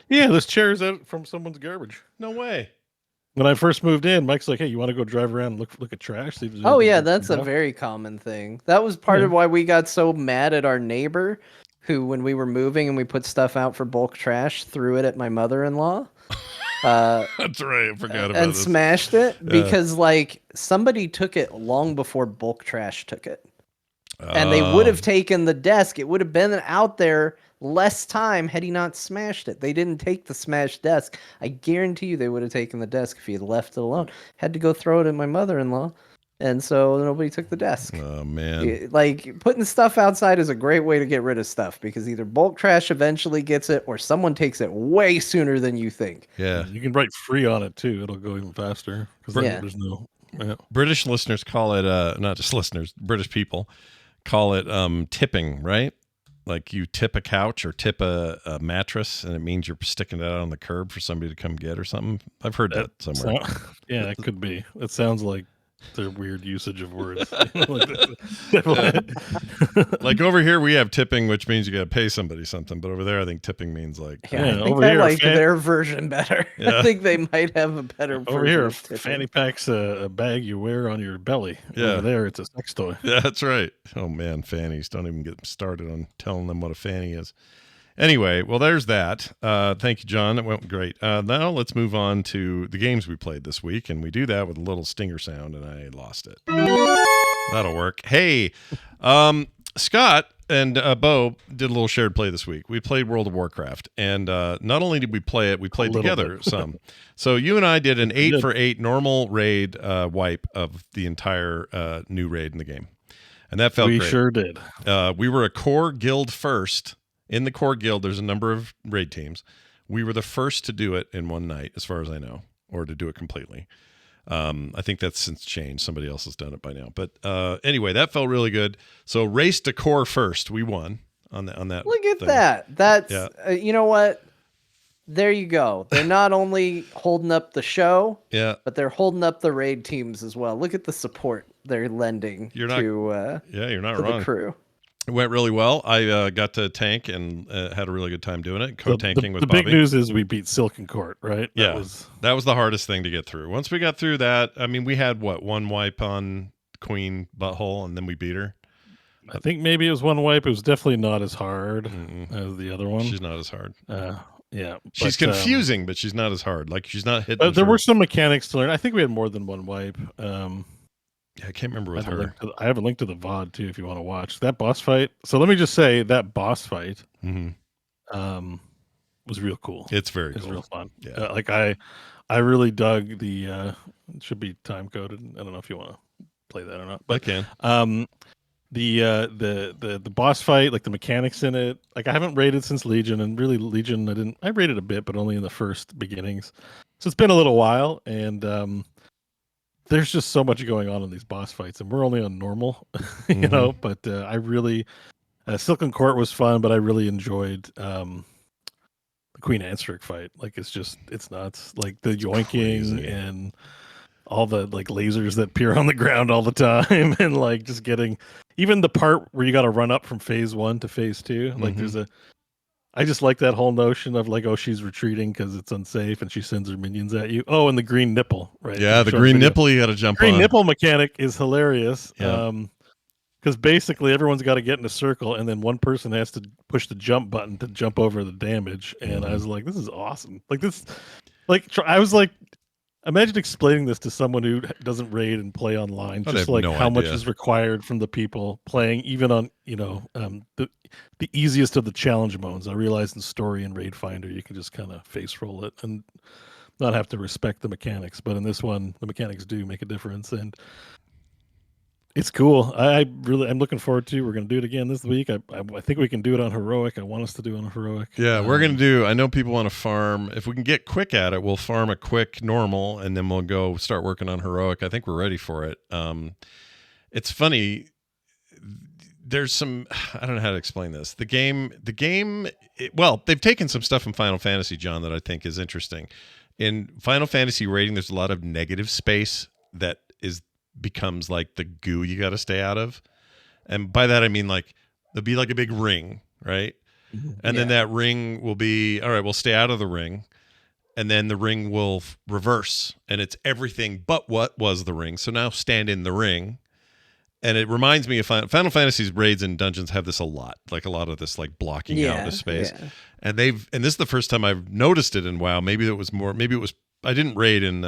Yeah, this chair is out from someone's garbage. No way. When I first moved in, Mike's like, "Hey, you want to go drive around and look at trash?" See if there's Oh anything yeah, you can that's a drop?" very common thing. That was part of why we got so mad at our neighbor, who, when we were moving and we put stuff out for bulk trash, threw it at my mother-in-law. That's right. I forgot about and this. smashed it Yeah. because like somebody took it long before bulk trash took it. And they would have taken the desk. It would have been out there less time had he not smashed it. They didn't take the smashed desk. I guarantee you they would have taken the desk if he had left it alone. Had to go throw it at my mother-in-law. And so nobody took the desk. Oh man. Like putting stuff outside is a great way to get rid of stuff because either bulk trash eventually gets it or someone takes it way sooner than you think. Yeah. You can write free on it too. It'll go even faster because there's no. Yeah. British listeners call it not just listeners, British people call it tipping, right? Like you tip a couch or tip a mattress and it means you're sticking it out on the curb for somebody to come get or something. I've heard that somewhere. Yeah, it could be. It sounds like their weird usage of words. Like over here we have tipping, which means you got to pay somebody something, but over there I think tipping means like Yeah, Yeah, I think over I here, like their version better. Yeah. I think they might have a better version. over here, of tipping. fanny pack's a bag you wear on your belly. Yeah. Over there, it's a sex toy. Yeah, that's right. Oh man, fannies. Don't even get started on telling them what a fanny is. Anyway, well, there's that. Thank you, John. That went great. Now let's move on to the games we played this week, and we do that with a little stinger sound, and I lost it. That'll work. work. Hey, Scott and Bo did a little shared play this week. We played World of Warcraft, and not only did we play it, we played together some. So you and I did an 8 for 8 normal raid wipe of the entire new raid in the game, and that felt great. We sure did. We were a core guild first. In the core guild, there's a number of raid teams. We were the first to do it in one night, as far as I know, or to do it completely. I think that's since changed. Somebody else has done it by now. But anyway, that felt really good. So race to core first. We won on that. Look at thing. that. That's you know what? There you go. They're not only holding up the show, but they're holding up the raid teams as well. Look at the support they're lending you're not wrong. The crew. It went really well. I got to tank and had a really good time doing it. Co-tanking with Bobby. The big news is we beat Silken Court, right? That was the hardest thing to get through. Once we got through that, I mean, we had one wipe on Queen Butthole, and then we beat her. I think maybe it was one wipe. It was definitely not as hard as the other one. She's not as hard. She's confusing, but she's not as hard. Like she's not hitting. There were some mechanics to learn. I think we had more than one wipe. I can't remember with her. I have a link to the VOD too if you want to watch that boss fight. So let me just say that boss fight was real cool. It's very cool. It's real fun. Yeah. Like I really dug the it should be time coded. I don't know if you want to play that or not. But I can. The boss fight, like the mechanics in it. Like I haven't raided since Legion, and really Legion I raided a bit, but only in the first beginnings. So it's been a little while, and there's just so much going on in these boss fights, and we're only on normal, you know. But I really, Silken Court was fun, but I really enjoyed the Queen Ansric fight. Like it's nuts. Like the yoinking and all the like lasers that appear on the ground all the time, and like just getting even the part where you got to run up from phase 1 to phase 2. Like I just like that whole notion of like, oh, she's retreating because it's unsafe, and she sends her minions at you. Oh, and the green nipple, right? Yeah, the green nipple you got to jump on. Green nipple mechanic is hilarious. Because basically everyone's got to get in a circle, and then one person has to push the jump button to jump over the damage. And I was like, this is awesome. Like this, I was like, imagine explaining this to someone who doesn't raid and play online, just like how much is required from the people playing, even on the easiest of the challenge modes. I realize in Story and Raid Finder you can just kind of face roll it and not have to respect the mechanics, but in this one the mechanics do make a difference, and it's cool. I'm looking forward to. We're going to do it again this week. I think we can do it on Heroic. I want us to do it on Heroic. Yeah, we're going to do. I know people want to farm. If we can get quick at it, we'll farm a quick normal, and then we'll go start working on Heroic. I think we're ready for it. It's funny. There's some. I don't know how to explain this. The game. They've taken some stuff from Final Fantasy, John, that I think is interesting. In Final Fantasy rating, there's a lot of negative space that becomes like the goo you got to stay out of, and by that I mean like there'll be like a big ring, right? And then that ring will be all right. We'll stay out of the ring, and then the ring will reverse, and it's everything but what was the ring. So now stand in the ring, and it reminds me of Final Fantasy's raids and dungeons have this a lot, like a lot of this like blocking out of space, and this is the first time I've noticed it in WoW. Maybe it was I didn't raid in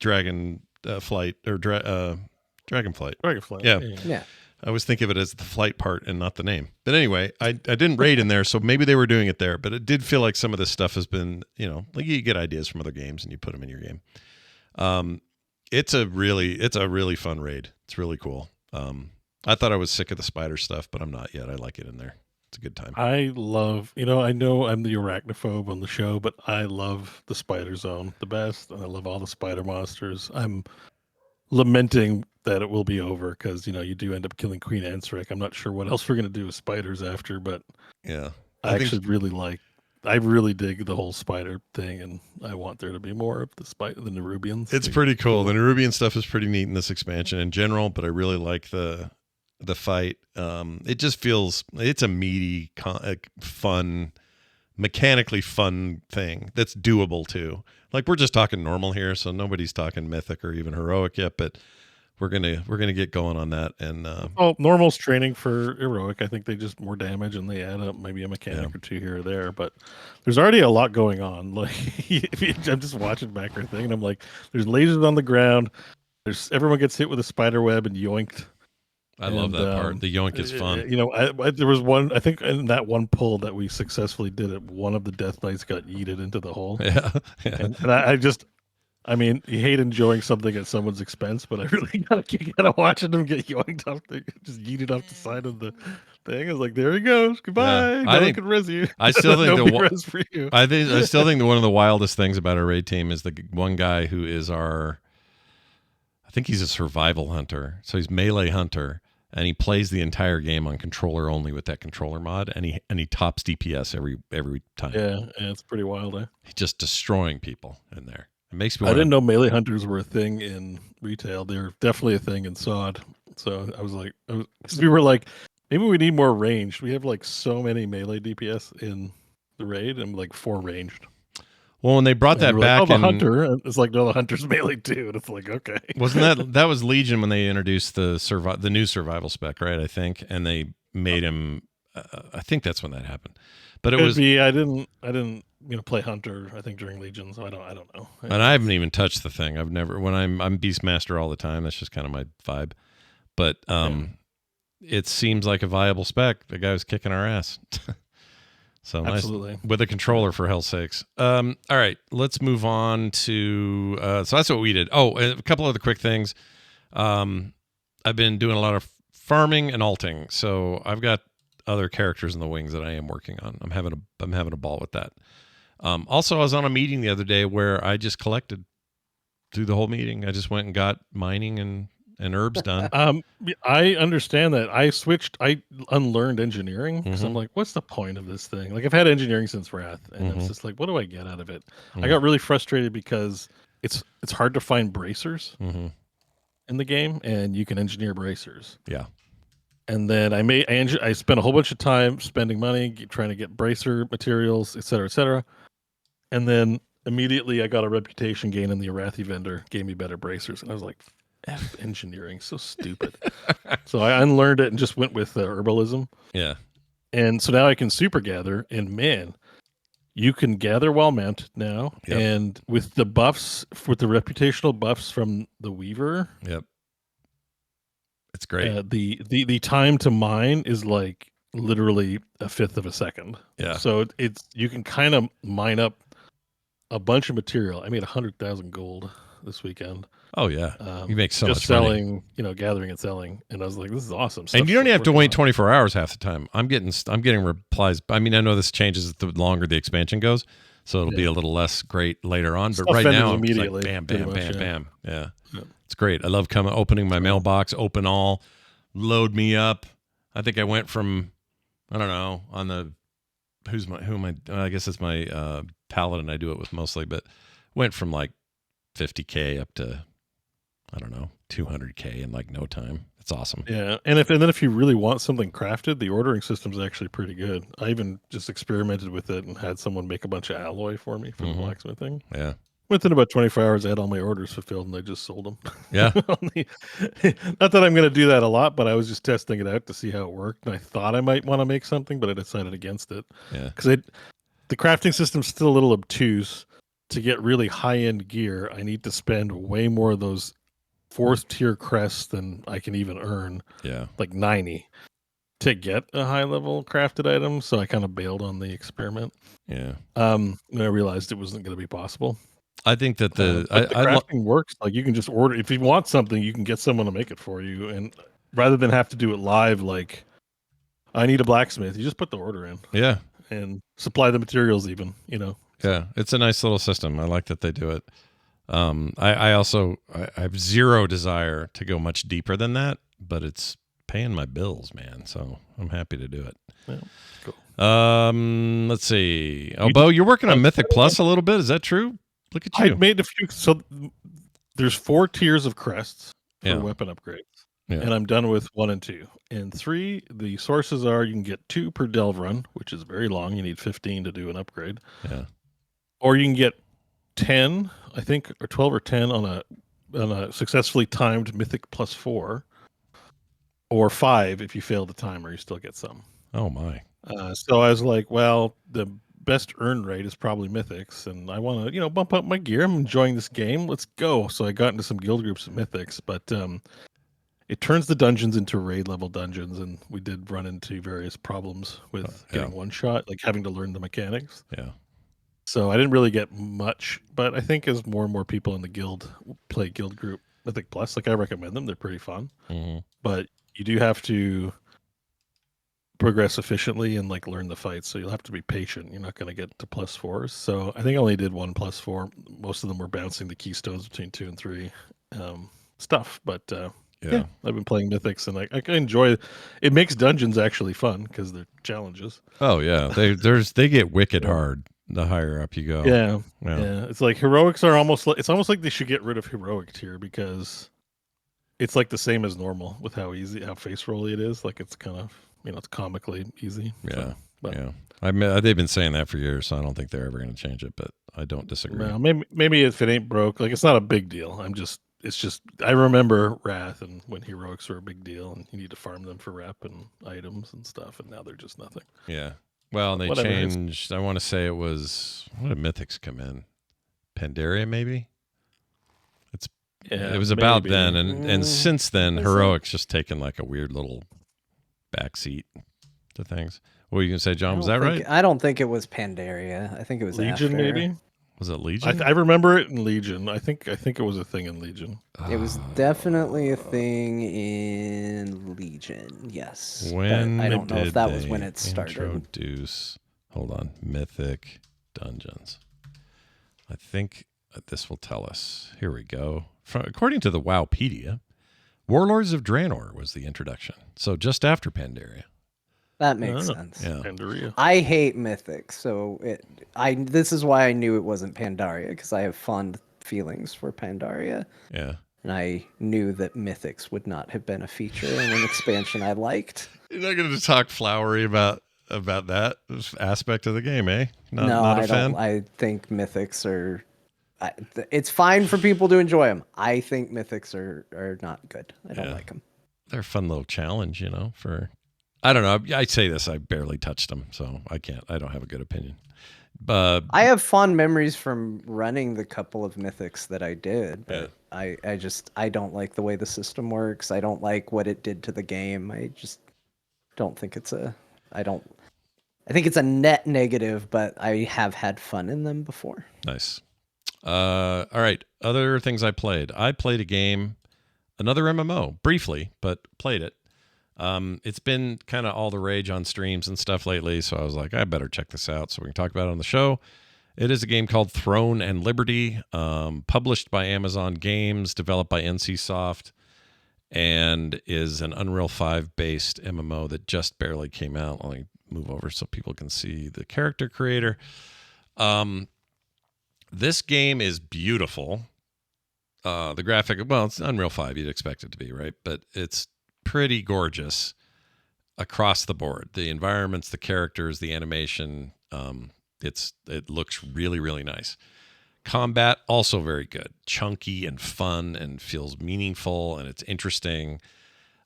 Dragon. Flight or Dragonflight. Yeah. I always think of it as the flight part and not the name. But anyway, I didn't raid in there, so maybe they were doing it there. But it did feel like some of this stuff has been, like you get ideas from other games and you put them in your game. It's a really fun raid. It's really cool. I thought I was sick of the spider stuff, but I'm not yet. I like it in there. It's a good time. I love, I know I'm the arachnophobe on the show, but I love the spider zone the best, and I love all the spider monsters. I'm lamenting that it will be over because, you do end up killing Queen Ansric. I'm not sure what else we're going to do with spiders after, but yeah, I really dig the whole spider thing, and I want there to be more of the Nerubians. It's pretty cool. The Nerubian stuff is pretty neat in this expansion in general, but I really like the fight. It just feels it's a meaty, fun, mechanically fun thing that's doable too. Like we're just talking normal here, so nobody's talking mythic or even heroic yet, but we're gonna get going on that. And normal's training for heroic. I think they just more damage and they add up maybe a mechanic or two here or there, but there's already a lot going on. Like I'm just watching backer thing, and I'm like, there's lasers on the ground. Everyone gets hit with a spider web and yoinked. I love that part. The yoink is fun. You know, there was one, I think in that one pull that we successfully did it, one of the Death Knights got yeeted into the hole. Yeah. And I mean, you hate enjoying something at someone's expense, but I really got a kick out of watching them get yoinked off, just yeeted off the side of the thing. I was like, there he goes. Goodbye. No one can res you. I still think res for you. I still think that one of the wildest things about our raid team is the one guy who is I think he's a survival hunter. So he's melee hunter, and he plays the entire game on controller only with that controller mod, and he tops DPS every time. Yeah, it's pretty wild. He's just destroying people in there. It makes me. I didn't know melee hunters were a thing in retail. They're definitely a thing in SOD. So I was like, we were like, maybe we need more ranged. We have like so many melee DPS in the raid, and like 4 ranged. Well, when they brought that back, the hunter, it's like, no, the hunter's melee too. And it's like, okay, wasn't that was Legion when they introduced the new survival spec, right? I think, and they made him. I think that's when that happened. But it was. I didn't play hunter. I think during Legion, so I don't know. And I haven't even touched the thing. I've never. When I'm Beastmaster all the time. That's just kind of my vibe. But it seems like a viable spec. The guy was kicking our ass. So absolutely. Nice with a controller, for hell's sakes. All right, let's move on to. So that's what we did. Oh, a couple other quick things. I've been doing a lot of farming and alting, so I've got other characters in the wings that I am working on. I'm having a ball with that. Also, I was on a meeting the other day where I just collected through the whole meeting. I just went and got mining and herbs done. I understand that. I unlearned engineering because I'm like, what's the point of this thing? Like, I've had engineering since Wrath, and it's just like, what do I get out of it? I got really frustrated because it's hard to find bracers in the game, and you can engineer bracers. Yeah. And then I spent a whole bunch of time spending money trying to get bracer materials, et cetera, and then immediately I got a reputation gain, and the Arathi vendor gave me better bracers, and I was like, F engineering, so stupid. So I unlearned it and just went with herbalism. Yeah. And so now I can super gather, and man, you can gather while mounted now. Yep. And with the buffs, with the reputational buffs from the Weaver. Yep. It's great. The time to mine is like literally a fifth of a second. Yeah. So you can kind of mine up a bunch of material. I made 100,000 gold this weekend. Oh yeah, you make so just much selling, money. Gathering and selling, and I was like, "This is awesome." And you don't even have to wait 24 hours half the time. I'm getting replies. I mean, I know this changes the longer the expansion goes, so it'll be a little less great later on. But right now, I'm like, bam, bam, bam, bam. Yeah, it's great. I love opening my mailbox, open all, load me up. I think I went from, I don't know, on the I guess it's my paladin I do it with mostly, but went from like 50K up to, I don't know, 200K in like no time. It's awesome. Yeah, and then if you really want something crafted, the ordering system is actually pretty good. I even just experimented with it and had someone make a bunch of alloy for me for the blacksmithing. Yeah. Within about 24 hours, I had all my orders fulfilled, and I just sold them. Yeah. Not that I'm going to do that a lot, but I was just testing it out to see how it worked, and I thought I might want to make something, but I decided against it. Yeah. Because the crafting system's still a little obtuse. To get really high-end gear, I need to spend way more of those 4th tier crests than I can even earn. Yeah. Like 90 to get a high-level crafted item, so I kind of bailed on the experiment. Yeah. And I realized it wasn't going to be possible. I think that the crafting works. Like, you can just order. If you want something, you can get someone to make it for you. And rather than have to do it live, like, I need a blacksmith, you just put the order in. Yeah. And supply the materials even, Yeah, it's a nice little system. I like that they do it. I also have zero desire to go much deeper than that, but it's paying my bills, man. So I'm happy to do it. Yeah, cool. Let's see. Oh, Bo, you're working on Mythic Plus a little bit. Is that true? Look at you. I made a few. So there's 4 tiers of crests for weapon upgrades. Yeah. And I'm done with 1 and 2. And 3, the sources are you can get 2 per delve run, which is very long. You need 15 to do an upgrade. Yeah. Or you can get 10, I think, or 12 or 10 on a successfully timed Mythic plus 4, or 5 if you fail the timer, you still get some. Oh my! So I was like, well, the best earn rate is probably Mythics, and I want to, bump up my gear. I'm enjoying this game. Let's go. So I got into some guild groups of Mythics, but it turns the dungeons into raid level dungeons, and we did run into various problems with getting one shot, like having to learn the mechanics. Yeah. So I didn't really get much, but I think as more and more people in the guild play Guild Group Mythic Plus, like I recommend them. They're pretty fun, but you do have to progress efficiently and like learn the fights. So you'll have to be patient. You're not going to get to +4s. So I think I only did one +4. Most of them were bouncing the keystones between 2 and 3 stuff. But yeah, I've been playing Mythics, and I enjoy it. It makes dungeons actually fun because they're challenges. Oh yeah, they get wicked hard the higher up you go. Yeah. It's like heroics are almost like like they should get rid of heroic tier because it's like the same as normal with how face rolly it is. Like it's kind of it's comically easy. Yeah, so, they've been saying that for years, so I don't think they're ever going to change it. But I don't disagree. No, maybe if it ain't broke, like it's not a big deal. It's just I remember Wrath and when heroics were a big deal, and you need to farm them for rep and items and stuff, and now they're just nothing. Yeah. Well, and they changed. I want to say it was what did Mythics come in? Pandaria, maybe. It was about then, and since then, heroics just taken like a weird little backseat to things. What were you gonna say, John? Was that right? I don't think it was Pandaria. I think it was Legion, after. maybe. Was it Legion? I remember it in Legion. I think it was a thing in Legion. It was definitely a thing in Legion. Yes. When I don't know if that was when it started. Introduce. Hold on, Mythic Dungeons. I think this will tell us. Here we go. According to the Wowpedia, Warlords of Draenor was the introduction. So just after Pandaria. That makes sense. Yeah. Pandaria. I hate Mythic, so this is why I knew it wasn't Pandaria, because I have fond feelings for Pandaria. Yeah. And I knew that Mythics would not have been a feature in an expansion I liked. You're not going to talk flowery about that aspect of the game, eh? Not a fan? I think Mythics are... it's fine for people to enjoy them. I think Mythics are not good. I don't like them. They're a fun little challenge, for... I don't know. I say this. I barely touched them, so I don't have a good opinion. But I have fond memories from running the couple of Mythics that I did. But I don't like the way the system works. I don't like what it did to the game. I just don't think I think it's a net negative, but I have had fun in them before. Nice. All right. Other things I played. I played a game, another MMO, briefly, but played it. It's been kind of all the rage on streams and stuff lately, so I was like, I better check this out so we can talk about it on the show. It is a game called Throne and Liberty, published by Amazon Games, developed by NCSoft, and is an Unreal 5 based MMO that just barely came out. Let me move over so people can see the character creator. This game is beautiful. The graphic, well, it's Unreal 5, you'd expect it to be, right? But it's pretty gorgeous across the board. The environments, the characters, the animation, it looks really, really nice. Combat also very good, chunky and fun, and feels meaningful, and it's interesting.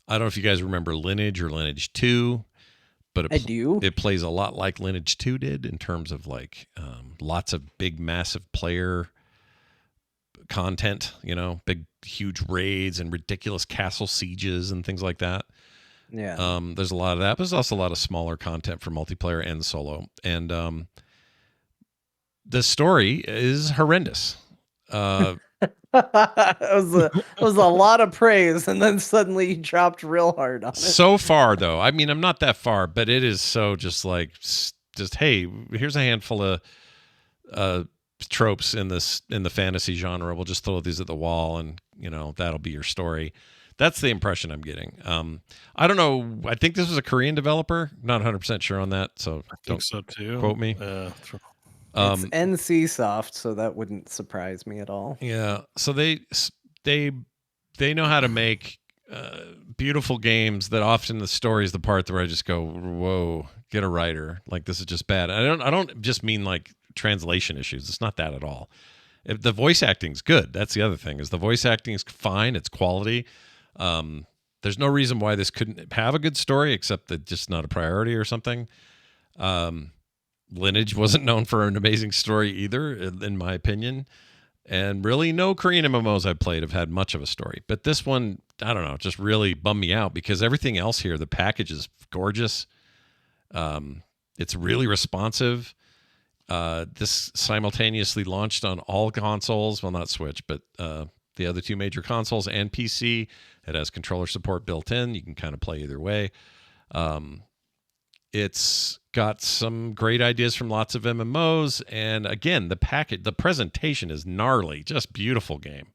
I don't know if you guys remember Lineage or Lineage 2, but I do. It plays a lot like Lineage 2 did in terms of like lots of big, massive player content, big, huge raids and ridiculous castle sieges and things like that. Yeah. There's a lot of that, but there's also a lot of smaller content for multiplayer and solo. And the story is horrendous. It was a lot of praise, and then suddenly you dropped real hard on it. So far, though, I mean, I'm not that far, but it is so just hey, here's a handful of tropes in the fantasy genre. We'll just throw these at the wall, and that'll be your story. That's the impression I'm getting. I don't know. I think this was a Korean developer. Not 100% sure on that, so don't so too. Quote me. It's NCSoft, so that wouldn't surprise me at all. Yeah. So they know how to make beautiful games that often the story is the part where I just go, whoa, get a writer. Like, this is just bad. I don't just mean like translation issues. It's not that at all. If the voice acting's good. That's the other thing, is the voice acting is fine. It's quality. There's no reason why this couldn't have a good story, except that just not a priority or something. Lineage wasn't known for an amazing story either, in my opinion. And really, no Korean MMOs I've played have had much of a story. But this one, I don't know, just really bummed me out because everything else here, the package is gorgeous. It's really responsive. This simultaneously launched on all consoles. Well, not Switch, but the other two major consoles and PC. It has controller support built in. You can kind of play either way. It's got some great ideas from lots of MMOs. And again, the presentation is gnarly, just beautiful game.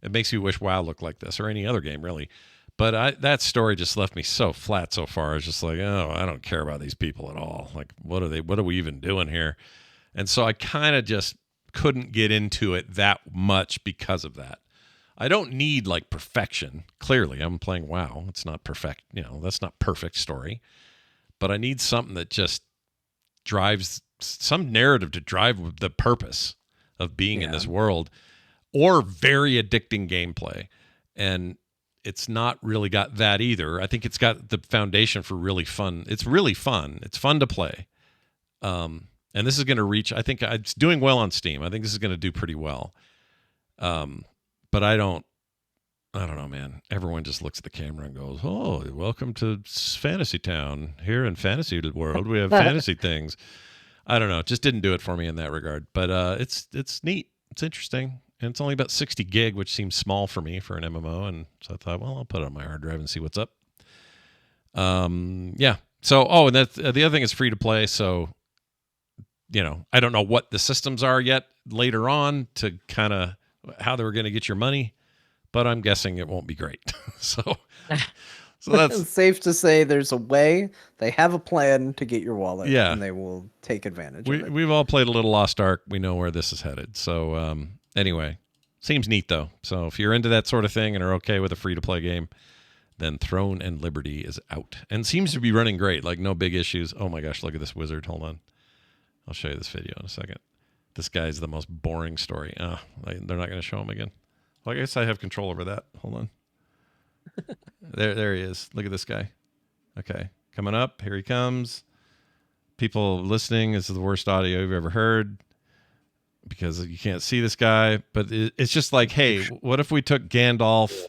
It makes you wish WoW looked like this or any other game, really. But that story just left me so flat so far. I was just like, oh, I don't care about these people at all. Like, what are we even doing here? And so I kind of just couldn't get into it that much because of that. I don't need like perfection. Clearly, I'm playing WoW. It's not perfect. That's not perfect story. But I need something that just drives some narrative to drive the purpose of being in this world, or very addicting gameplay. And it's not really got that either. I think it's got the foundation for really fun. It's really fun. It's fun to play. And this is going to reach, I think it's doing well on Steam. I think this is going to do pretty well. But I don't know, man. Everyone just looks at the camera and goes, oh, welcome to Fantasy Town. Here in Fantasy World, we have fantasy things. I don't know. It just didn't do it for me in that regard. But it's neat. It's interesting. And it's only about 60 gig, which seems small for me for an MMO. And so I thought, well, I'll put it on my hard drive and see what's up. Yeah. So, and that's, the other thing is free to play. So, I don't know what the systems are yet later on to kind of how they were going to get your money. But I'm guessing it won't be great. so that's safe to say there's a way. They have a plan to get your wallet. Yeah. And they will take advantage of it. We've all played a little Lost Ark. We know where this is headed. So anyway, seems neat though. So if you're into that sort of thing and are okay with a free-to-play game, then Throne and Liberty is out. And seems to be running great. Like no big issues. Oh my gosh, look at this wizard. Hold on. I'll show you this video in a second. This guy's the most boring story. They're not going to show him again. Well, I guess I have control over that. Hold on. There he is. Look at this guy. Okay. Coming up. Here he comes. People listening, this is the worst audio you've ever heard because you can't see this guy. But it's just like, hey, what if we took Gandalf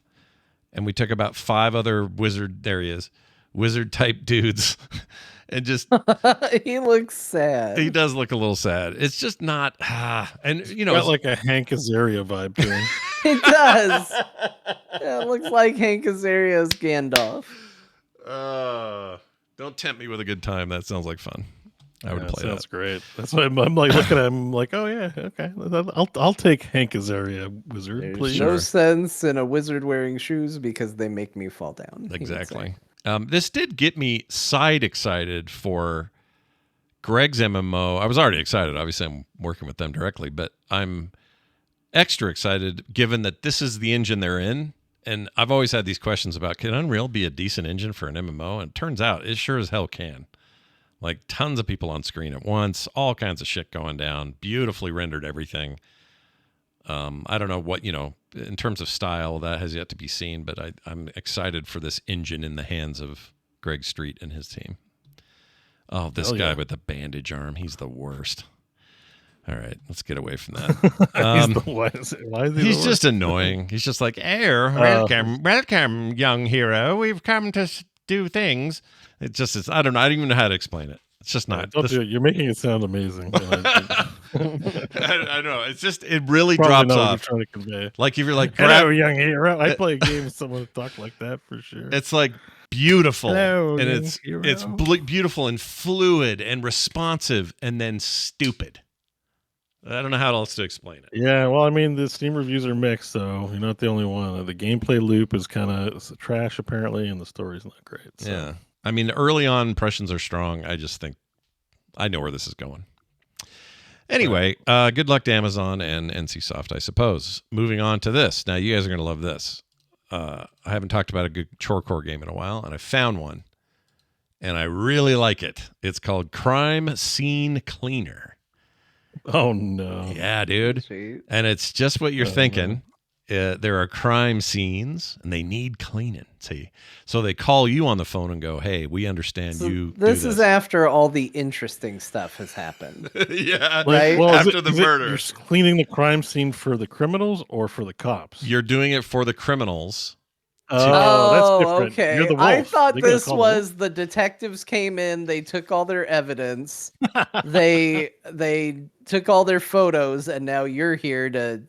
and we took about 5 other wizard type dudes and just he looks sad. He does look a little sad. It's just not and got like a Hank Azaria vibe to him. It does. Yeah, it looks like Hank Azaria's Gandalf. Don't tempt me with a good time. That sounds like fun. I would play that. Sounds great. That's why I'm like looking at him like, oh yeah, okay. I'll take Hank Azaria wizard, There's please. no sense in a wizard wearing shoes because they make me fall down. Exactly. This did get me side excited for Greg's MMO. I was already excited. Obviously, I'm working with them directly, but I'm extra excited given that this is the engine they're in. And I've always had these questions about, can Unreal be a decent engine for an MMO? And it turns out it sure as hell can. Like tons of people on screen at once, all kinds of shit going down, beautifully rendered everything. I don't know what, in terms of style, that has yet to be seen, but I'm excited for this engine in the hands of Greg Street and his team. Oh, this guy with the bandage arm, he's the worst. All right, let's get away from that. Why is he he's just annoying. He's just like, welcome, young hero. We've come to do things. It just is. I don't know. I don't even know how to explain it. It's just not. Don't do it. You're making it sound amazing. I know. It's just, it really Probably drops not off. what you're trying to convey. Like if you're like, hello, young hero. I play a game with someone who talks like that for sure. It's like beautiful. Hello, and young it's hero. beautiful and fluid and responsive and then stupid. I don't know how else to explain it. Yeah, well, I mean, the Steam reviews are mixed, so you're not the only one. The gameplay loop is kind of trash, apparently, and the story's not great. So. Yeah. I mean, early on impressions are strong. I just think I know where this is going. Anyway, good luck to Amazon and NCSoft, I suppose. Moving on to this. Now, you guys are going to love this. I haven't talked about a good chorecore game in a while, and I found one, and I really like it. It's called Crime Scene Cleaner. Oh, no. Yeah, dude. Sweet. And it's just what you're thinking. there are crime scenes and they need cleaning. See, so they call you on the phone and go, "Hey, we understand So you." this do is this. after all the interesting stuff has happened. Yeah, Right? Well, after the murder, you're cleaning the crime scene for the criminals or for the cops? you're doing it for the criminals. Oh, that's different. Okay. You're the wolf. I thought They gotta this call the wolf. was the detectives came in, they took all their evidence, they took all their photos, and now you're here to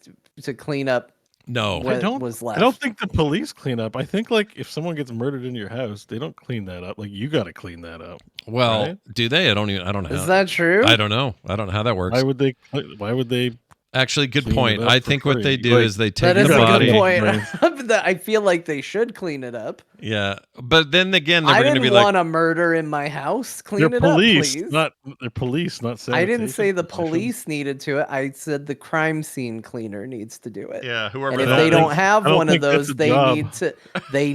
clean up No, what was left. I don't think the police clean up. I think like if someone gets murdered in your house, they don't clean that up. Like you got to clean that up. well, right? do they? I don't know. Is that true? I don't know. I don't know how that works. Why would they? Why would they? Actually, good clean point. it up I for think what they free? do Like, is they take That is the a body. good point. Right. That I feel like they should clean it up. Yeah, but then again, they're I going to didn't be like, want a murder in my house. Clean They're it police, up, please. they're police, not I didn't sanitation say the professionals. police needed to it. I said the crime scene cleaner needs to do it. yeah, whoever. And if that they is. don't have I don't one of think that's those, a they job.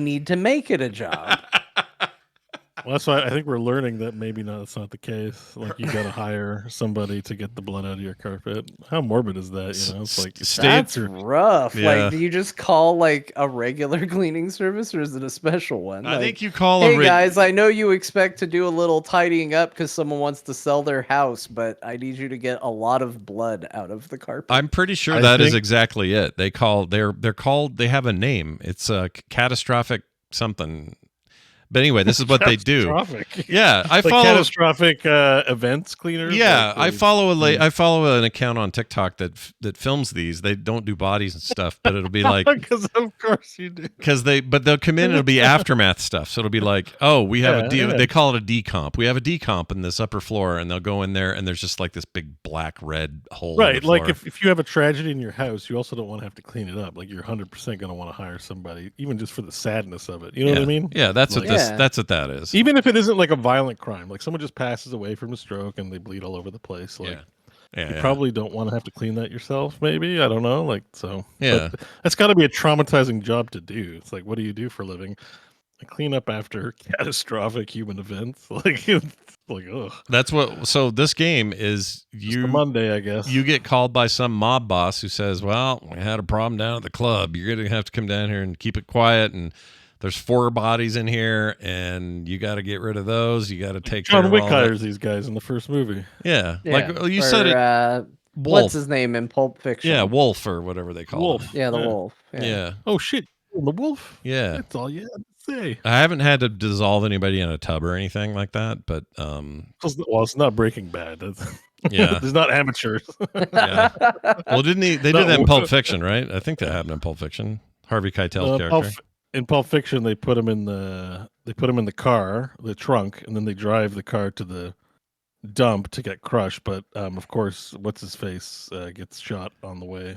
need to make it a job. Well, that's why I think we're learning that maybe that's not the case. Like you got to hire somebody to get the blood out of your carpet. How morbid is that? You know, it's like That's rough. Yeah. Like, do you just call like a regular cleaning service, or is it a special one? I Like, think you call hey a guys, I know you expect to do a little tidying up because someone wants to sell their house, but I need you to get a lot of blood out of the carpet. I'm pretty sure I that is think- exactly it. They're called. They have a name. It's a catastrophic something. But anyway, this is what they do. Catastrophic. Yeah, I Like follow. catastrophic events cleaners. Yeah, like I they- follow I follow an account on TikTok that films these. They don't do bodies and stuff, but it'll be like because of course you do. but they'll come in and it'll be aftermath stuff. So it'll be like, oh, we have Yeah. they call it a decomp. We have a decomp in this upper floor, and they'll go in there and there's just like this big black red hole. in Right, the like floor. if you have a tragedy in your house, you also don't want to have to clean it up. Like you're 100% going to want to hire somebody, even just for the sadness of it. You know what I mean? Yeah, that's what Like- Yeah. that's what that is. Even if it isn't like a violent crime, like someone just passes away from a stroke and they bleed all over the place, like Yeah, you yeah. probably don't want to have to clean that yourself. Maybe I don't know. Like so, Yeah. but that's got to be a traumatizing job to do. It's like, what do you do for a living? I clean up after catastrophic human events. Like, it's like, ugh. That's what. So this game is Just a Monday, I guess. you get called by some mob boss who says, "Well, we had a problem down at the club. You're gonna have to come down here and keep it quiet and." There's 4 bodies in here, and you got to get rid of those. You got to take care John of Wick all that. hires these guys in the first movie. Yeah, Yeah. like you Or, said it. what's Wolf. his name in Pulp Fiction? Yeah, Wolf or whatever they call Wolf. it. Yeah, the Yeah. wolf. Yeah, Oh shit, the wolf. yeah. That's all you had to say. I haven't had to dissolve anybody in a tub or anything like that, but Well, it's not Breaking Bad. That's, yeah. there's not amateurs. Yeah. Well, didn't he? They No. did that in Pulp Fiction, right? I think that happened in Pulp Fiction. Harvey Keitel's character. In Pulp Fiction, they put him in the car, the trunk, and then they drive the car to the dump to get crushed. But of course, what's his face gets shot on the way.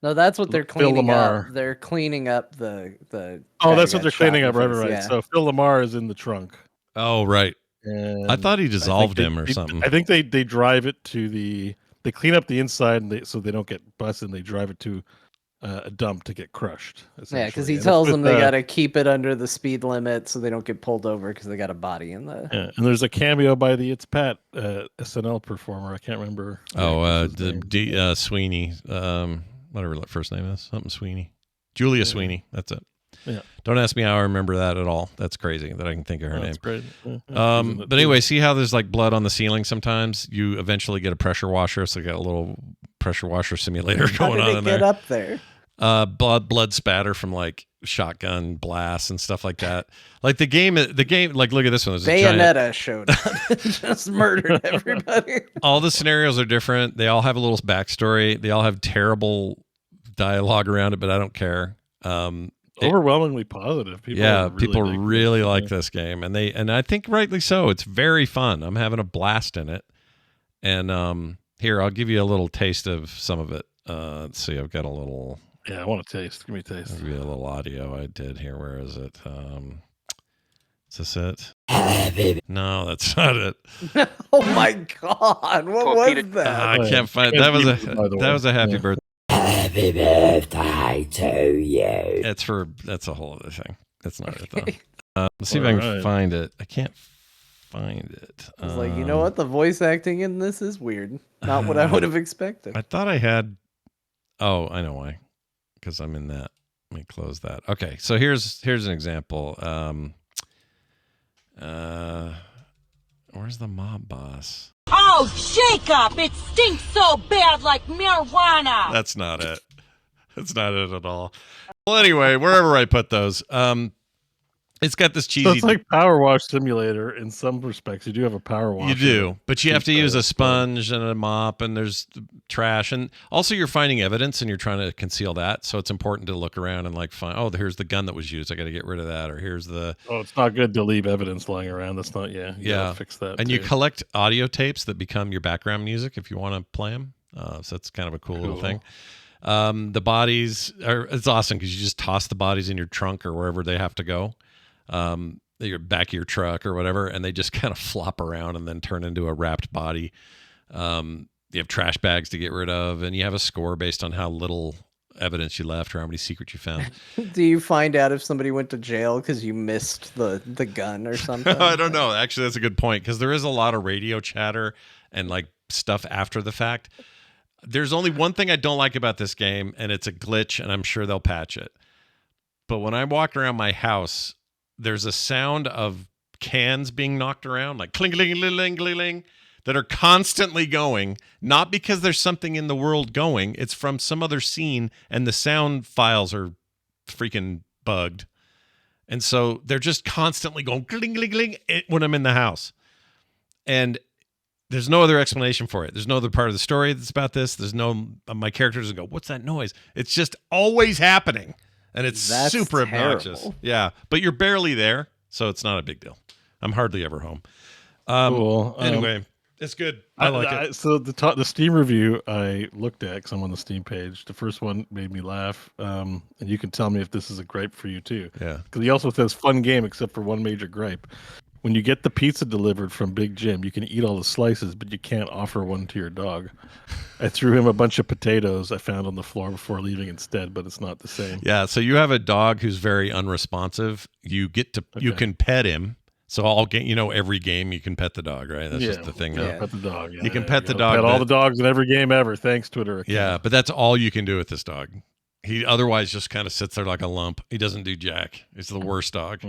No, that's what they're Phil cleaning Lamar. up. They're cleaning up the. Oh, guy that's who what they're got shot cleaning in up, the right, face, right. yeah. So Phil Lamar is in the trunk. Oh, right. And I thought he think dissolved they- him or they- something. I think they drive it to they clean up the inside and so they don't get busted. And they drive it to a dump to get crushed. Yeah, because essentially. he And tells it's them with, they got to keep it under the speed limit so they don't get pulled over because they got a body in the. Yeah, and there's a cameo by the It's Pat SNL performer. I can't remember. Oh, his name. Sweeney. Whatever that first name is. Something Sweeney. Julia Sweeney. That's it. Yeah. Don't ask me how I remember that at all. That's crazy that I can think of her Oh, name. that's great. Yeah, yeah, she's in it But too. anyway, see how there's like blood on the ceiling sometimes? You eventually get a pressure washer. So you got a little pressure washer simulator How going did on it in get there. up there? Blood spatter from like shotgun blasts and stuff like that. Like the game, like look at this one. There's a giant, Bayonetta showed up and just murdered everybody. all the scenarios are different. They all have a little backstory. They all have terrible dialogue around it, but I don't care. Overwhelmingly positive. People dig really this. like Yeah. this game, and I think rightly so. It's very fun. I'm having a blast in it. And here, I'll give you a little taste of some of it. Let's see. I've got a little. Yeah, I want a taste. Give me a I'll taste. give you a little audio I did here. Where is it? Is this it? No, that's not it. Oh my god! What was that? I can't find. Can't That was keep it, by the that way. was a happy Yeah. birthday. Happy birthday to you. That's a whole other thing. That's not it though. Okay. Let's see if I can Alright. find it. I can't find it. I was like, you know what? The voice acting in this is weird. Not what I would have expected. I thought I had. Oh, I know why. because I'm in that. Let me close that. Okay, so here's an example. Where's the mob boss? Oh, Jacob, it stinks so bad like marijuana. That's not it. That's not it at all. Well, anyway, wherever I put those, it's got this cheesy. So it's like Power Wash Simulator in some respects. You do have a power wash. You do, but you have to use a sponge and a mop, and there's trash, and also you're finding evidence, and you're trying to conceal that. So it's important to look around and like find. Oh, here's the gun that was used. I got to get rid of that. Or here's the. Oh, it's not good to leave evidence lying around. That's not. Yeah. You gotta fix that. And too. you collect audio tapes that become your background music if you want to play them. So that's kind of a cool little thing. The bodies it's awesome because you just toss the bodies in your trunk or wherever they have to go. Your back of your truck or whatever, and they just kind of flop around and then turn into a wrapped body. You have trash bags to get rid of, and you have a score based on how little evidence you left or how many secrets you found. Do you find out if somebody went to jail because you missed the gun or something? I don't know. Actually, that's a good point because there is a lot of radio chatter and like stuff after the fact. There's only one thing I don't like about this game, and it's a glitch, and I'm sure they'll patch it. But when I walk around my house, there's a sound of cans being knocked around, like cling, cling, cling, cling, cling, that are constantly going, not because there's something in the world going. It's from some other scene, and the sound files are freaking bugged. And so they're just constantly going cling, cling, cling when I'm in the house. And there's no other explanation for it. There's no other part of the story that's about this. There's no, my character doesn't go, what's that noise? It's just always happening. And it's super obnoxious. Yeah, but you're barely there, so it's not a big deal. I'm hardly ever home. Cool. Anyway, it's good. I like it. So the Steam review I looked at, because I'm on the Steam page, the first one made me laugh. And you can tell me if this is a gripe for you too. Yeah. Because he also says fun game, except for one major gripe. When you get the pizza delivered from Big Jim, you can eat all the slices, but you can't offer one to your dog. I threw him a bunch of potatoes I found on the floor before leaving instead, but it's not the same. Yeah, so you have a dog who's very unresponsive. You get to you can pet him. So every game you can pet the dog, right? That's just the thing. Yeah, pet the dog. Yeah, you can pet the dog. Pet all the dogs in every game ever. Thanks, Twitter account. Yeah, but that's all you can do with this dog. He otherwise just kind of sits there like a lump. He doesn't do jack. He's the worst dog.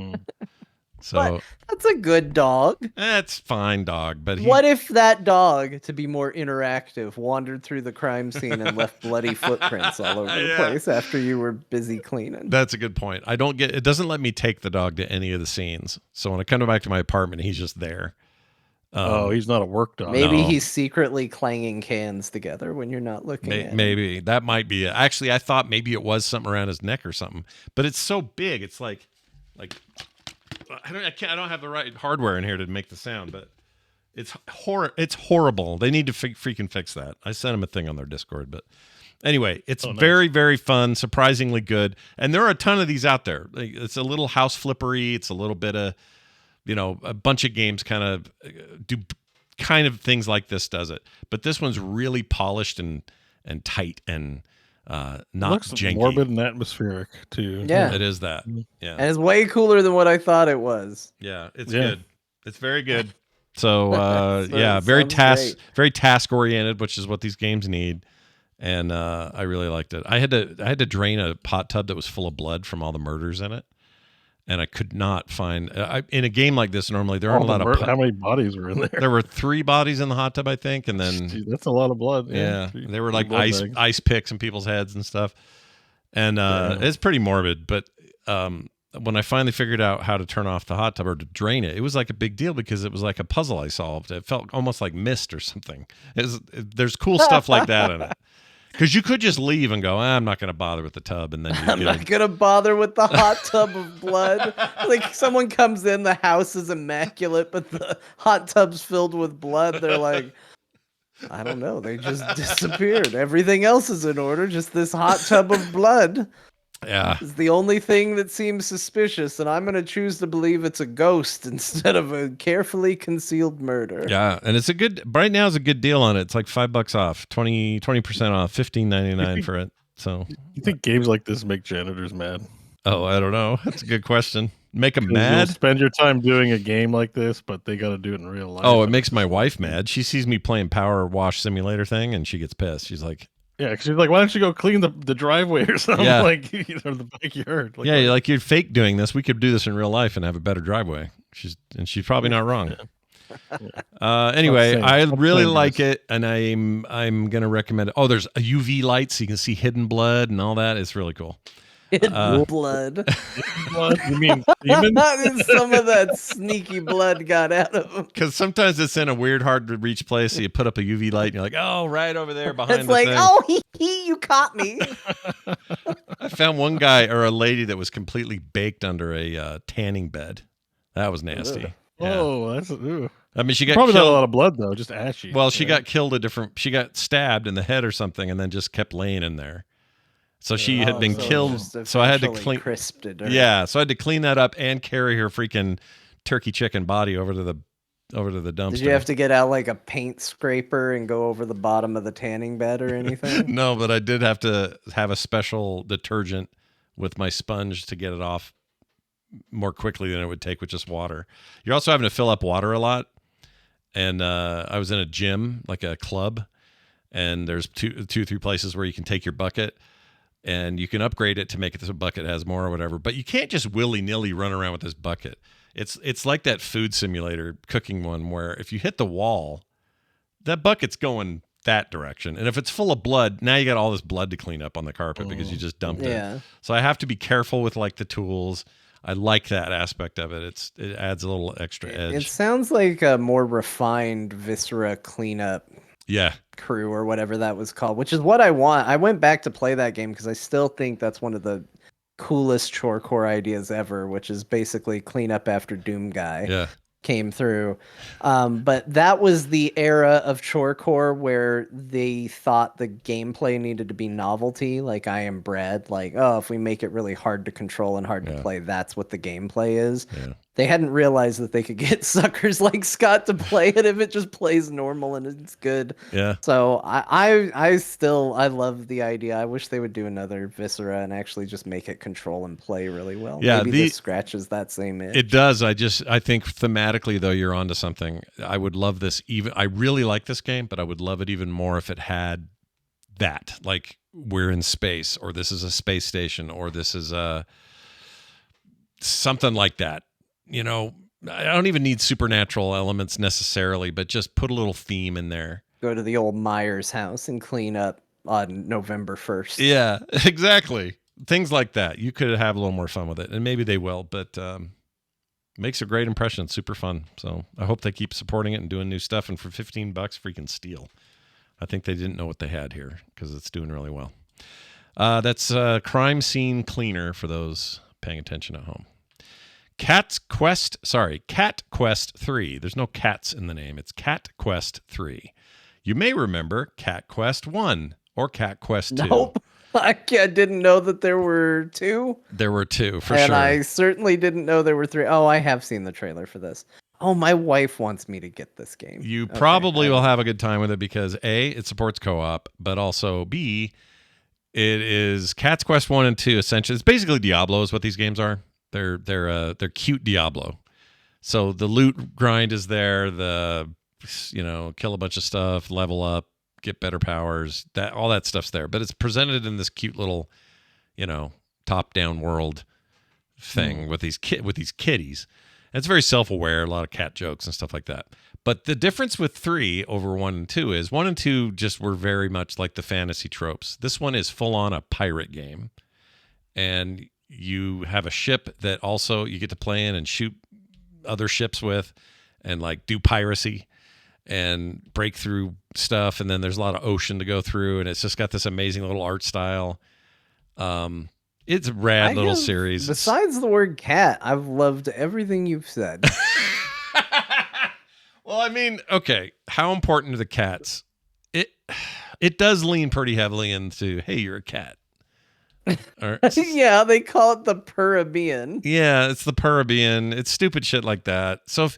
So but that's a good dog. That's fine dog. But what if that dog, to be more interactive, wandered through the crime scene and left bloody footprints all over the place after you were busy cleaning? That's a good point. It doesn't let me take the dog to any of the scenes. So when I come back to my apartment, he's just there. He's not a work dog. Maybe he's secretly clanging cans together when you're not looking at maybe. That might be it. Actually, I thought maybe it was something around his neck or something. But it's so big. It's like I don't have the right hardware in here to make the sound, but it's horrible. They need to freaking fix that. I sent them a thing on their Discord, but anyway, it's very, very fun, surprisingly good. And there are a ton of these out there. It's a little house flippery. It's a little bit of, a bunch of games kind of do kind of things like this does it. But this one's really polished and tight and not looks janky. Morbid and atmospheric too. Yeah, it is that. Yeah, and it's way cooler than what I thought it was. Yeah, it's good. It's very good. So very task oriented, which is what these games need. And I really liked it. I had to drain a hot tub that was full of blood from all the murders in it, and I could not find in a game like this. Normally, there aren't a lot of how many bodies were in there? There were 3 bodies in the hot tub, I think, and then Jeez, that's a lot of blood. Yeah, they were like ice picks in people's heads and stuff, and it's pretty morbid. But when I finally figured out how to turn off the hot tub or to drain it, it was like a big deal because it was like a puzzle I solved. It felt almost like Myst or something. There's cool stuff like that in it. Because you could just leave and go, I'm not going to bother with the tub. And then I'm not going to bother with the hot tub of blood. Like someone comes in, the house is immaculate, but the hot tub's filled with blood. They're like, I don't know. They just disappeared. Everything else is in order. Just this hot tub of blood. Yeah. Is the only thing that seems suspicious. And I'm going to choose to believe it's a ghost instead of a carefully concealed murder. Yeah. And it's right now is a good deal on it. It's like $5 off, 20% off, $15.99 for it. So you think games like this make janitors mad? Oh, I don't know. That's a good question. Make them mad? You'll spend your time doing a game like this, but they got to do it in real life. Oh, it makes my wife mad. She sees me playing Power Wash Simulator thing, and she gets pissed. She's like, Yeah, because you're like, why don't you go clean the driveway or something, Yeah. like, or the backyard? Like, Yeah, you're fake doing this. We could do this in real life and have a better driveway. She's probably not wrong. Anyway, Stop I saying really this. like it, and I'm gonna recommend it. Oh, there's a UV light, so you can see hidden blood and all that. It's really cool. Blood. Blood? You mean demons? Some of that sneaky blood got out of him. Because sometimes it's in a weird, hard to reach place, so you put up a UV light, and you're like, oh, right over there behind It's the like, thing. oh, you caught me. I found one guy or a lady that was completely baked under a tanning bed. That was nasty. Yeah. Oh, that's I mean, she got probably not a killed. lot of blood though, just ashy. Well, she right? got killed she got stabbed in the head or something, and then just kept laying in there. So she had been so killed. just So I had to eventually clean. crisped her. Yeah, so I had to clean that up and carry her freaking turkey chicken body over to the dumpster. Did you have to get out like a paint scraper and go over the bottom of the tanning bed or anything? No, but I did have to have a special detergent with my sponge to get it off more quickly than it would take with just water. You're also having to fill up water a lot. And I was in a gym, like a club, and there's two or three places where you can take your bucket and you can upgrade it to make it so the bucket has more or whatever. But you can't just willy-nilly run around with this bucket. It's like that food simulator cooking one where if you hit the wall, that bucket's going that direction. And if it's full of blood, now you got all this blood to clean up on the carpet because you just dumped it. So I have to be careful with like the tools. I like that aspect of it. It adds a little extra edge. It sounds like a more refined Viscera cleanup crew or whatever that was called, which is what I want. I went back to play that game because I still think that's one of the coolest chorecore ideas ever, which is basically clean up after Doom Guy came through. But that was the era of chorecore where they thought the gameplay needed to be novelty, like I Am Bread. Like, oh, if we make it really hard to control and hard to play, that's what the gameplay is. They hadn't realized that they could get suckers like Scott to play it if it just plays normal and it's good. So I love the idea. I wish they would do another Viscera and actually just make it control and play really well. Maybe this scratches that same itch. It does. I think thematically though, you're onto something. I would love this I really like this game, but I would love it even more if it had that. Like we're in space, or this is a space station, or this is something like that. You know, I don't even need supernatural elements necessarily, but just put a little theme in there. Go to the old Myers house and clean up on November 1st. Yeah, exactly. Things like that. You could have a little more fun with it, and maybe they will, but makes a great impression. It's super fun. So I hope they keep supporting it and doing new stuff. And for $15, freaking steal. I think they didn't know what they had here because it's doing really well. That's Crime Scene Cleaner for those paying attention at home. Cat Quest 3. There's no cats in the name. It's Cat Quest 3. You may remember Cat Quest 1 or Cat Quest 2. Nope. I didn't know that there were two. There were two, for sure. And I certainly didn't know there were three. Oh, I have seen the trailer for this. Oh, my wife wants me to get this game. You probably will have a good time with it because A, it supports co-op, but also B, it is Cat's Quest 1 and 2 essentially. It's basically Diablo is what these games are. They're cute Diablo. So the loot grind is there, kill a bunch of stuff, level up, get better powers, all that stuff's there. But it's presented in this cute little, top-down world thing with these kitties. And it's very self-aware, a lot of cat jokes and stuff like that. But the difference with 3 over 1 and 2 is 1 and 2 just were very much like the fantasy tropes. This one is full-on a pirate game. And you have a ship that also you get to play in and shoot other ships with and like do piracy and break through stuff. And then there's a lot of ocean to go through. And it's just got this amazing little art style. It's a rad little series. Besides the word cat, I've loved everything you've said. Well, I mean, okay. How important are the cats? It does lean pretty heavily into, hey, you're a cat. Yeah, they call it the Purabian. Yeah, it's the Purabian. It's stupid shit like that. So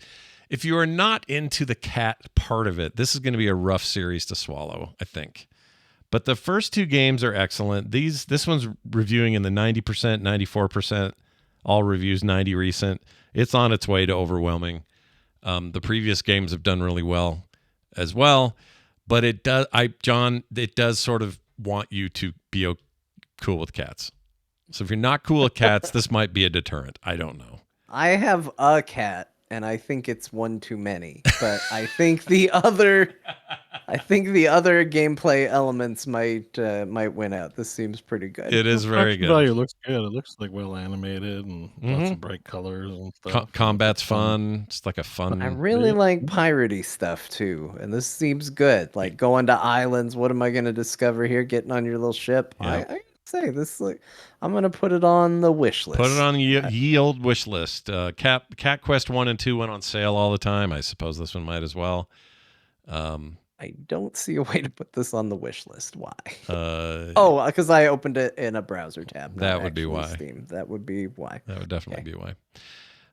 if you are not into the cat part of it, this is going to be a rough series to swallow, I think. But the first two games are excellent. This one's reviewing in the 90%, 94%, all reviews 90 recent. It's on its way to overwhelming. The previous games have done really well as well, but it does sort of want you to be cool with cats. So if you're not cool with cats, this might be a deterrent. I don't know. I have a cat, and I think it's one too many. But I think the other gameplay elements might win out. This seems pretty good. It is very good. Value looks good. It looks like well animated and lots of bright colors and stuff. Combat's fun. It's like a fun. I really like piratey stuff too, and this seems good. Like going to islands. What am I going to discover here? Getting on your little ship. Yeah. I say this. I'm going to put it on the wish list. Put it on the ye old wish list. Cat Quest 1 and 2 went on sale all the time. I suppose this one might as well. I don't see a way to put this on the wish list. Why? Because I opened it in a browser tab. That would be actually why. Steam. That would be why. That would definitely be why.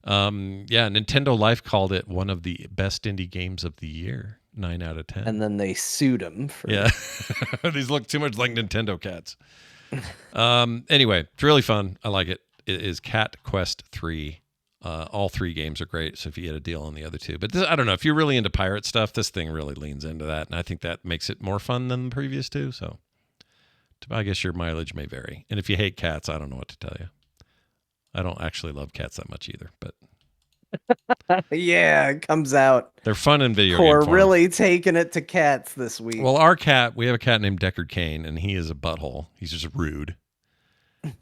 Yeah, Nintendo Life called it one of the best indie games of the year. 9 out of 10. And then they sued him for. Yeah, these look too much like Nintendo cats. Anyway, it's really fun. I like it. It is Cat Quest 3. All 3 games are great, so if you get a deal on the other 2. But I don't know, if you're really into pirate stuff, this thing really leans into that, and I think that makes it more fun than the previous 2, so I guess your mileage may vary. And if you hate cats, I don't know what to tell you. I don't actually love cats that much either, but... Yeah, it comes out. They're fun in video We're game form. really taking it to cats this week. Well, our cat, we have a cat named Deckard Cain, and he is a butthole. He's just rude.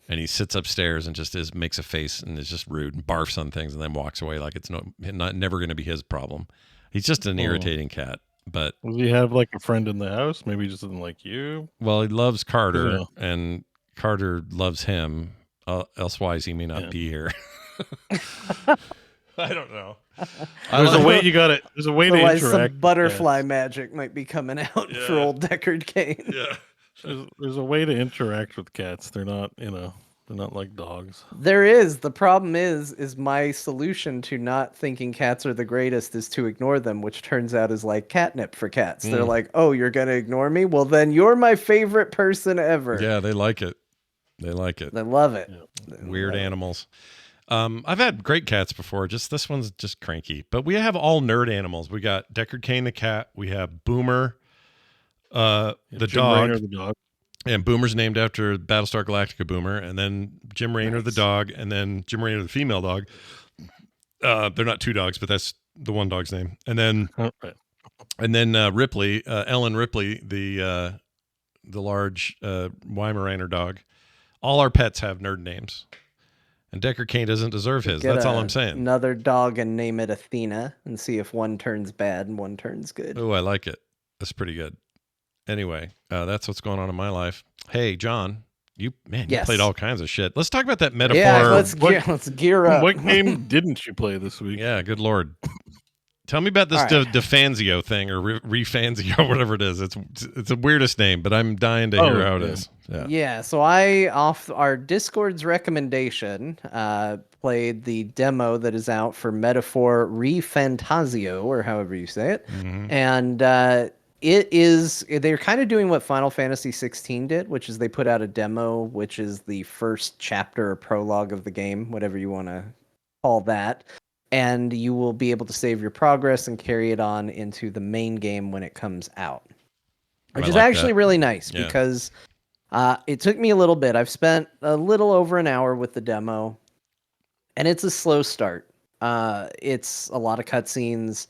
And he sits upstairs and just makes a face and is just rude and barfs on things and then walks away like it's never going to be his problem. He's just an irritating cat. But does he have like a friend in the house? Maybe he just doesn't like you. Well, he loves Carter, and Carter loves him. Elsewise, he may not be here. I don't know. There's a way There's a way to interact. Some butterfly magic might be coming out for old Deckard Cain. Yeah. There's a way to interact with cats. They're not, they're not like dogs. There is. The problem is my solution to not thinking cats are the greatest is to ignore them, which turns out is like catnip for cats. They're like, oh, you're going to ignore me? Well, then you're my favorite person ever. Yeah, they like it. They like it. They love it. Yeah. Weird animals. I've had great cats before. Just this one's just cranky. But we have all nerd animals. We got Deckard Cain the cat. We have Boomer, the dog. And Boomer's named after Battlestar Galactica Boomer. And then Jim Raynor the dog. And then Jim Raynor the female dog. They're not 2 dogs, but that's the one dog's name. And then Ripley, Ellen Ripley, the large Weimaraner dog. All our pets have nerd names. And Deckard Cain doesn't deserve his. That's all I'm saying. Another dog and name it Athena and see if one turns bad and one turns good. Oh, I like it. That's pretty good. Anyway, that's what's going on in my life. Hey, John, you played all kinds of shit. Let's talk about that metaphor. Yeah, let's gear up. What game didn't you play this week? Yeah, good Lord. Tell me about this DeFanzio thing or Refanzio, whatever it is. It's the weirdest name, but I'm dying to hear how it is. Yeah, so I, off our Discord's recommendation, played the demo that is out for Metaphor Refantasio, or however you say it. Mm-hmm. And they're kind of doing what Final Fantasy 16 did, which is they put out a demo, which is the first chapter or prologue of the game, whatever you want to call that. And you will be able to save your progress and carry it on into the main game when it comes out. Which is actually really nice because it took me a little bit. I've spent a little over an hour with the demo, and it's a slow start. It's a lot of cutscenes.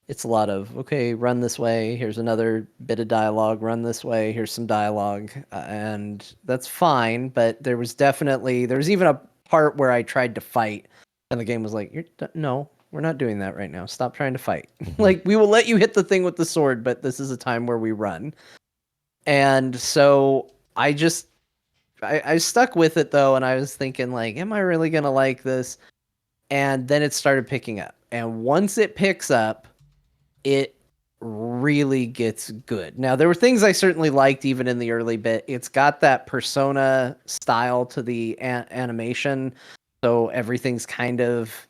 It's a lot of, okay, run this way. Here's another bit of dialogue. Run this way. Here's some dialogue. And that's fine. But there was even a part where I tried to fight. And the game was like, no, we're not doing that right now. Stop trying to fight. Like, we will let you hit the thing with the sword, but this is a time where we run. And so I stuck with it, though, and I was thinking, like, am I really going to like this? And then it started picking up. And once it picks up, it really gets good. Now, there were things I certainly liked even in the early bit. It's got that Persona style to the animation. So everything's kind of,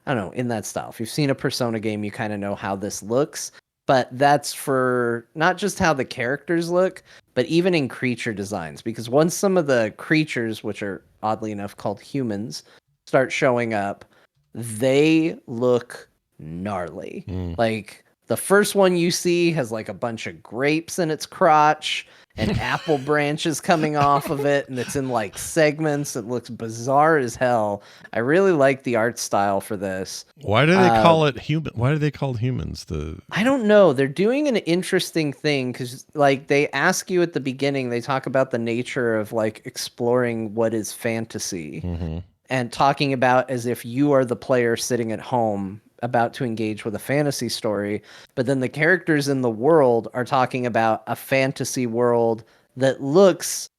I don't know, in that style. If you've seen a Persona game, you kind of know how this looks. But that's for not just how the characters look, but even in creature designs. Because once some of the creatures, which are oddly enough called humans, start showing up, they look gnarly. Like, The first one you see has like a bunch of grapes in its crotch and apple branches coming off of it, and it's in like segments. It looks bizarre as hell. I really like the art style for this. Why do they call it human? Why do they call humans I don't know. They're doing an interesting thing because, like, they ask you at the beginning. They talk about the nature of like exploring what is fantasy, and talking about as if you are the player sitting at home about to engage with a fantasy story, but then the characters in the world are talking about a fantasy world that looks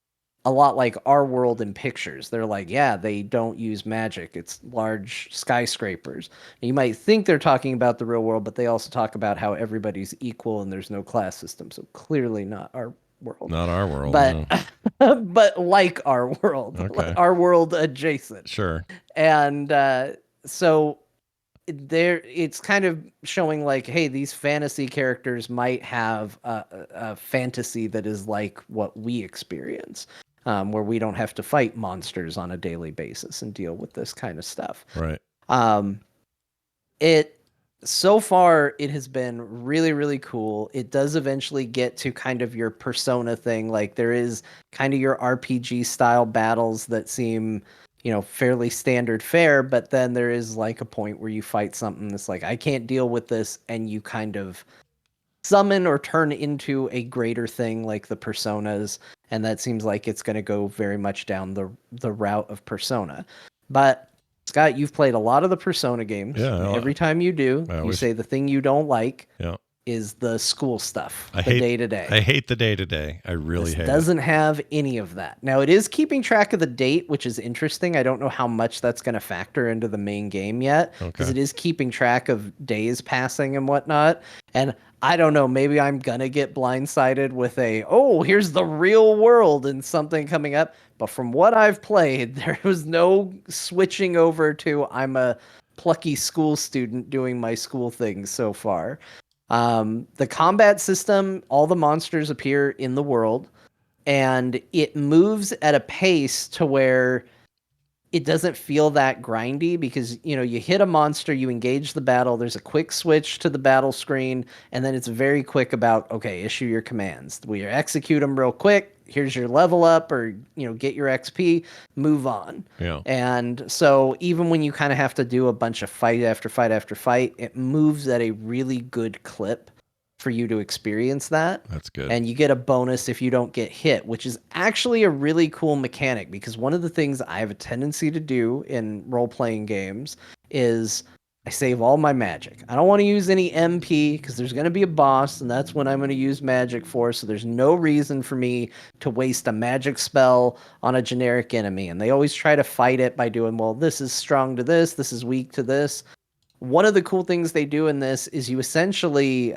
a lot like our world in pictures. They're like, yeah, they don't use magic. It's large skyscrapers. And you might think they're talking about the real world, but they also talk about how everybody's equal and there's no class system. So clearly not our world. Not our world. But No. but like our world. Okay. Our world adjacent. Sure. And so it's kind of showing like, hey, these fantasy characters might have a fantasy that is like what we experience, where we don't have to fight monsters on a daily basis and deal with this kind of stuff. Right. So far it has been really, really cool. It does eventually get to kind of your Persona thing. Like there is kind of your RPG style battles that seem, fairly standard fare, but then there is like a point where you fight something that's like, I can't deal with this, and you kind of summon or turn into a greater thing like the Personas, and that seems like it's going to go very much down the route of Persona. But Scott, you've played a lot of the Persona games. Yeah. Every time you do, you say the thing you don't like is the school stuff, the day-to-day. I hate the day-to-day. I really hate it. Doesn't have any of that. Now, it is keeping track of the date, which is interesting. I don't know how much that's going to factor into the main game yet, because it is keeping track of days passing and whatnot. And I don't know, maybe I'm going to get blindsided with here's the real world and something coming up. But from what I've played, there was no switching over to I'm a plucky school student doing my school things so far. The combat system, all the monsters appear in the world, and it moves at a pace to where it doesn't feel that grindy, because, you hit a monster, you engage the battle, there's a quick switch to the battle screen, and then it's very quick about, okay, issue your commands. We execute them real quick. Here's your level up, or, get your XP, move on. Yeah. And so even when you kind of have to do a bunch of fight after fight after fight, it moves at a really good clip for you to experience that. That's good. And you get a bonus if you don't get hit, which is actually a really cool mechanic, because one of the things I have a tendency to do in role-playing games is I save all my magic. I don't want to use any MP because there's going to be a boss, and that's when I'm going to use magic for. So there's no reason for me to waste a magic spell on a generic enemy. And they always try to fight it by doing, well, this is strong to this is weak to this. One of the cool things they do in this is you essentially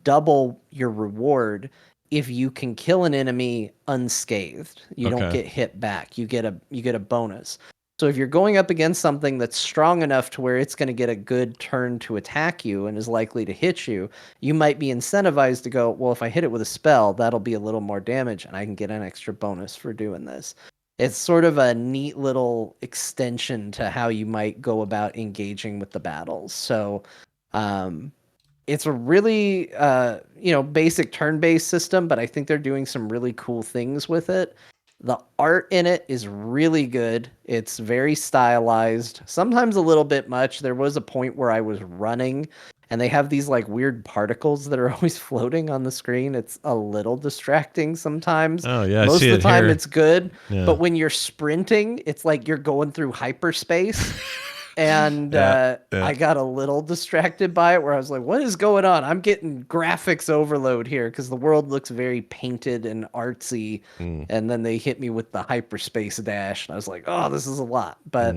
double your reward if you can kill an enemy unscathed. You don't get hit back. You get a bonus. So if you're going up against something that's strong enough to where it's going to get a good turn to attack you and is likely to hit you, you might be incentivized to go, well, if I hit it with a spell, that'll be a little more damage and I can get an extra bonus for doing this. It's sort of a neat little extension to how you might go about engaging with the battles. So it's a really basic turn-based system, but I think they're doing some really cool things with it. The art in it is really good. It's very stylized, sometimes a little bit much. There was a point where I was running and they have these like weird particles that are always floating on the screen. It's a little distracting sometimes. Oh yeah, most of the time here. It's good, yeah. But when you're sprinting, it's like you're going through hyperspace. And I got a little distracted by it, where I was like, what is going on? I'm getting graphics overload here because the world looks very painted and artsy. And then they hit me with the hyperspace dash. And I was like, oh, this is a lot. But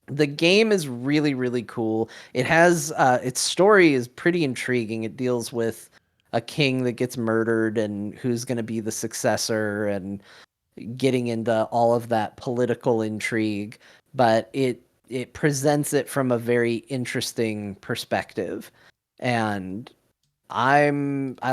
the game is really, really cool. It has its story is pretty intriguing. It deals with a king that gets murdered and who's going to be the successor, and getting into all of that political intrigue. But it presents it from a very interesting perspective. And I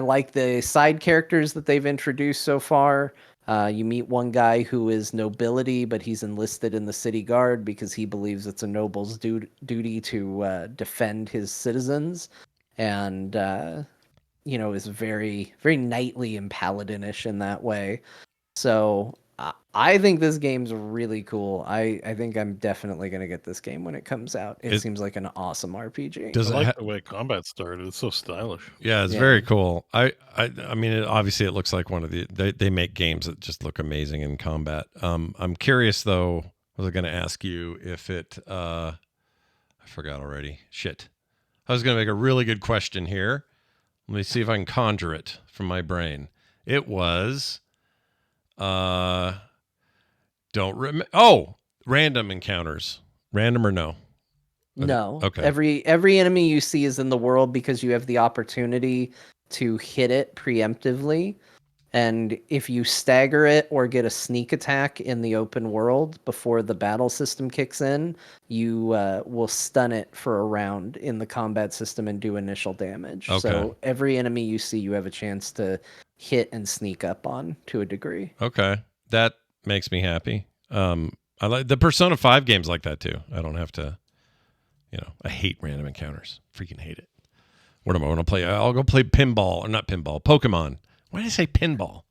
like the side characters that they've introduced so far. You meet one guy who is nobility, but he's enlisted in the city guard because he believes it's a noble's duty to defend his citizens. and is very very knightly and paladinish in that way. So I think this game's really cool. I think I'm definitely going to get this game when it comes out. It seems like an awesome RPG. Does I it like the way combat started. It's so stylish. Yeah, it's very cool. I mean, obviously, it looks like one of the they make games that just look amazing in combat. I'm curious though. I was going to ask you if it. I forgot already. Shit. I was going to make a really good question here. Let me see if I can conjure it from my brain. It was. Don't remember. Oh, random encounters. Random or no? No. Okay. Every enemy you see is in the world because you have the opportunity to hit it preemptively. And if you stagger it or get a sneak attack in the open world before the battle system kicks in, you will stun it for a round in the combat system and do initial damage. Okay. So every enemy you see, you have a chance to hit and sneak up on to a degree. Okay. That makes me happy. I like the Persona 5 games like that too. I don't have to, I hate random encounters. Freaking hate it. What am I going to play? I'll go play pinball, or not pinball, Pokemon. Why did I say pinball?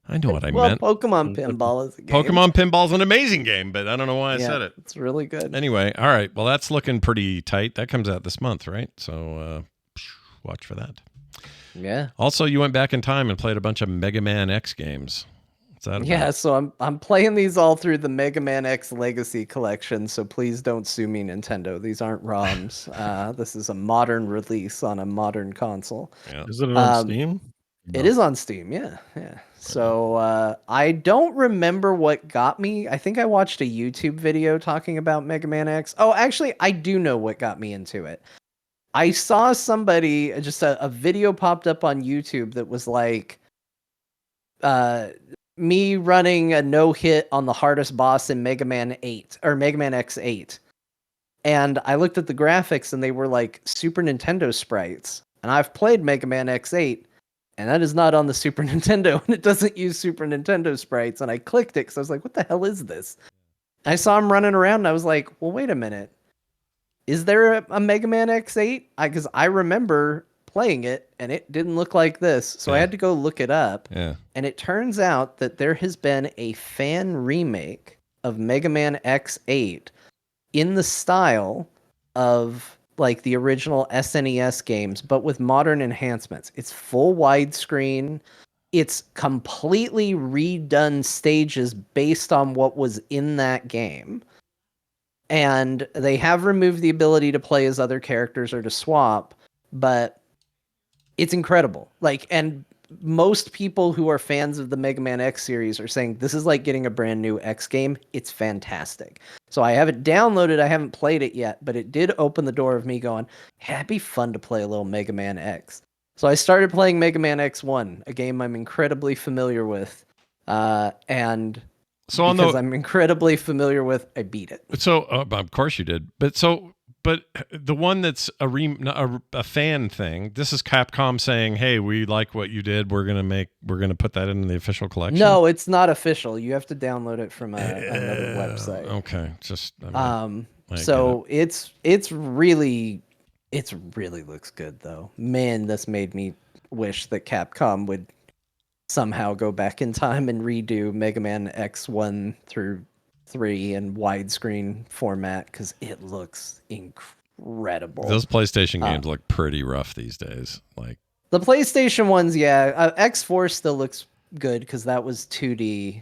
I know what I meant. Pokemon Pinball is a game. Pokemon Pinball's an amazing game, but I don't know why I said it. It's really good. Anyway, all right. Well, that's looking pretty tight. That comes out this month, right? So watch for that. Yeah. Also, you went back in time and played a bunch of Mega Man X games. What's that about? Yeah, so I'm playing these all through the Mega Man X Legacy Collection, so please don't sue me, Nintendo. These aren't ROMs. This is a modern release on a modern console. Yeah. Is it on Steam? It is on Steam, yeah. So I don't remember what got me. I think I watched a YouTube video talking about Mega Man X. Oh, actually, I do know what got me into it. I saw somebody, just a video popped up on YouTube that was like, me running a no-hit on the hardest boss in Mega Man 8 or Mega Man X8. And I looked at the graphics and they were like Super Nintendo sprites. And I've played Mega Man X8 and that is not on the Super Nintendo and it doesn't use Super Nintendo sprites. And I clicked it because I was like, what the hell is this? And I saw him running around and I was like, well, wait a minute. Is there a Mega Man X8? Because I remember playing it and it didn't look like this, so I had to go look it up. And it turns out that there has been a fan remake of Mega Man X8 in the style of like the original SNES games, but with modern enhancements. It's full widescreen. It's completely redone stages based on what was in that game. And they have removed the ability to play as other characters or to swap, but it's incredible. Like, and most people who are fans of the Mega Man X series are saying this is like getting a brand new X game. It's fantastic. So I have it downloaded. I haven't played it yet, but it did open the door of me going, hey, it'd be fun to play a little Mega Man X. So I started playing Mega Man X1, a game I'm incredibly familiar with. And so because I'm incredibly familiar with, I beat it. So of course you did. But the one that's a fan thing, this is Capcom saying, "Hey, we like what you did. We're gonna put that in the official collection." No, it's not official. You have to download it from another website. Okay, so it's really looks good though. Man, this made me wish that Capcom would somehow go back in time and redo Mega Man X1 through 3 in widescreen format because it looks incredible. Those PlayStation games look pretty rough these days. Like the PlayStation ones, yeah. X4 still looks good because that was 2D.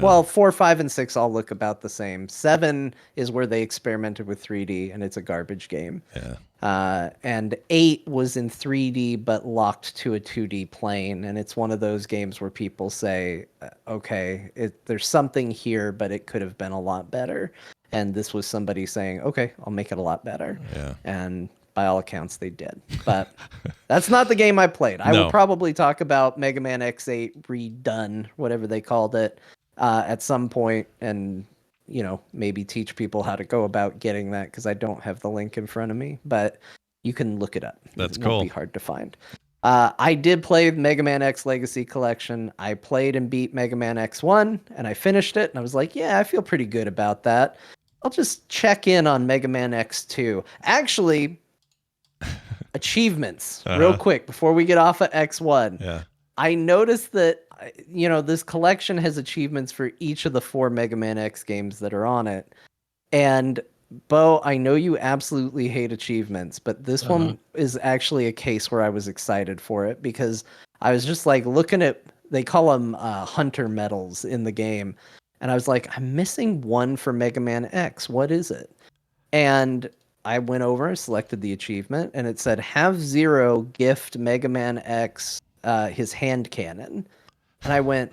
Well, 4, 5, and 6 all look about the same. 7 is where they experimented with 3D, and it's a garbage game. Yeah. And 8 was in 3D but locked to a 2D plane, and it's one of those games where people say, okay, there's something here, but it could have been a lot better. And this was somebody saying, okay, I'll make it a lot better. Yeah. And by all accounts, they did. But that's not the game I played. I will probably talk about Mega Man X8 redone, whatever they called it, at some point, and maybe teach people how to go about getting that because I don't have the link in front of me, but you can look it up. That's it cool. Won't be hard to find. I did play Mega Man X Legacy Collection. I played and beat Mega Man X1, and I finished it, and I was like, yeah, I feel pretty good about that. I'll just check in on Mega Man X2. Actually, Achievements, real quick, before we get off of X1. Yeah. I noticed that, this collection has achievements for each of the 4 Mega Man X games that are on it. And, Bo, I know you absolutely hate achievements, but this one is actually a case where I was excited for it because I was just like looking at, they call them hunter medals in the game. And I was like, I'm missing one for Mega Man X. What is it? And I went over and selected the achievement, and it said, have Zero gift Mega Man X his hand cannon. And I went,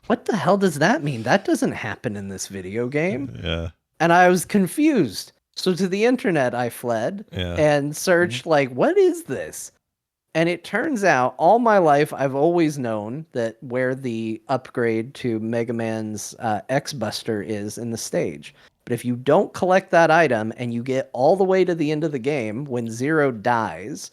what the hell does that mean? That doesn't happen in this video game. Yeah. And I was confused. So to the internet I fled and searched, like, what is this? And it turns out all my life I've always known that where the upgrade to Mega Man's X-Buster is in the stage. But if you don't collect that item and you get all the way to the end of the game, when Zero dies,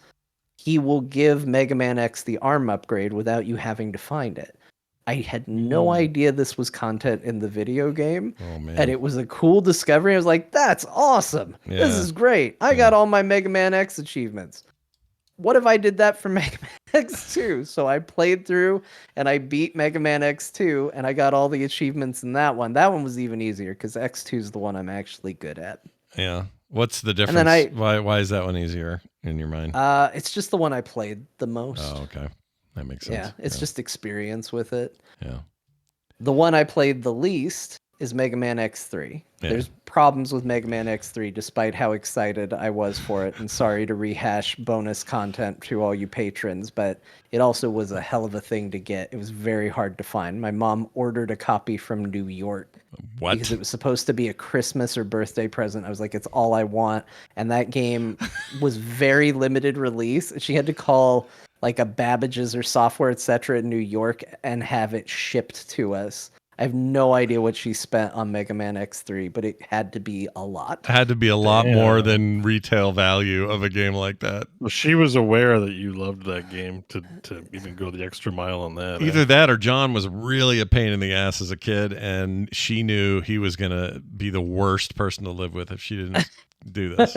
he will give Mega Man X the arm upgrade without you having to find it. I had no idea this was content in the video game. Oh, man. And it was a cool discovery. I was like, that's awesome. Yeah. This is great. I got all my Mega Man X achievements. What if I did that for Mega Man X2? So I played through and I beat Mega Man X2 and I got all the achievements in that one. That one was even easier because X2 is the one I'm actually good at. Yeah. What's the difference? And then Why is that one easier in your mind? It's just the one I played the most. Oh, okay. That makes sense. Yeah, it's just experience with it. Yeah. The one I played the least is Mega Man X3. Yeah. There's problems with Mega Man X3 despite how excited I was for it. And sorry to rehash bonus content to all you patrons, but it also was a hell of a thing to get. It was very hard to find. My mom ordered a copy from New York. What? Because it was supposed to be a Christmas or birthday present. I was like, it's all I want. And that game was very limited release. She had to call like a Babbage's or Software Etc. in New York and have it shipped to us. I have no idea what she spent on Mega Man X3, but it had to be a lot. It had to be a lot more than retail value of a game like that. Well, she was aware that you loved that game to even go the extra mile on that. Either that or John was really a pain in the ass as a kid, and she knew he was going to be the worst person to live with if she didn't do this.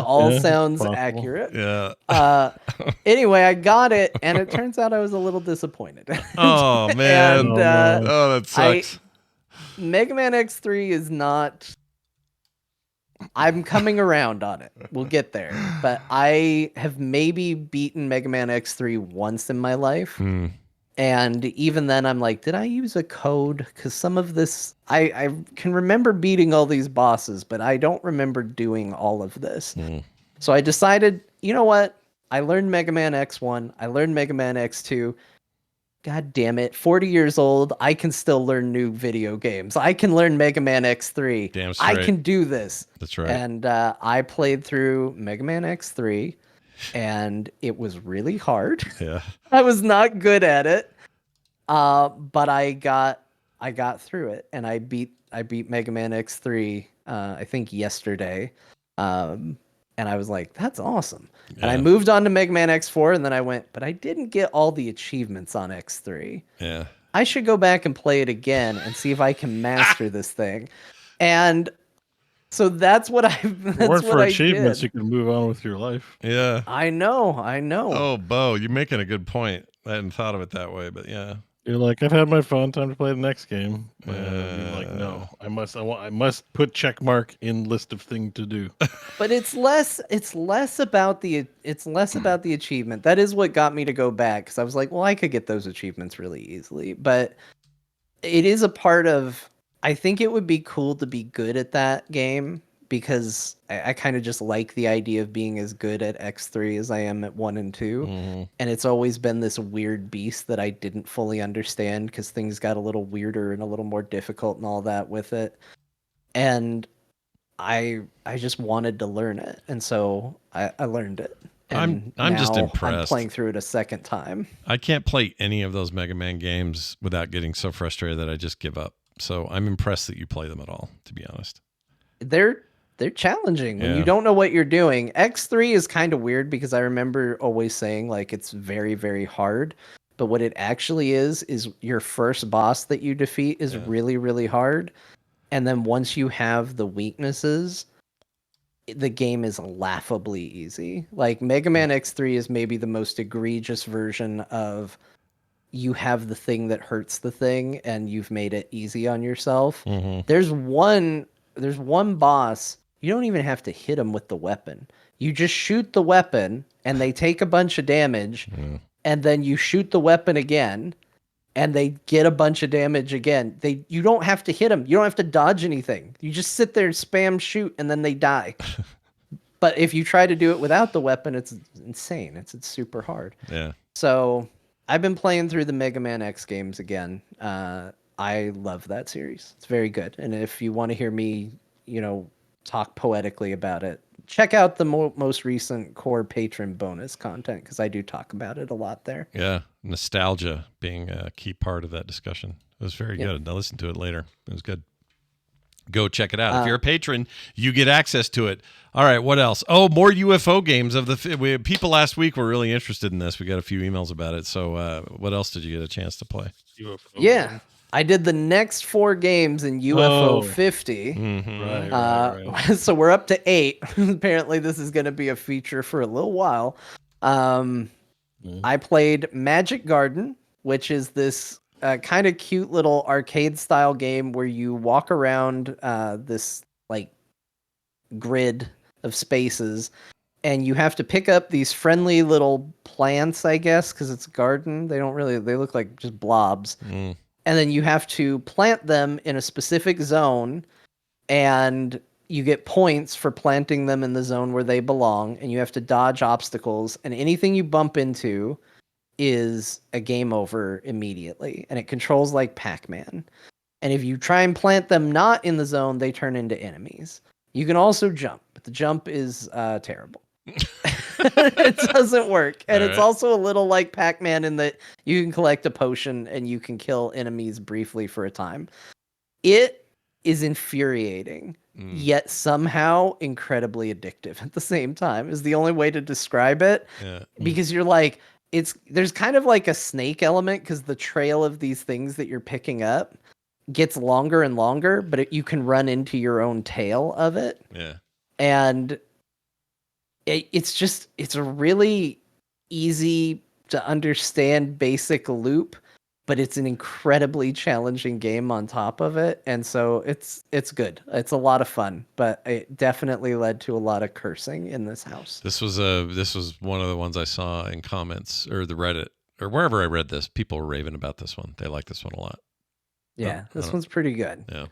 All sounds possible. accurate. Yeah. Anyway, I got it, and it turns out I was a little disappointed. Oh, man. And, that sucks. Mega Man X3 is not... I'm coming around on it. We'll get there. But I have maybe beaten Mega Man X3 once in my life. And even then, I'm like, did I use a code? Because some of this... I can remember beating all these bosses, but I don't remember doing all of this. So I decided, you know what? I learned Mega Man X1. I learned Mega Man X2. God damn it. 40 years old. I can still learn new video games. I can learn Mega Man X3. Damn straight. I can do this. That's right. And I played through Mega Man X3, and it was really hard. Yeah. I was not good at it. But I got through it, and I beat Mega Man X3 I think yesterday. And I was like, that's awesome. And I moved on to Mega Man X4, and then I went, but I didn't get all the achievements on X3. Yeah. I should go back and play it again and see if I can master this thing. And so that's what for achievements, you can move on with your life. Yeah. I know. Oh, Bo, you're making a good point. I hadn't thought of it that way, but yeah. You're like, I've had my fun. Time to play the next game. You're like, no, I must put check mark in list of thing to do. But it's less about the achievement. That is what got me to go back, because I was like, well, I could get those achievements really easily. But it is a part of, I think it would be cool to be good at that game, because I kind of just like the idea of being as good at X3 as I am at 1 and 2. And it's always been this weird beast that I didn't fully understand, because things got a little weirder and a little more difficult and all that with it. And I just wanted to learn it. And so I learned it. And I'm just now impressed. I'm playing through it a second time. I can't play any of those Mega Man games without getting so frustrated that I just give up. So I'm impressed that you play them at all, to be honest. They're challenging when you don't know what you're doing. X3 is kind of weird, because I remember always saying like it's very, very hard. But what it actually is your first boss that you defeat is really, really hard. And then once you have the weaknesses, the game is laughably easy. Like Mega Man X3 is maybe the most egregious version of you have the thing that hurts the thing and you've made it easy on yourself. Mm-hmm. There's one boss, you don't even have to hit them with the weapon. You just shoot the weapon and they take a bunch of damage, and then you shoot the weapon again and they get a bunch of damage again. You don't have to hit them. You don't have to dodge anything. You just sit there and spam shoot and then they die. But if you try to do it without the weapon, it's insane. It's super hard. Yeah. So I've been playing through the Mega Man X games again. I love that series. It's very good. And if you want to hear me, talk poetically about it, check out the most recent core patron bonus content, because I do talk about it a lot there. Yeah. Nostalgia being a key part of that discussion. It was very good. I listened to it later. It was good. Go check it out. If you're a patron, you get access to it. All right, what else? Oh, more UFO games. People last week were really interested in this. We got a few emails about it. So what else did you get a chance to play? UFO. Yeah. I did the next 4 games in UFO 50. Mm-hmm. Right. So we're up to 8. Apparently this is going to be a feature for a little while. I played Magic Garden, which is this kind of cute little arcade style game where you walk around this like grid of spaces, and you have to pick up these friendly little plants, I guess, because it's a garden. They look like just blobs. And then you have to plant them in a specific zone, and you get points for planting them in the zone where they belong, and you have to dodge obstacles, and anything you bump into is a game over immediately, and it controls like Pac-Man. And if you try and plant them not in the zone, they turn into enemies. You can also jump, but the jump is terrible. It doesn't work. And it's also a little like Pac-Man in that you can collect a potion and you can kill enemies briefly for a time. It is infuriating, yet somehow incredibly addictive at the same time, is the only way to describe it. Because you're like, there's kind of like a snake element, because the trail of these things that you're picking up gets longer and longer, but you can run into your own tail of it. Yeah. And it's a really easy to understand basic loop, but it's an incredibly challenging game on top of it. And so it's good. It's a lot of fun, but it definitely led to a lot of cursing in this house. This was one of the ones I saw in comments or the Reddit or wherever I read this. People were raving about this one. They like this one a lot. Yeah, this one's pretty good. Yeah.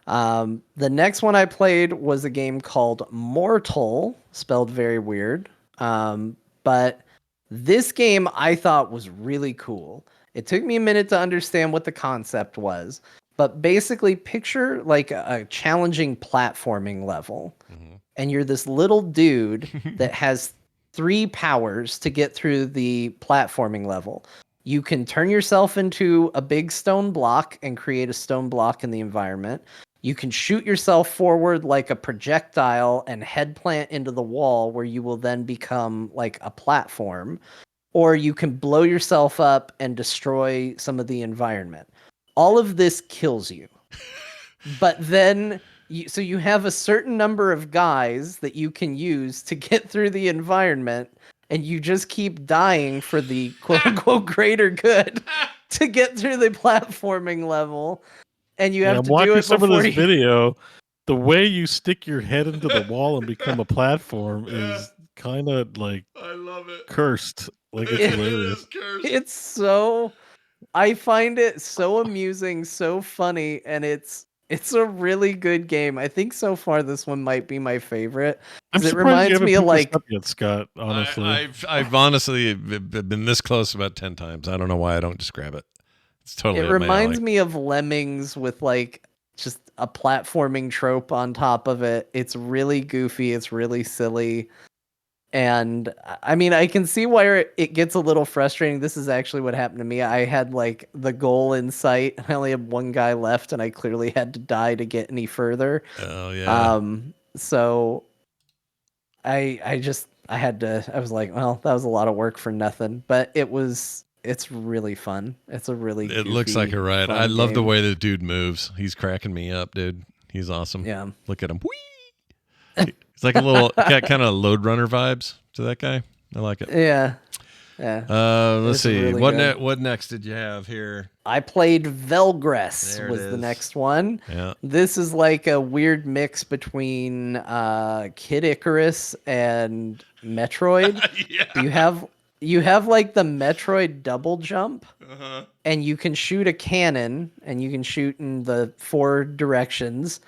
The next one I played was a game called Mortal, spelled very weird. But this game I thought was really cool. It took me a minute to understand what the concept was, but basically picture like a challenging platforming level. And you're this little dude that has 3 powers to get through the platforming level. You can turn yourself into a big stone block and create a stone block in the environment. You can shoot yourself forward like a projectile and head plant into the wall, where you will then become like a platform. Or you can blow yourself up and destroy some of the environment. All of this kills you. But then, so you have a certain number of guys that you can use to get through the environment, and you just keep dying for the quote-unquote greater good to get through the platforming level. And you have to do it some of before this video. The way you stick your head into the wall and become a platform is kind of like, I love it. Cursed. Like, it's hilarious. It's so, I find it so amusing, so funny, and it's a really good game. I think so far this one might be my favorite. It reminds me of like yet, Scott. Honestly, I've honestly been this close about 10 times. I don't know why I don't just grab it. It's totally. It reminds me of Lemmings with like just a platforming trope on top of it. It's really goofy. It's really silly. And I mean, I can see why it gets a little frustrating. This is actually what happened to me. I had like the goal in sight. I only had one guy left, and I clearly had to die to get any further. Oh yeah. So I was like, well, that was a lot of work for nothing. But it's really fun. It's a really It looks like a ride. I love the way the dude moves. He's cracking me up, dude. He's awesome. Yeah. Look at him. Whee! He's It's like a little got kind of Load Runner vibes to that guy. I like it. Yeah. Let's It's see. really What good. what next did you have here? I played Veilguard There it was the is. next one. Yeah. This is like a weird mix between Kid Icarus and Metroid. Yeah. You have like the Metroid double jump, Uh-huh. and you can shoot a cannon, and you can shoot in the 4 directions,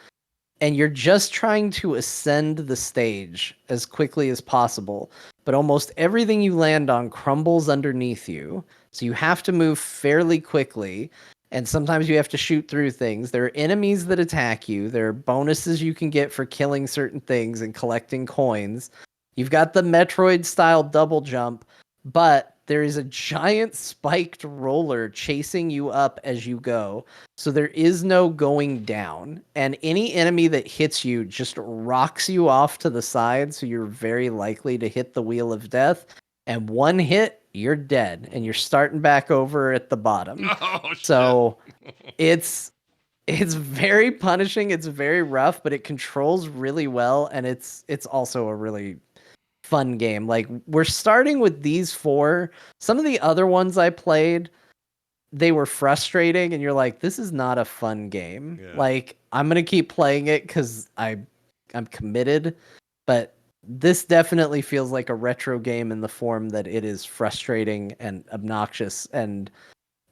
and you're just trying to ascend the stage as quickly as possible. But almost everything you land on crumbles underneath you. So you have to move fairly quickly. And sometimes you have to shoot through things. There are enemies that attack you. There are bonuses you can get for killing certain things and collecting coins. You've got the Metroid style double jump, but there is a giant spiked roller chasing you up as you go. So there is no going down. And any enemy that hits you just rocks you off to the side. So you're very likely to hit the wheel of death. And one hit, you're dead. And you're starting back over at the bottom. Oh, shit. So it's very punishing. It's very rough, but it controls really well. And it's also a really fun game. Like, we're starting with these 4. Some of the other ones I played, they were frustrating, and you're like, this is not a fun game. Yeah. Like, I'm gonna keep playing it because I'm committed, but this definitely feels like a retro game in the form that it is frustrating and obnoxious. And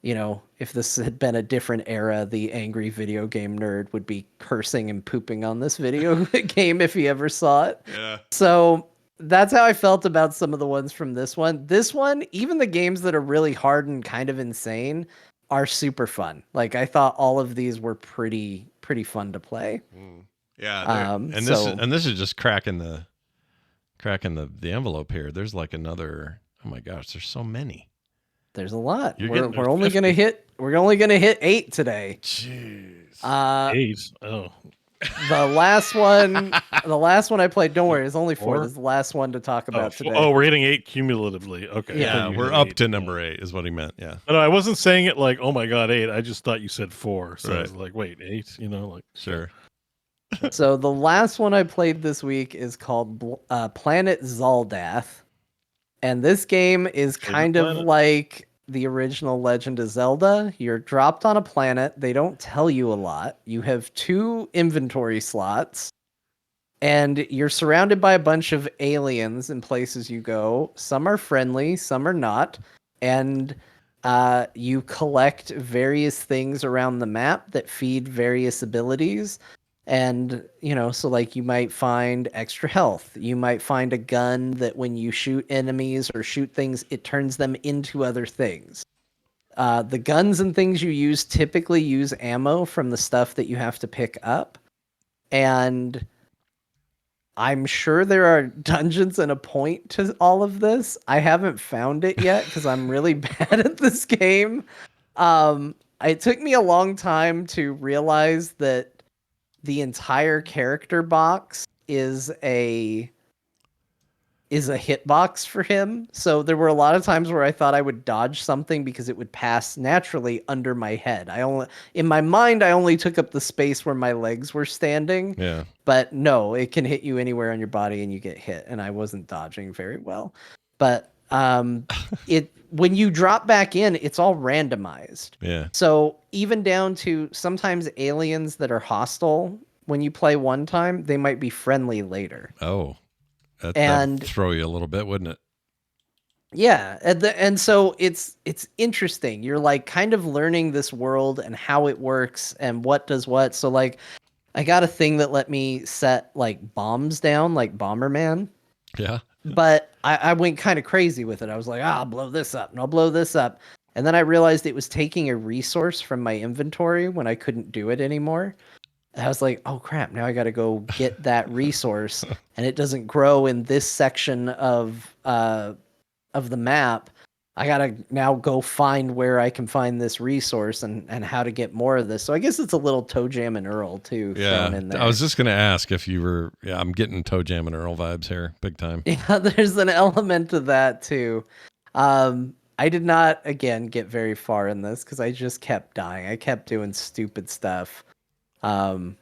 if this had been a different era, the angry video game nerd would be cursing and pooping on this video game if he ever saw it. Yeah. So that's how I felt about some of the ones from this one. This one, even the games that are really hard and kind of insane, are super fun. Like, I thought all of these were pretty fun to play. Yeah. This is just cracking the envelope here. There's like another. Oh my gosh, there's so many. There's a lot. You're We're only gonna hit 8 today. Jeez. 8. Oh. The last one I played, don't worry, it's only 4. This is the last one to talk about today. Oh, we're hitting 8 cumulatively. Okay. Yeah, we're up to number 8 is what he meant. Yeah. No, I wasn't saying it like, oh my god, 8. I just thought you said 4. So I Right. was like, wait, 8? Sure. So the last one I played this week is called Planet Zaldath. And this game is kind of like the original Legend of Zelda. You're dropped on a planet. They don't tell you a lot. You have 2 inventory slots. And you're surrounded by a bunch of aliens in places you go. Some are friendly, some are not. And you collect various things around the map that feed various abilities. And, so like you might find extra health. You might find a gun that when you shoot enemies or shoot things, it turns them into other things. The guns and things you use typically use ammo from the stuff that you have to pick up. And I'm sure there are dungeons and a point to all of this. I haven't found it yet because I'm really bad at this game. It took me a long time to realize that the entire character box is a hitbox for him. So there were a lot of times where I thought I would dodge something because it would pass naturally under my head. In my mind, I only took up the space where my legs were standing. Yeah. But no, it can hit you anywhere on your body and you get hit. And I wasn't dodging very well. But when you drop back in, it's all randomized. Yeah. So even down to sometimes aliens that are hostile when you play one time, they might be friendly later. Oh, that'd throw you a little bit, wouldn't it? Yeah, and so it's interesting. You're like kind of learning this world and how it works and what does what. So like, I got a thing that let me set like bombs down, like Bomberman. Yeah. But I went kind of crazy with it. I was like, I'll blow this up and I'll blow this up. And then I realized it was taking a resource from my inventory when I couldn't do it anymore. And I was like, oh crap, now I got to go get that resource. And it doesn't grow in this section of the map. I got to now go find where I can find this resource and how to get more of this. So I guess it's a little Toe Jam and Earl too thrown in there. I was just going to ask if you were, I'm getting Toe Jam and Earl vibes here big time. Yeah, there's an element to that too. I did not, again, get very far in this because I just kept dying. I kept doing stupid stuff. And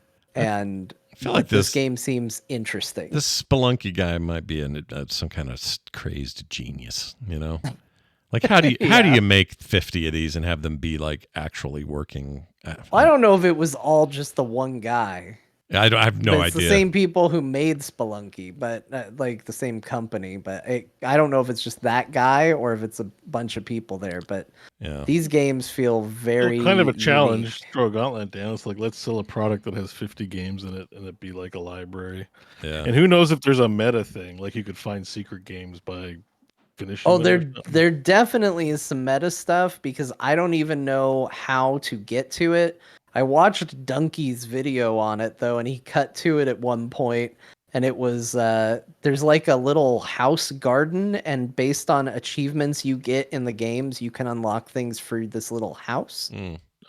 feel like this game seems interesting. This Spelunky guy might be some kind of crazed genius, you know? Like how do you make 50 of these and have them be like actually working? I don't know if it was all just the one guy. I have no idea. It's the same people who made Spelunky, but like the same company. But I don't know if it's just that guy or if it's a bunch of people there. But these games feel very kind of a challenge. unique. Throw a gauntlet down. It's like, let's sell a product that has 50 games in it and it be like a library. Yeah. And who knows if there's a meta thing, like you could find secret games by finishing. Oh, there definitely is some meta stuff because I don't even know how to get to it. I watched Donkey's video on it though, and he cut to it at one point, and it was there's like a little house garden, and based on achievements you get in the games, you can unlock things for this little house.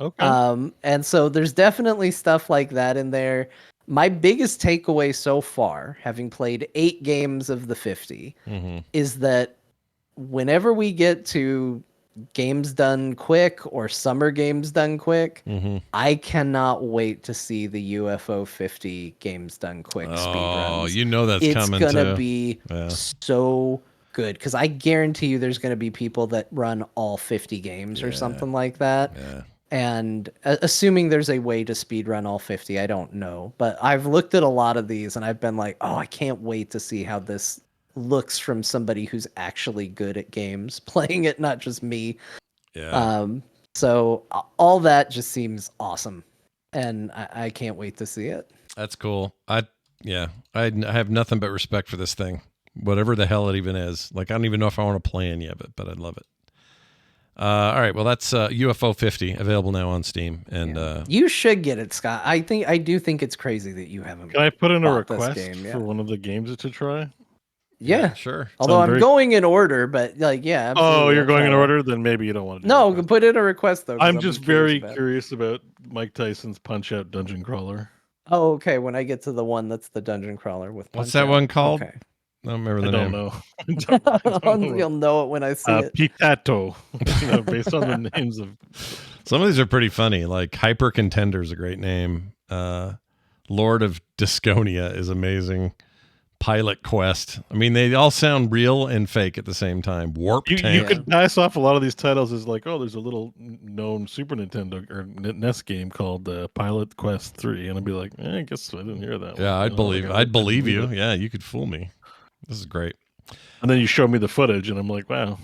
Okay. And so there's definitely stuff like that in there. My biggest takeaway so far, having played 8 games of the 50, is that whenever we get to games done quick or summer games done quick, I cannot wait to see the UFO 50 games done quick speedruns. Oh, you know that's coming too. It's going to be so good because I guarantee you there's going to be people that run all 50 games or something like that. Yeah. And assuming there's a way to speedrun all 50, I don't know. But I've looked at a lot of these and I've been like, oh, I can't wait to see how this looks from somebody who's actually good at games playing it, not just me. So all that just seems awesome, and I can't wait to see it. That's cool. I have nothing but respect for this thing, whatever the hell it even is. Like I don't even know if I want to play any of it, but I love it. All right, well that's UFO 50 available now on Steam, and you should get it, Scott. I do think it's crazy that you haven't. Can I put in a request for one of the games to try? Yeah, sure. Although I'm going in order, but like, Oh, you're going in order? Then maybe you don't want to. No, put in a request though. I'm just very curious about Mike Tyson's Punch-Out Dungeon Crawler. Oh, okay. When I get to the one that's the dungeon crawler with what's that one called? Okay. I don't remember the name. I don't know. You'll know it when I see it. Pitato, based on the names of. Some of these are pretty funny. Like Hyper Contender is a great name. Lord of Disconia is amazing. Pilot Quest. I mean, they all sound real and fake at the same time. Warp Tank. You could pass off a lot of these titles as like, oh, there's a little known Super Nintendo or NES game called Pilot Quest 3, and I'd be like, I guess I didn't hear that. Yeah, I'd believe you. Yeah, you could fool me. This is great. And then you show me the footage, and I'm like, wow,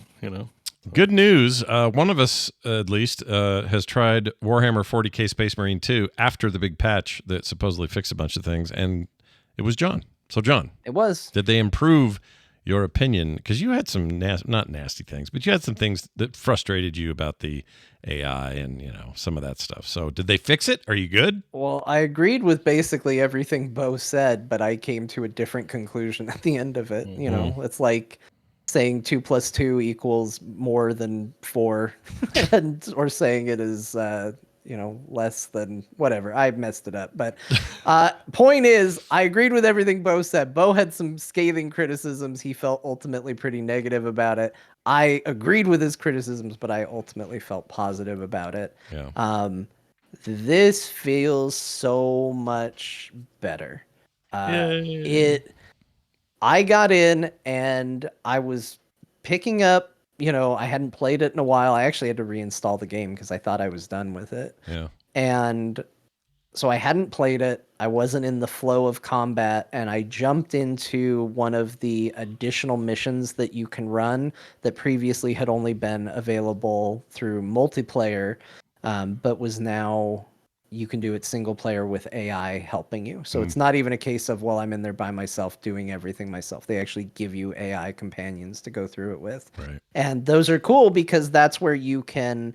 Good news. One of us, at least, has tried Warhammer 40K Space Marine 2 after the big patch that supposedly fixed a bunch of things, and it was John. So, John, it was. Did they improve your opinion? Because you had some not nasty things, but you had some things that frustrated you about the AI and some of that stuff. So, did they fix it? Are you good? Well, I agreed with basically everything Bo said, but I came to a different conclusion at the end of it. It's like saying 2 + 2 equals more than 4, or saying it is less than whatever. I messed it up. But point is, I agreed with everything Bo said. Bo had some scathing criticisms. He felt ultimately pretty negative about it. I agreed with his criticisms, but I ultimately felt positive about it. Yeah. This feels so much better. I got in and I was picking up, I hadn't played it in a while. I actually had to reinstall the game because I thought I was done with it. Yeah. And so I hadn't played it. I wasn't in the flow of combat, and I jumped into one of the additional missions that you can run that previously had only been available through multiplayer, but was now you can do it single player with AI helping you. So it's not even a case of, well, I'm in there by myself doing everything myself. They actually give you AI companions to go through it with. Right. And those are cool because that's where you can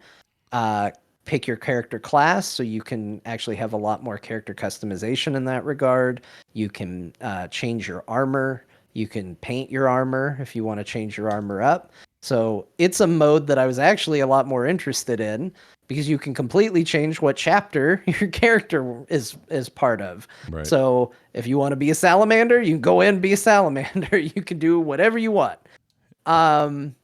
pick your character class. So you can actually have a lot more character customization in that regard. You can change your armor. You can paint your armor if you want to change your armor up. So it's a mode that I was actually a lot more interested in because you can completely change what chapter your character is part of. Right. So if you want to be a salamander, you can go in and be a salamander. You can do whatever you want. And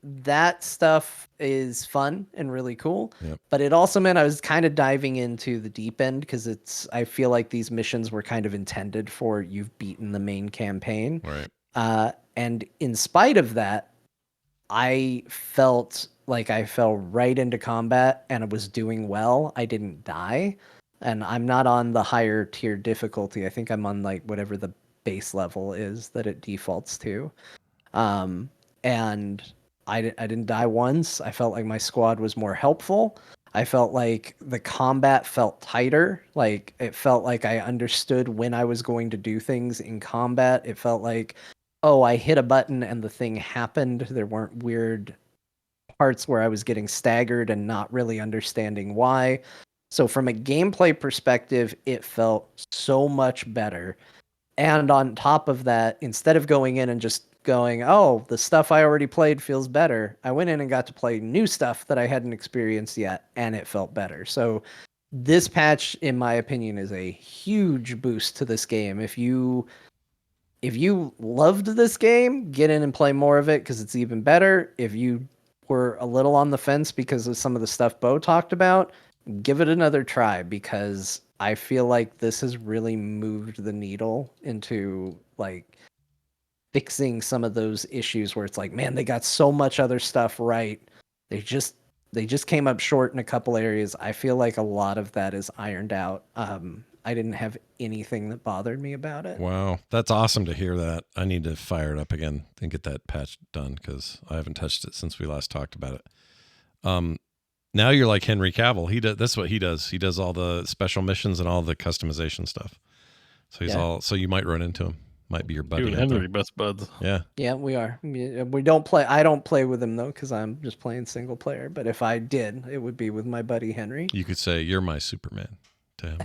that stuff is fun and really cool. Yep. But it also meant I was kind of diving into the deep end because I feel like these missions were kind of intended for you've beaten the main campaign. Right. And in spite of that, I felt like I fell right into combat and I was doing well. I didn't die. And I'm not on the higher tier difficulty. I think I'm on like whatever the base level is that it defaults to. And I didn't die once. I felt like my squad was more helpful. I felt like the combat felt tighter. Like it felt like I understood when I was going to do things in combat. It felt like, oh, I hit a button and the thing happened. There weren't weird parts where I was getting staggered and not really understanding why. So from a gameplay perspective, it felt so much better. And on top of that, instead of going in and just going, oh, the stuff I already played feels better, I went in and got to play new stuff that I hadn't experienced yet, and it felt better. So this patch, in my opinion, is a huge boost to this game. If you loved this game, get in and play more of it because it's even better. If you were a little on the fence because of some of the stuff Bo talked about, give it another try because I feel like this has really moved the needle into like fixing some of those issues where it's like, man, they got so much other stuff right. They just came up short in a couple areas. I feel like a lot of that is ironed out. I didn't have anything that bothered me about it. Wow, that's awesome to hear that. I need to fire it up again and get that patch done because I haven't touched it since we last talked about it. Now you're like Henry Cavill. That's what he does. He does all the special missions and all the customization stuff. So so you might run into him. Might be your buddy. You and Henry, best buds. Yeah. Yeah, we are. We don't play. I don't play with him though because I'm just playing single player. But if I did, it would be with my buddy Henry. You could say you're my Superman to him.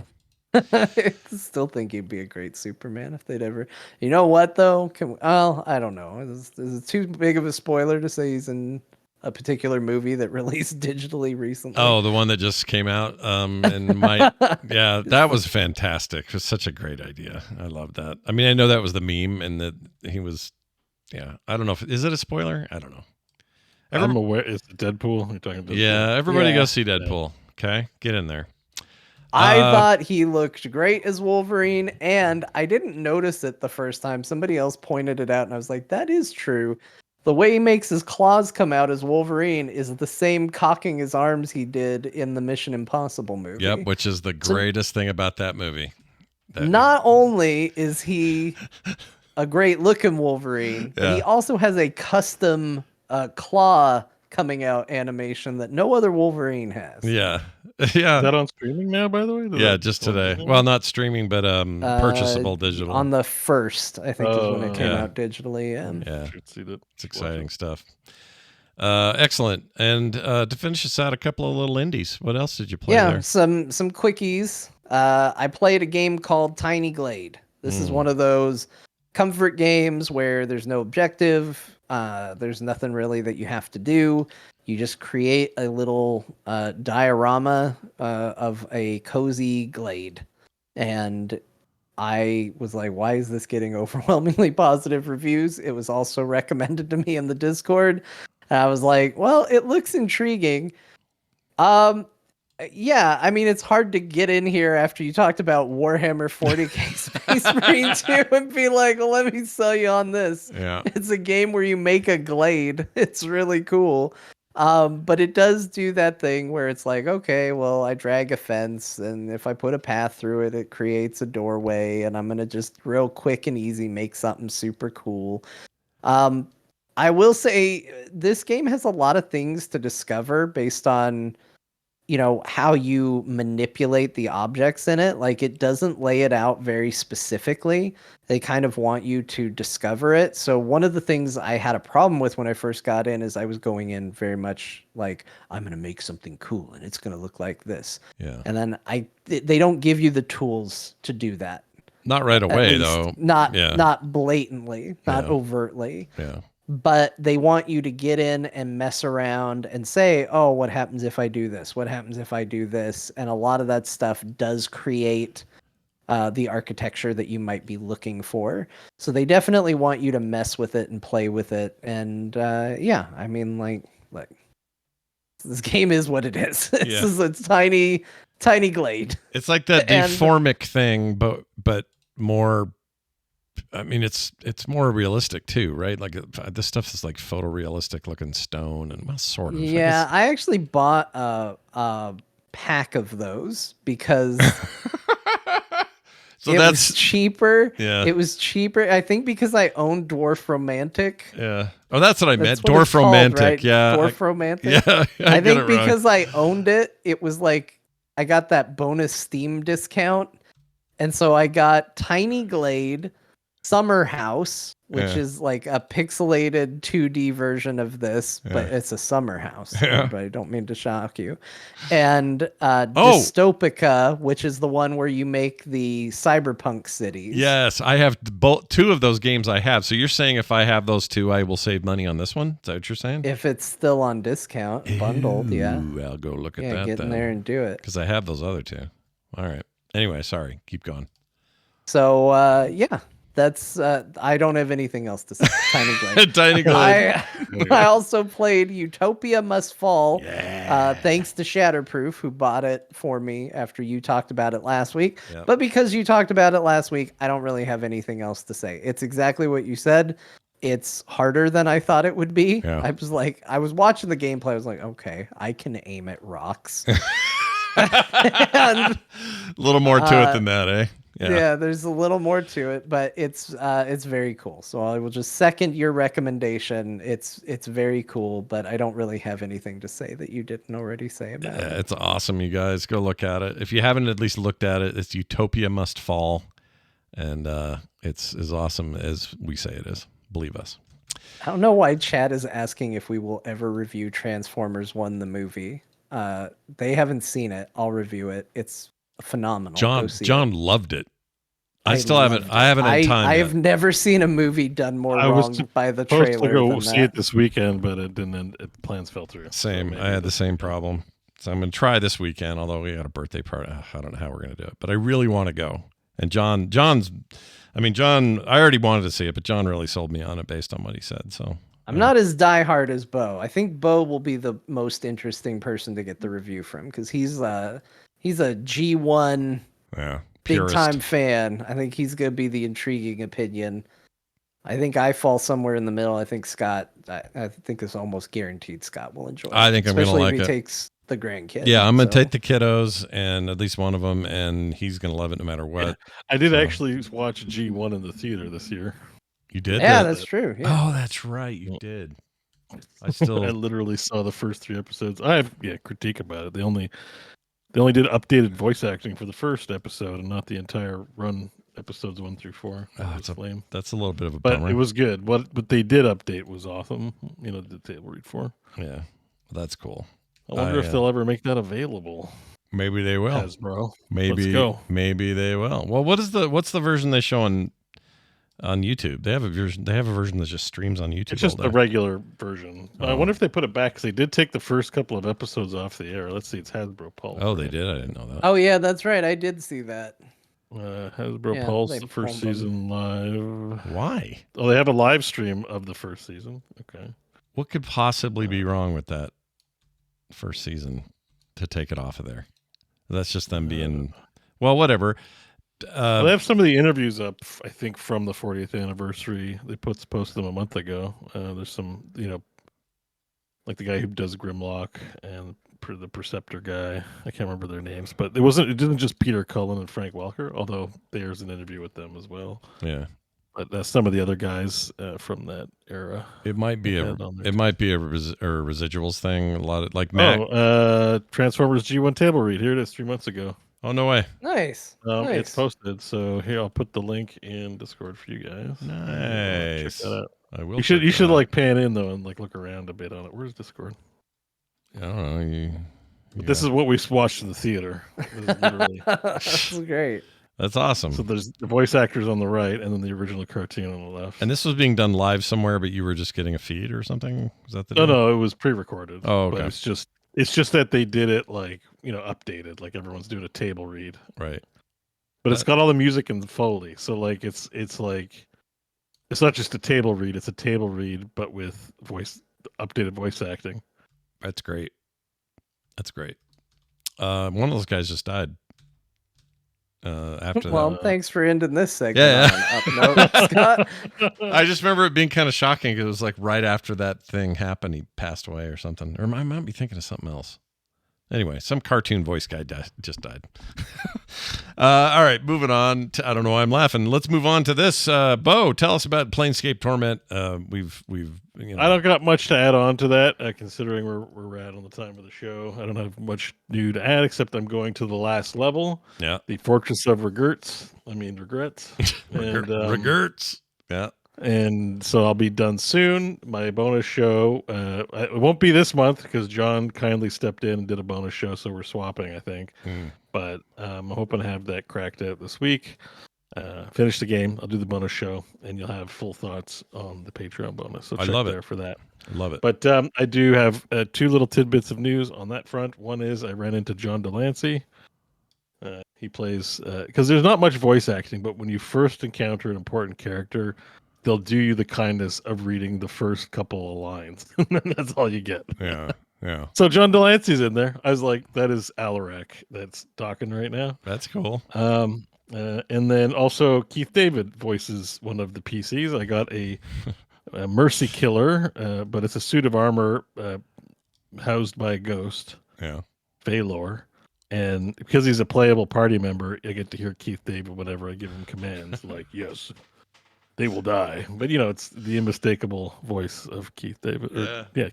I still think he'd be a great Superman if they'd ever. You know what though? I don't know. Is it too big of a spoiler to say he's in a particular movie that released digitally recently? Oh, the one that just came out. Yeah, that was fantastic. It was such a great idea. I love that. I mean, I know that was the meme, and that he was. Yeah, I don't know. Is it a spoiler? I don't know. I'm aware. Is it Deadpool? You're talking Deadpool? Yeah, everybody go see Deadpool. Okay, get in there. I thought he looked great as Wolverine, and I didn't notice it the first time. Somebody else pointed it out, and I was like, that is true. The way he makes his claws come out as Wolverine is the same cocking his arms he did in the Mission Impossible movie. Yep, which is the greatest thing about that movie. Not only is he a great looking Wolverine, but he also has a custom claw coming out animation that no other Wolverine has. Yeah. Yeah. Is that on streaming now, by the way? Just today. Well, not streaming, but purchasable digital. On the 1st, I think, is when it came out digitally. Yeah. It's exciting stuff. Excellent. And to finish us out, a couple of little indies. What else did you play there? some quickies. I played a game called Tiny Glade. This is one of those comfort games where there's no objective. There's nothing really that you have to do. You just create a little diorama of a cozy glade. And I was like, why is this getting overwhelmingly positive reviews? It was also recommended to me in the Discord. And I was like, well, it looks intriguing. Yeah, I mean, it's hard to get in here after you talked about Warhammer 40k Space Marine 2 and be like, well, let me sell you on this. Yeah. It's a game where you make a glade. It's really cool. But it does do that thing where it's like, okay, well, I drag a fence, and if I put a path through it, it creates a doorway, and I'm going to just real quick and easy make something super cool. I will say this game has a lot of things to discover based on, you know, how you manipulate the objects in it. Like, it doesn't lay it out very specifically. They kind of want you to discover it. So one of the things I had a problem with when I first got in is I was going in very much like, I'm going to make something cool and it's going to look like this. Yeah. And then they don't give you the tools to do that. Not right away, though. Not blatantly, not overtly. Yeah. But they want you to get in and mess around and say, oh, what happens if I do this? What happens if I do this? And a lot of that stuff does create the architecture that you might be looking for. So they definitely want you to mess with it and play with it. And yeah, I mean, like this game is what it is. It's tiny glade. It's like that And- deformic thing, but more. I mean, it's more realistic too, right? Like this stuff is like photorealistic looking stone, and well, sort of. Yeah, I actually bought a pack of those because So it that's was cheaper. Yeah. It was cheaper. I think because I owned Dwarf Romantic. Yeah. Oh, that's what I meant. That's what it's Dwarf called, Romantic. right? Yeah. Dwarf Romantic. Yeah. I get think it wrong. because I owned it, it was like I got that bonus Steam discount. And so I got Tiny Glade Summer House, which Yeah. is like a pixelated 2D version of this, but it's a summer house. Yeah. But I don't mean to shock you. And Oh. Dystopica, which is the one where you make the cyberpunk cities. Yes, I have both. Two of those games I have. So you're saying if I have those two, I will save money on this one? Is that what you're saying? If it's still on discount, bundled, yeah. Ooh, I'll go look at Yeah, that get in then. there and do it. Because I have those other two. All right. Anyway, sorry. Keep going. So yeah, that's I don't have anything else to say. Tiny Glade. Tiny Glade. I also played Utopia Must Fall. Thanks to Shatterproof, who bought it for me after you talked about it last week. Yep. But because you talked about it last week, I don't really have anything else to say. It's exactly what you said. It's harder than I thought it would be. Yeah. I was watching the gameplay. I was like, okay, I can aim at rocks. And, A little more to it than that, eh? yeah, there's a little more to it, but it's very cool. So I will just second your recommendation. It's very cool, but I don't really have anything to say that you didn't already say about it. It's awesome, you guys. Go look at it. If you haven't at least looked at it, it's Utopia Must Fall. And it's as awesome as we say it is. Believe us. I don't know why Chad is asking if we will ever review Transformers 1 the movie. They haven't seen it. I'll review it. It's phenomenal. Go see John it. loved it. I loved haven't it. had time. I yet. have never seen a movie done more I was wrong by the supposed trailer to go than see that. it this weekend, but it didn't. Plans fell through. Same. So I had the same problem. So I'm going to try this weekend, although we got a birthday party. I don't know how we're going to do it, but I really want to go. And John, I already wanted to see it, but John really sold me on it based on what he said. So I'm not as diehard as Bo. I think Bo will be the most interesting person to get the review from because he's a G1 yeah, big purist. time fan. I think he's gonna be the intriguing opinion. I think I fall somewhere in the middle. I think Scott. I think it's almost guaranteed Scott will enjoy it. I think I'm gonna especially like if he it. takes the grandkid. Yeah, I'm going to so. take the kiddos and at least one of them, and he's going to love it no matter what. I did So- actually watch G1 in the theater this year. You did? Yeah, that? that's true. Yeah. Oh, that's right. You did. I still. I literally saw the first 3 episodes. I have critique about it. They only did updated voice acting for the first episode and not the entire run episodes 1 through 4. Oh, It's lame. That's a little bit of a But bummer. it was good. What they did update was awesome. The table read 4. Yeah, that's cool. I wonder if they'll ever make that available. Maybe they will. Hasbro. Maybe Let's go. Maybe they will. Well, what's the version they show on YouTube? They have a version. They have a version that just streams on YouTube. It's just all the day. regular version. I Oh. wonder if they put it back because they did take the first couple of episodes off the air. Let's see, it's Hasbro Pulse. Oh, they did. I didn't know that. Oh yeah, that's right. I did see that. Hasbro Yeah, Pulse, they the first pulled them. season live. Why? Oh, they have a live stream of the first season. Okay. What could possibly be wrong with that first season to take it off of there? That's just them being. Well, whatever. Well, they have some of the interviews up, I think, from the 40th anniversary. They posted them a month ago. There's some, like the guy who does Grimlock and the Perceptor guy. I can't remember their names, but it didn't just Peter Cullen and Frank Welker, although there's an interview with them as well. Yeah. But some of the other guys from that era. It might be a. had on there. It might be a residuals thing. A lot of like Mac. Transformers G1 table read. Here it is 3 months ago. Oh no way. Nice. Nice. It's posted. So here, I'll put the link in Discord for you guys. Nice. Check that out. I will. You should check that out. like pan in though and like look around a bit on it. Where's Discord? I don't know. This is what we watched in the theater. This is literally. That's great. That's awesome. So there's the voice actors on the right and then the original cartoon on the left. And this was being done live somewhere, but you were just getting a feed or something. Was that the? No, deal? no, it was pre-recorded. Oh, okay. But it's just that they did it like updated, like everyone's doing a table read. Right. but it's got all the music and the Foley. So like it's like it's not just a table read; it's a table read, but with updated voice acting. That's great. That's great. One of those guys just died. After Well, that. thanks for ending this segment Yeah, on up note, Scott. I just remember it being kind of shocking because it was like right after that thing happened, he passed away or something. Or I might be thinking of something else. Anyway, some cartoon voice guy just died. All right, moving on. I don't know why I'm laughing. Let's move on to this. Bo, tell us about Planescape Torment. We've I don't got much to add on to that, considering we're at on the time of the show. I don't have much new to add, except I'm going to the last level. Yeah, the Fortress of Regrets. And, Regrets. Yeah. And so I'll be done soon. My bonus show, it won't be this month because John kindly stepped in and did a bonus show, so we're swapping, I think. But I'm hoping to have that cracked out this week. Finish the game. I'll do the bonus show, and you'll have full thoughts on the Patreon bonus. So check there for that. I love it. But I do have two little tidbits of news on that front. One is I ran into John Delancey. He plays because there's not much voice acting, but when you first encounter an important character, they'll do you the kindness of reading the first couple of lines. And that's all you get. Yeah. Yeah. So John Delancey's in there. I was like, that is Alarak that's talking right now. That's cool. And then also Keith David voices one of the PCs. I got a Mercy Killer, but it's a suit of armor housed by a ghost. Yeah. Veilguard. And because he's a playable party member, I get to hear Keith David whenever I give him commands, like, yes, they will die. But, it's the unmistakable voice of Keith David.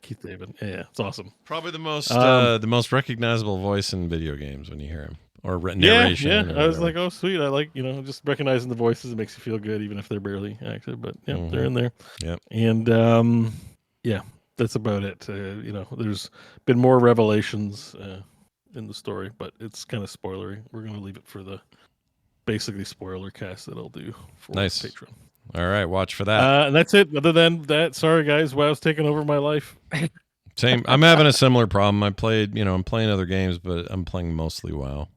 Keith David. Yeah, it's awesome. Probably the most recognizable voice in video games when you hear him. Or narration. Yeah. I was like, oh, sweet. I like, just recognizing the voices. It makes you feel good, even if they're barely active. But, they're in there. Yep. And, that's about it. There's been more revelations in the story, but it's kind of spoilery. We're going to leave it for the basically spoiler cast that I'll do for Patreon. All right, watch for that. And that's it. Other than that, sorry guys, WoW's taking over my life. Same. I'm having a similar problem. I'm playing other games, but I'm playing mostly WoW.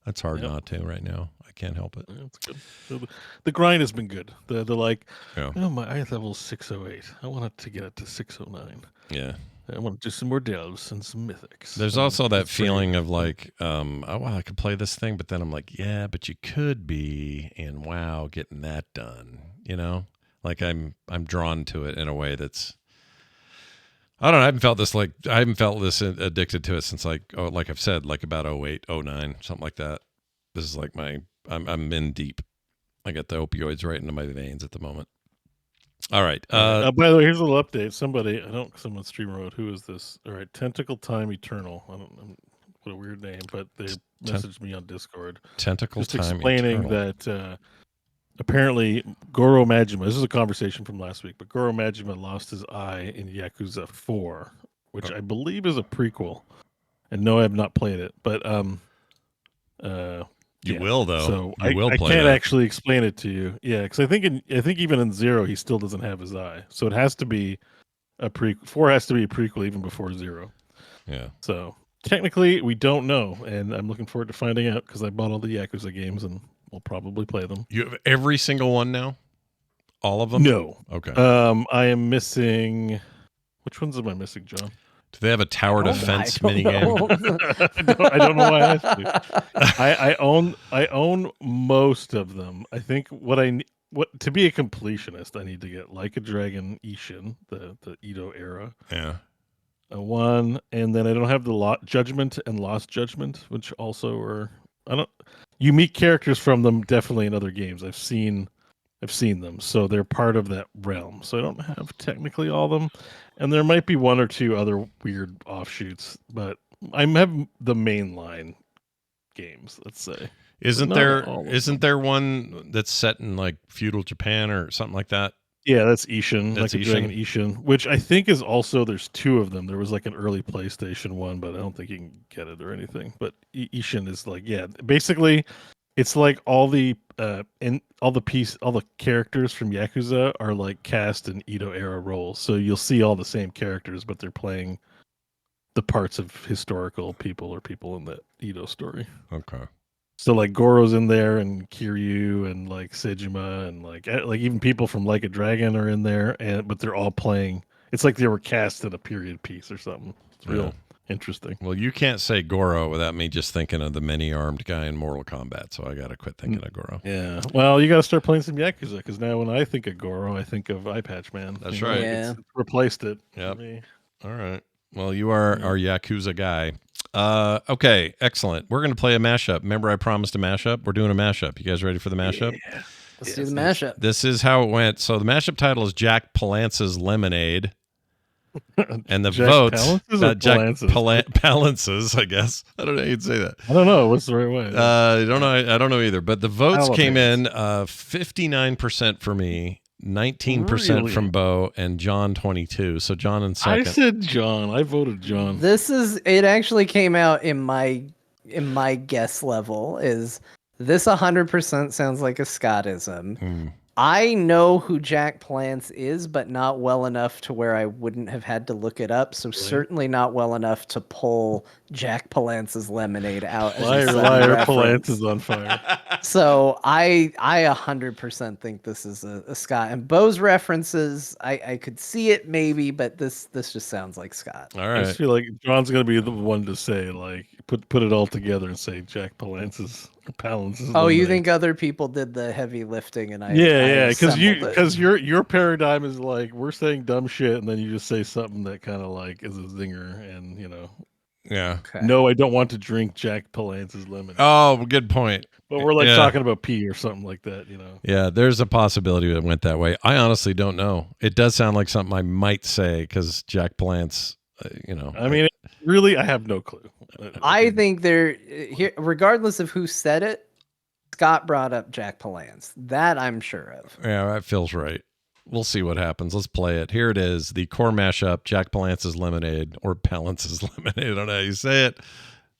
That's hard not to right now. I can't help it. That's good. So the grind has been good. The like, yeah. My level 608. I want it to get it to 609. Yeah. I want to do some more delves and some mythics. There's also that feeling of like, I could play this thing, but then I'm like, yeah, but you could be in WoW getting that done. Like I'm drawn to it in a way that's, I don't know. I haven't felt this addicted to it since like I've said, like about 08, 09, something like that. This is like I'm in deep. I got the opioids right into my veins at the moment. All right. By the way, here's a little update. Someone streamer wrote, who is this? All right. Tentacle Time Eternal. What a weird name, but they messaged me on Discord. Tentacle Time explaining Eternal. That apparently Goro Majima, this is a conversation from last week, but Goro Majima lost his eye in Yakuza 4, which I believe is a prequel. And no, I have not played it, but you will though. So I can't actually explain it to you. Yeah, because I think even in 0 he still doesn't have his eye. So it has to be a prequel. 4 has to be a prequel even before 0. Yeah. So technically we don't know, and I'm looking forward to finding out because I bought all the Yakuza games and we'll probably play them. You have every single one now? All of them? No. Okay. I am missing. Which ones am I missing, John? Do they have a tower defense minigame? I don't know why I asked you. I own most of them. I think what to be a completionist, I need to get Like a Dragon Ishin, the Edo era. Yeah. One, and then I don't have the Judgment and Lost Judgment, which also are you meet characters from them definitely in other games. I've seen them, so they're part of that realm. So I don't have technically all of them, and there might be one or two other weird offshoots, but I have the mainline games. Let's say. Isn't there one that's set in like feudal Japan or something like that? Yeah, that's Ishin, Like a Dragon Ishin, which I think is also, there's 2 of them. There was like an early PlayStation one, but I don't think you can get it or anything. But Ishin is like, basically it's like all the characters from Yakuza are like cast in Edo era roles. So you'll see all the same characters, but they're playing the parts of historical people or people in the Edo story. Okay. So like Goro's in there, and Kiryu, and like Sejima, and like even people from Like a Dragon are in there, but they're all playing. It's like they were cast in a period piece or something. It's real interesting. Well, you can't say Goro without me just thinking of the many-armed guy in Mortal Kombat, so I got to quit thinking of Goro. Yeah. Well, you got to start playing some Yakuza, because now when I think of Goro, I think of Eye Patch Man. That's right. Yeah. It's replaced it. Yep. For me. All right. Well, you are our Yakuza guy. Okay, excellent. We're going to play a mashup. Remember I promised a mashup? We're doing a mashup. You guys ready for the mashup? Yeah. Let's do the mashup. This is how it went. So the mashup title is Jack Palance's Lemonade. And the Jack votes, Palance's or Jack Palance's? Palance's, I guess. I don't know how you'd say that. I don't know. What's the right way? I don't know either. But the votes came in Palance's. 59% for me, 19% Really? from Bo, and John 22. So John in I second. said John. I voted John. It actually came out in my guess level. Is this 100% sounds like a Scottism? Hmm. I know who Jack Palance is, but not well enough to where I wouldn't have had to look it up. So certainly not well enough to pull Jack Palance's Lemonade out. As a Liar, sudden liar, reference. Palance is on fire. So I 100% think this is a Scott. And Bo's references, I could see it maybe, but this just sounds like Scott. All I just right. feel like John's gonna be the one to say, like, put it all together and say Jack Palance's. Oh, you think other people did the heavy lifting, and I Yeah, because assembled it. your paradigm is like we're saying dumb shit, and then you just say something that kind of like is a zinger, and Yeah. Okay. no, I don't want to drink Jack Palance's lemon. Oh, good point. But we're like Yeah. talking about pee or something like that, Yeah, there's a possibility that it went that way. I honestly don't know. It does sound like something I might say because Jack Palance, I mean, really, I have no clue. I think here, regardless of who said it, Scott brought up Jack Palance. That I'm sure of. Yeah, that feels right. We'll see what happens. Let's play it. Here it is. The core mashup, Jack Palance's Lemonade, or Palance's Lemonade. I don't know how you say it.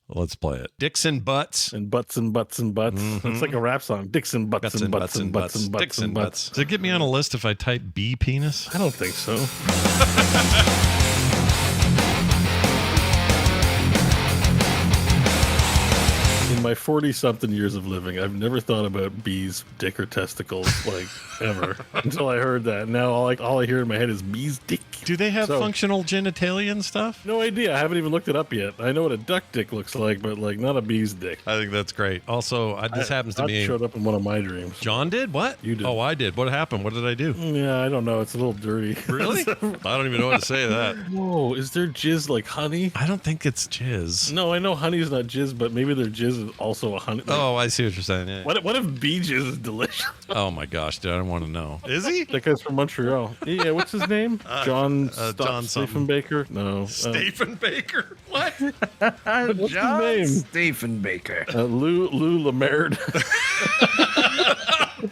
Let's play it. Dixon Butts. And butts and butts and butts. Mhm. It's like a rap song. Dixon butts and butts and butts and butts Dixon and butts. Does it get me on a list if I type B penis? I don't think so. In my 40-something years of living, I've never thought about bees' dick or testicles, like, ever, until I heard that. Now all I hear in my head is bees' dick. Do they have So- functional genitalia and stuff? No idea. I haven't even looked it up yet. I know what a duck dick looks like, but, like, not a bee's dick. I think that's great. Also, this happens to That be. showed up in one of my dreams. John did? What? You did. Oh, I did. What happened? What did I do? Yeah, I don't know. It's a little dirty. Really? I don't even know what to say to that. Whoa, is there jizz like honey? I don't think it's jizz. No, I know honey's not jizz, but maybe their jizz is also a honey. Oh, I see what you're saying. Yeah. What if bee jizz is delicious? Oh my gosh, dude, I don't want to know. Is he? That guy's from Montreal. Yeah, what's his name? John John something. Baker? No. Stephen Baker? What? What's his name? Stephen Baker. Lou Lemerde.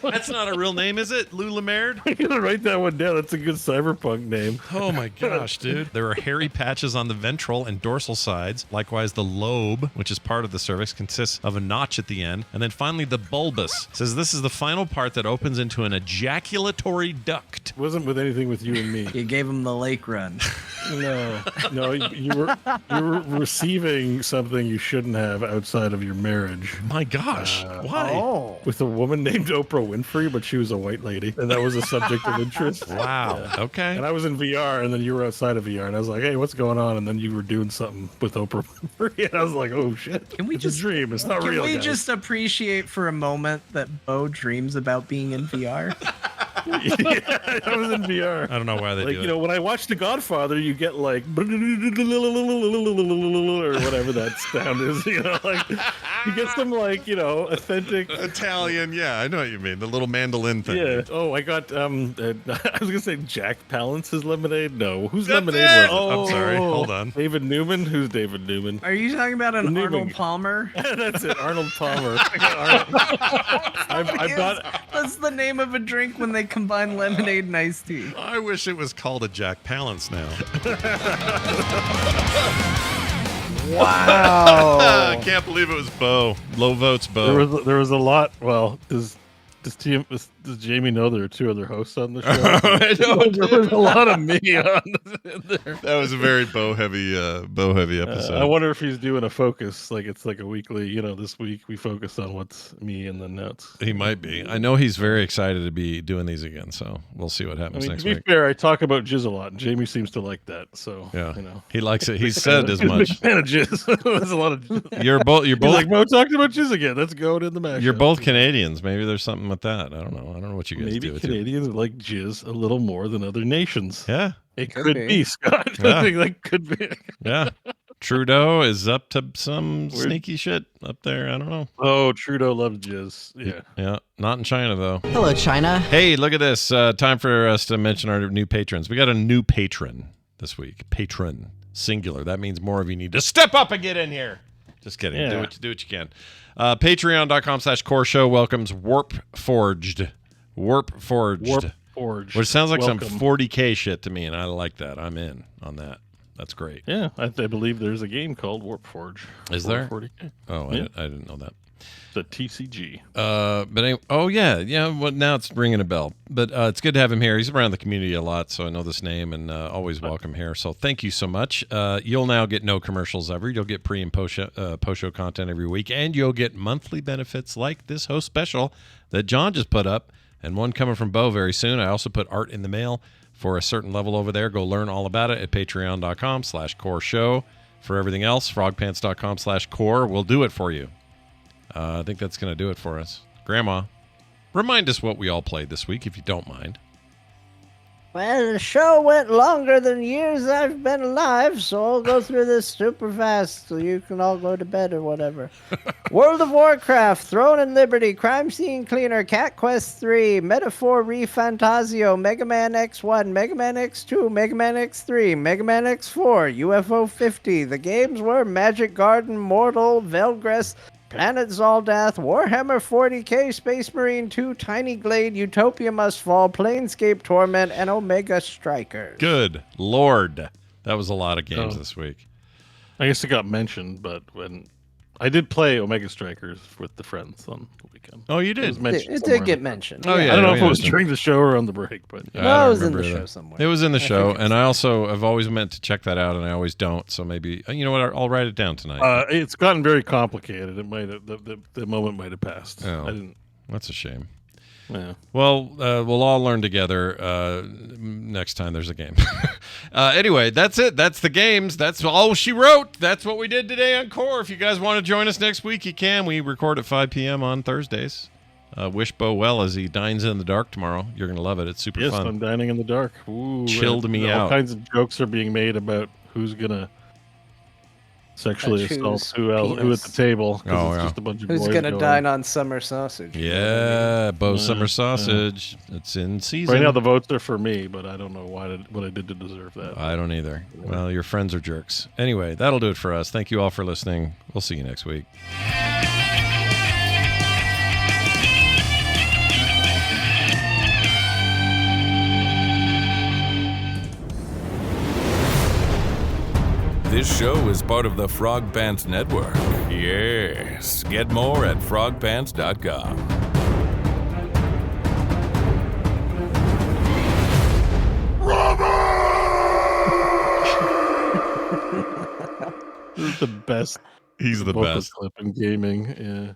That's not a real name, is it? Lou Lemerde? I'm gonna write that one down. That's a good cyberpunk name. Oh my gosh, dude. There are hairy patches on the ventral and dorsal sides. Likewise, the lobe, which is part of the cervix, consists of a notch at the end. And then finally, the bulbus. It says this is the final part that opens into an ejaculatory duct. It wasn't with anything with you and me. You gave him the lake run. No, you were receiving something you shouldn't have outside of your marriage. My gosh. Why? Oh. With a woman named Oprah Winfrey, but she was a white lady, and that was a subject of interest. Wow. Okay. And I was in VR, and then you were outside of VR, and I was like, "Hey, what's going on?" And then you were doing something with Oprah Winfrey, and I was like, "Oh shit! Can we it's just- a dream? It's not Can real." we guys." just appreciate for a moment that Bo dreams about being in VR? Yeah, I was in VR. I don't know why they Like, do you it. know, when I watch The Godfather, you get like or whatever that sound is. You know, like you get some like authentic. Italian, yeah, I know what you mean. The little mandolin thing. Yeah. Oh, I got I was gonna say Jack Palance's lemonade. No, whose That's lemonade it! was it? I'm sorry. Hold on. David Newman. Who's David Newman? Are you talking about an Newman. Arnold Palmer? That's it, Arnold Palmer. I got Arnold. I've got. That's the name of a drink when they combine lemonade and iced tea. I wish it was called a Jack Palance now. Wow. I can't believe it was Bo. Low votes, Bo. There was a lot. Well, does Does Jamie know there are 2 other hosts on the show? I don't. There was a lot of me on there. That was a very bow heavy episode. I wonder if he's doing a focus, like it's like a weekly. This week we focus on what's me and the notes. He might be. I know he's very excited to be doing these again, so we'll see what happens next to be week. fair, I talk about jizz a lot, and Jamie seems to like that. So yeah, he likes it. He said as He's a much. big fan of jizz. There's a lot of jizz. You're both. He's like, Mo talked about jizz again. Let's go to the mashup. You're both Canadians. Maybe there's something with that. I don't know. I don't know what you guys do. Maybe Canadians like jizz a little more than other nations. Yeah, it could be, Scott. Yeah. I think that could be. Yeah. Trudeau is up to some sneaky shit up there. I don't know. Oh, Trudeau loves jizz. Yeah. Yeah. Not in China, though. Hello, China. Hey, look at this. Time for us to mention our new patrons. We got a new patron this week. Patron. Singular. That means more of you need to step up and get in here. Just kidding. Yeah. Do what you can. Patreon.com/core show welcomes Warp Forged. Which sounds like some 40K shit to me, and I like that. I'm in on that. That's great. Yeah, I believe there's a game called Warp Forge. Is there? 40K. Oh, yeah. I didn't know that. It's a TCG. But anyway, yeah. Well, now it's ringing a bell. But it's good to have him here. He's around the community a lot, so I know this name and always welcome here. So thank you so much. You'll now get no commercials ever. You'll get pre and post show content every week, and you'll get monthly benefits like this host special that John just put up, and one coming from Bo very soon. I also put art in the mail for a certain level over there. Go learn all about it at patreon.com/core show. For everything else, frogpants.com/core will do it for you. I think that's going to do it for us. Grandma, remind us what we all played this week, if you don't mind. Well, the show went longer than years I've been alive, so I'll go through this super fast so you can all go to bed or whatever. World of Warcraft, Throne and Liberty, Crime Scene Cleaner, Cat Quest 3, Metaphor Refantasio, Mega Man X1, Mega Man X2, Mega Man X3, Mega Man X4, UFO 50. The games were Magic Garden, Mortal, Veilguard, Planet Zaldath, Warhammer 40K, Space Marine 2, Tiny Glade, Utopia Must Fall, Planescape Torment, and Omega Strikers. Good Lord. That was a lot of games this week. I guess it got mentioned, but when I did play Omega Strikers with the friends on the weekend. Oh, you did? It did get mentioned. Oh, yeah. I don't know if it was during the show or on the break, but no, it was in the show somewhere. It was in the show, and I also have always meant to check that out, and I always don't. So maybe, you know what? I'll write it down tonight. It's gotten very complicated. It might have the moment might have passed. Oh, I didn't. That's a shame. Yeah. Well, we'll all learn together next time there's a game. Anyway, that's it. That's the games. That's all she wrote. That's what we did today on Core. If you guys want to join us next week, you can. We record at 5 p.m. on Thursdays. Wish Bo well as he dines in the dark tomorrow. You're going to love it. It's super fun. Yes, I'm dining in the dark. Ooh, chilled me out. All kinds of jokes are being made about who's going to sexually assault who at the table. Oh, it's just a bunch of Who's boys going to dine on summer sausage? Yeah, Bo Summer Sausage. It's in season. Right now the votes are for me, but I don't know what I did to deserve that. I don't either. Well, your friends are jerks. Anyway, that'll do it for us. Thank you all for listening. We'll see you next week. This show is part of the Frog Pants Network. Yes. Get more at frogpants.com. This is the best. He's the vocal best. clip in gaming. Yeah.